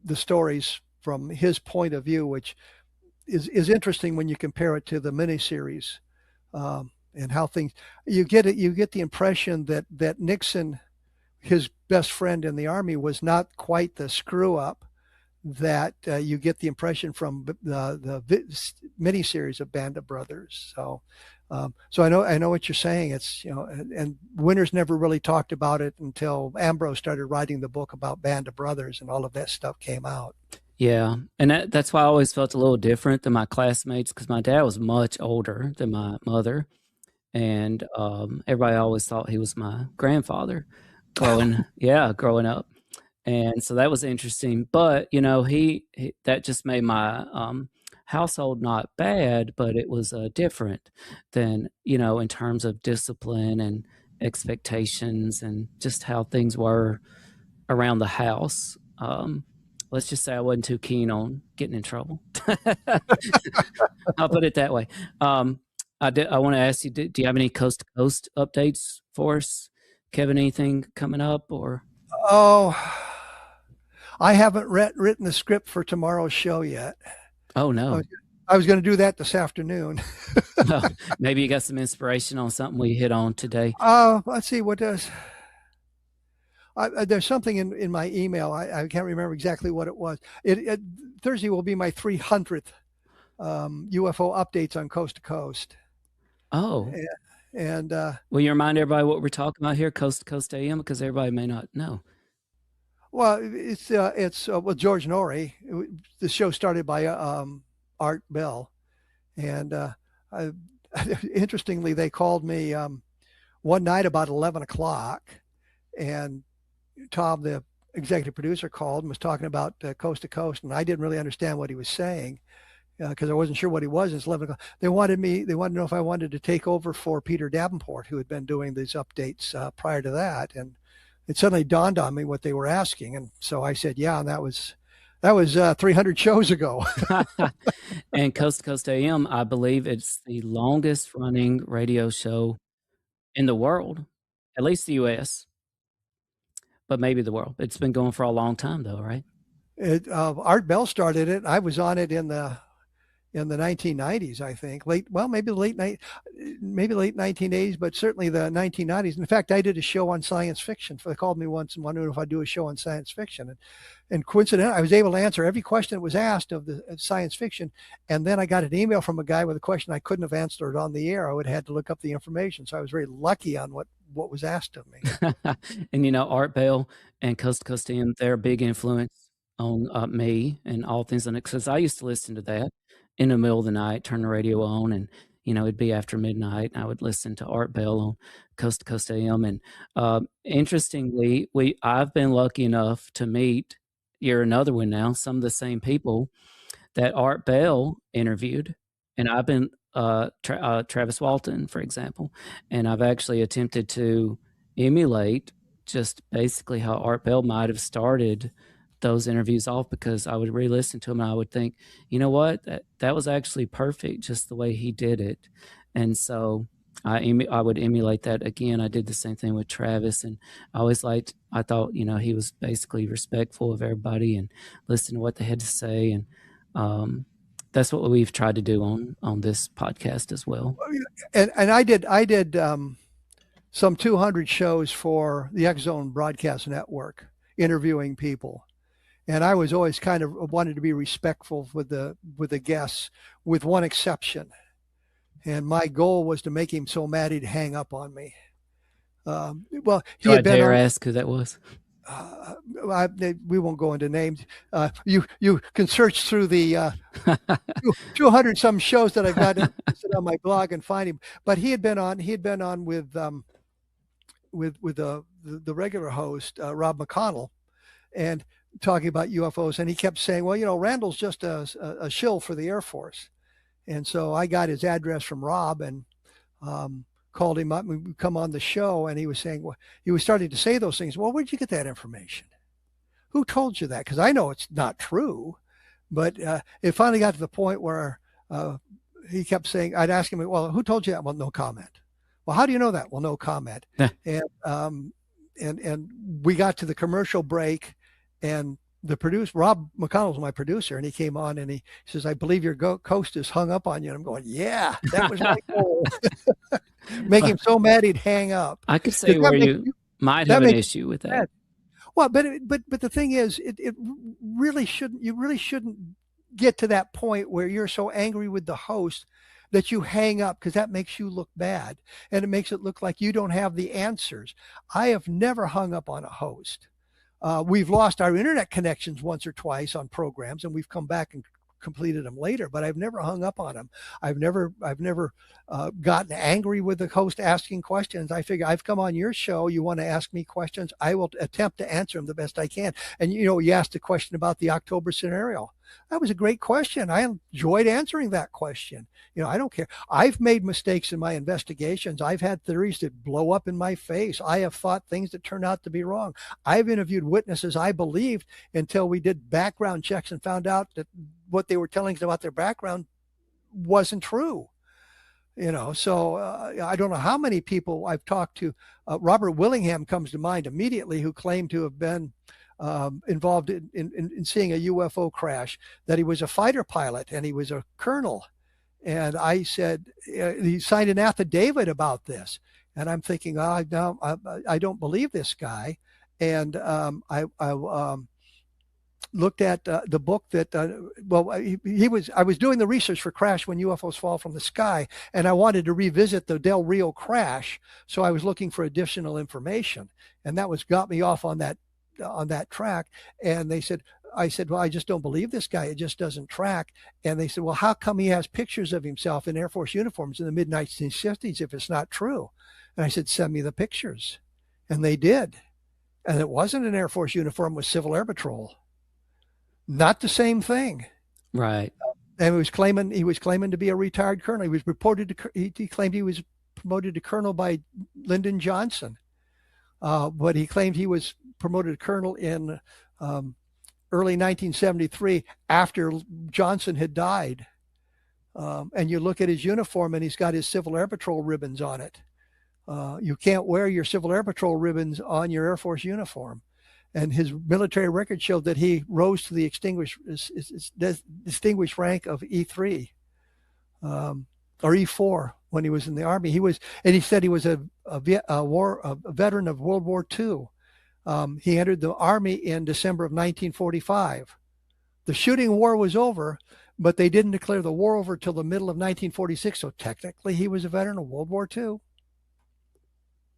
the stories from his point of view, which is interesting when you compare it to the miniseries, and how things, you get the impression that Nixon, his best friend in the Army, was not quite the screw up that you get the impression from the miniseries of Band of Brothers. So I know what you're saying. It's, and Winters never really talked about it until Ambrose started writing the book about Band of Brothers, and all of that stuff came out. Yeah, and that's why I always felt a little different than my classmates, because my dad was much older than my mother, and everybody always thought he was my grandfather growing up. And so that was interesting. But, he that just made my household not bad, but it was different than, in terms of discipline and expectations and just how things were around the house. Let's just say I wasn't too keen on getting in trouble. I'll put it that way. I want to ask you, do you have any coast to coast updates for us, Kevin? Anything coming up, or? Oh, I haven't written the script for tomorrow's show yet. Oh, no. I was going to do that this afternoon. Maybe you got some inspiration on something we hit on today. Let's see, what does... there's something in my email. I can't remember exactly what it was. Thursday will be my 300th UFO updates on Coast to Coast. Oh. And will you remind everybody what we're talking about here, Coast to Coast AM, because everybody may not know. Well, it's with George Norrie. The show started by Art Bell, and interestingly, they called me one night about 11 o'clock, and Tom, the executive producer, called and was talking about Coast to Coast, and I didn't really understand what he was saying because I wasn't sure what he was. It's 11 o'clock. They wanted to know if I wanted to take over for Peter Davenport, who had been doing these updates prior to that, and it suddenly dawned on me what they were asking, and so I said, yeah, and that was 300 shows ago. And Coast to Coast AM, I believe it's the longest running radio show in the world, at least the U.S., but maybe the world. It's been going for a long time, though, right? Art Bell started it. I was on it in the 1990s, I think. Maybe late 1980s, but certainly the 1990s. In fact, I did a show on science fiction. They called me once and wondered if I'd do a show on science fiction. And coincidentally, I was able to answer every question that was asked of the science fiction. And then I got an email from a guy with a question I couldn't have answered on the air. I would have had to look up the information. So I was very lucky on what was asked of me. And Art Bell and Coast to Coast AM, they're a big influence on me and All Things Unexplained, because I used to listen to that in the middle of the night, turn the radio on, and it'd be after midnight, and I would listen to Art Bell on Coast to Coast AM. And interestingly, I've been lucky enough to meet, you're another one now, some of the same people that Art Bell interviewed, and I've been Travis Walton, for example, and I've actually attempted to emulate just basically how Art Bell might have started those interviews off, because I would re-listen to him and I would think, you know what, that was actually perfect, just the way he did it. And so I would emulate that again. I did the same thing with Travis, and I thought, he was basically respectful of everybody and listened to what they had to say. And that's what we've tried to do on this podcast as well. And I did some 200 shows for the X Zone Broadcast Network, interviewing people. And I was always kind of wanted to be respectful with the guests, with one exception. And my goal was to make him so mad he'd hang up on me. Well, he had been ask who that was. We won't go into names. You can search through the 200 some shows that I've got on my blog and find him. But he had been on with the regular host, Rob McConnell, and talking about UFOs, and he kept saying, well, Randle's just a shill for the Air Force. And so I got his address from Rob and called him up, and we come on the show, and he was saying, he was starting to say those things. Well, where'd you get that information? Who told you that? Because I know it's not true. But it finally got to the point where he kept saying, I'd ask him, well, who told you that? Well, no comment. Well, how do you know that? Well, no comment. And we got to the commercial break, and the producer, Rob McConnell, was my producer, and he came on and he says, "I believe your host is hung up on you." And I'm going, "Yeah, that was my goal." Make him so mad he'd hang up. I could say where you might have an issue with that. Well, but the thing is, it really shouldn't. You really shouldn't get to that point where you're so angry with the host that you hang up, because that makes you look bad and it makes it look like you don't have the answers. I have never hung up on a host. We've lost our internet connections once or twice on programs, and we've come back and completed them later, but I've never hung up on them. I've never gotten angry with the host asking questions. I figure I've come on your show. You want to ask me questions? I will attempt to answer them the best I can. And, you asked a question about the October scenario. That was a great question. I enjoyed answering that question. I don't care. I've made mistakes in my investigations. I've had theories that blow up in my face. I have thought things that turned out to be wrong. I've interviewed witnesses I believed until we did background checks and found out that what they were telling us about their background wasn't true. So I don't know how many people I've talked to. Robert Willingham comes to mind immediately, who claimed to have been involved in seeing a UFO crash, that he was a fighter pilot and he was a colonel. And I said, he signed an affidavit about this. And I'm thinking, I don't believe this guy. And I looked at the book that, I was doing the research for Crash When UFOs Fall from the Sky, and I wanted to revisit the Del Rio crash. So I was looking for additional information, and that got me off on that track. And I said, well, I just don't believe this guy. It just doesn't track. And they said, well, how come he has pictures of himself in Air Force uniforms in the mid 1950s if it's not true? And I said, send me the pictures. And they did. And it wasn't an Air Force uniform, it was Civil Air Patrol. Not the same thing. Right. And he was claiming to be a retired colonel. He was he claimed he was promoted to colonel by Lyndon Johnson. But he claimed he was promoted to colonel in early 1973 after Johnson had died. And you look at his uniform and he's got his Civil Air Patrol ribbons on it. You can't wear your Civil Air Patrol ribbons on your Air Force uniform. And his military record showed that he rose to the distinguished rank of E3 or E4 when he was in the Army. He said he was a veteran of World War II. He entered the Army in December of 1945. The shooting war was over, but they didn't declare the war over till the middle of 1946. So technically he was a veteran of World War II.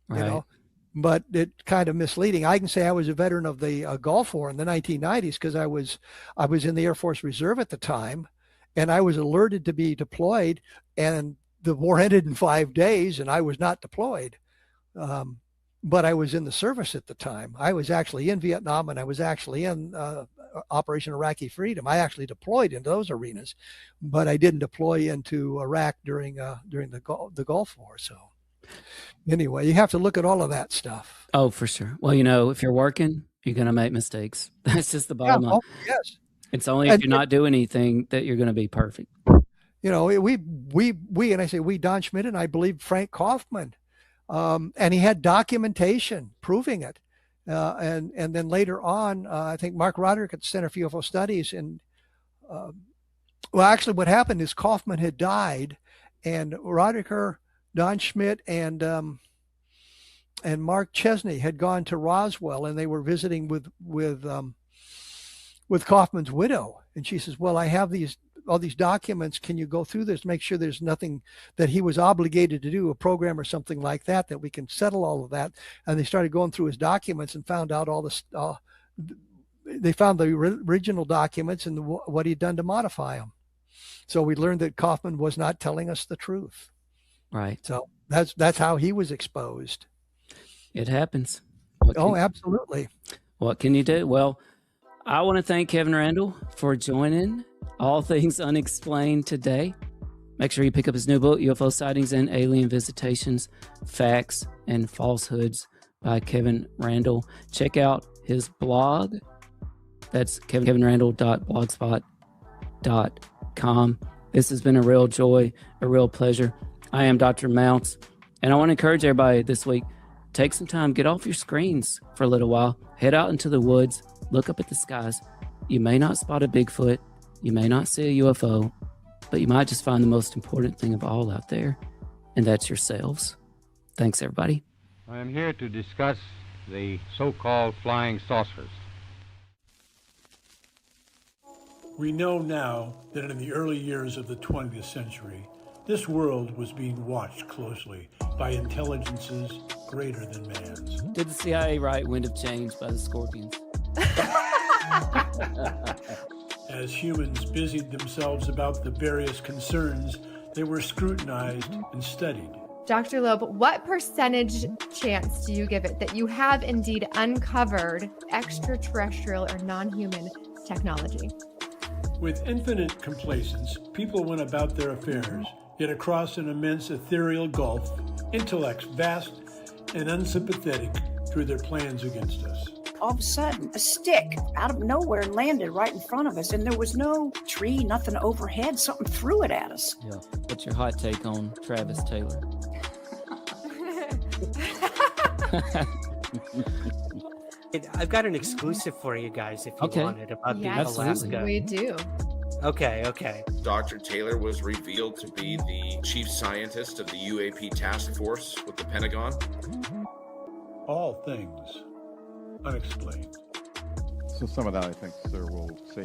Right. But it's kind of misleading. I can say I was a veteran of the Gulf War in the 1990s because I was in the Air Force Reserve at the time, and I was alerted to be deployed, and the war ended in 5 days, and I was not deployed. But I was in the service at the time. I was actually in Vietnam, and I was actually in Operation Iraqi Freedom. I actually deployed into those arenas, but I didn't deploy into Iraq during the Gulf War. So anyway, you have to look at all of that stuff. Oh, for sure. Well, if you're working, you're going to make mistakes. That's just the bottom line. Yes. It's only if you're not doing anything that you're going to be perfect. And I say we, Don Schmidt and I believe Frank Kaufman. And he had documentation proving it. And then later on, I think Mark Roderick at the Center for UFO Studies. And actually what happened is Kaufman had died, and Roderick, Don Schmidt, and Mark Chesney had gone to Roswell, and they were visiting with Kaufman's widow. And she says, well, I have all these documents. Can you go through this, make sure there's nothing that he was obligated to do, a program or something like that we can settle all of that? And they started going through his documents and found out all this. They found the original documents and what he'd done to modify them. So we learned that Kaufman was not telling us the truth. Right. So that's how he was exposed. It happens. Absolutely. What can you do? Well, I want to thank Kevin Randle for joining All Things Unexplained today. Make sure you pick up his new book, UFO Sightings and Alien Visitations, Facts and Falsehoods by Kevin Randle. Check out his blog. That's kevinrandle.blogspot.com. This has been a real joy, a real pleasure. I am Dr. Mounts, and I want to encourage everybody this week, take some time, get off your screens for a little while, head out into the woods, look up at the skies. You may not spot a Bigfoot, you may not see a UFO, but you might just find the most important thing of all out there, and that's yourselves. Thanks, everybody. I am here to discuss the so-called flying saucers. We know now that in the early years of the 20th century, this world was being watched closely by intelligences greater than man's. Did the CIA write Wind of Change by the Scorpions? As humans busied themselves about the various concerns, they were scrutinized and studied. Dr. Loeb, what percentage chance do you give it that you have indeed uncovered extraterrestrial or non-human technology? With infinite complacence, people went about their affairs, yet across an immense ethereal gulf, intellects vast and unsympathetic threw their plans against us. All of a sudden, a stick out of nowhere landed right in front of us, and there was no tree, nothing overhead. Something threw it at us. Yeah. What's your hot take on Travis Taylor? I've got an exclusive for you guys if you want it about the Alaska. We do. Okay. Dr. Taylor was revealed to be the chief scientist of the UAP task force with the Pentagon. All Things Unexplained. So some of that, I think, sir, we'll save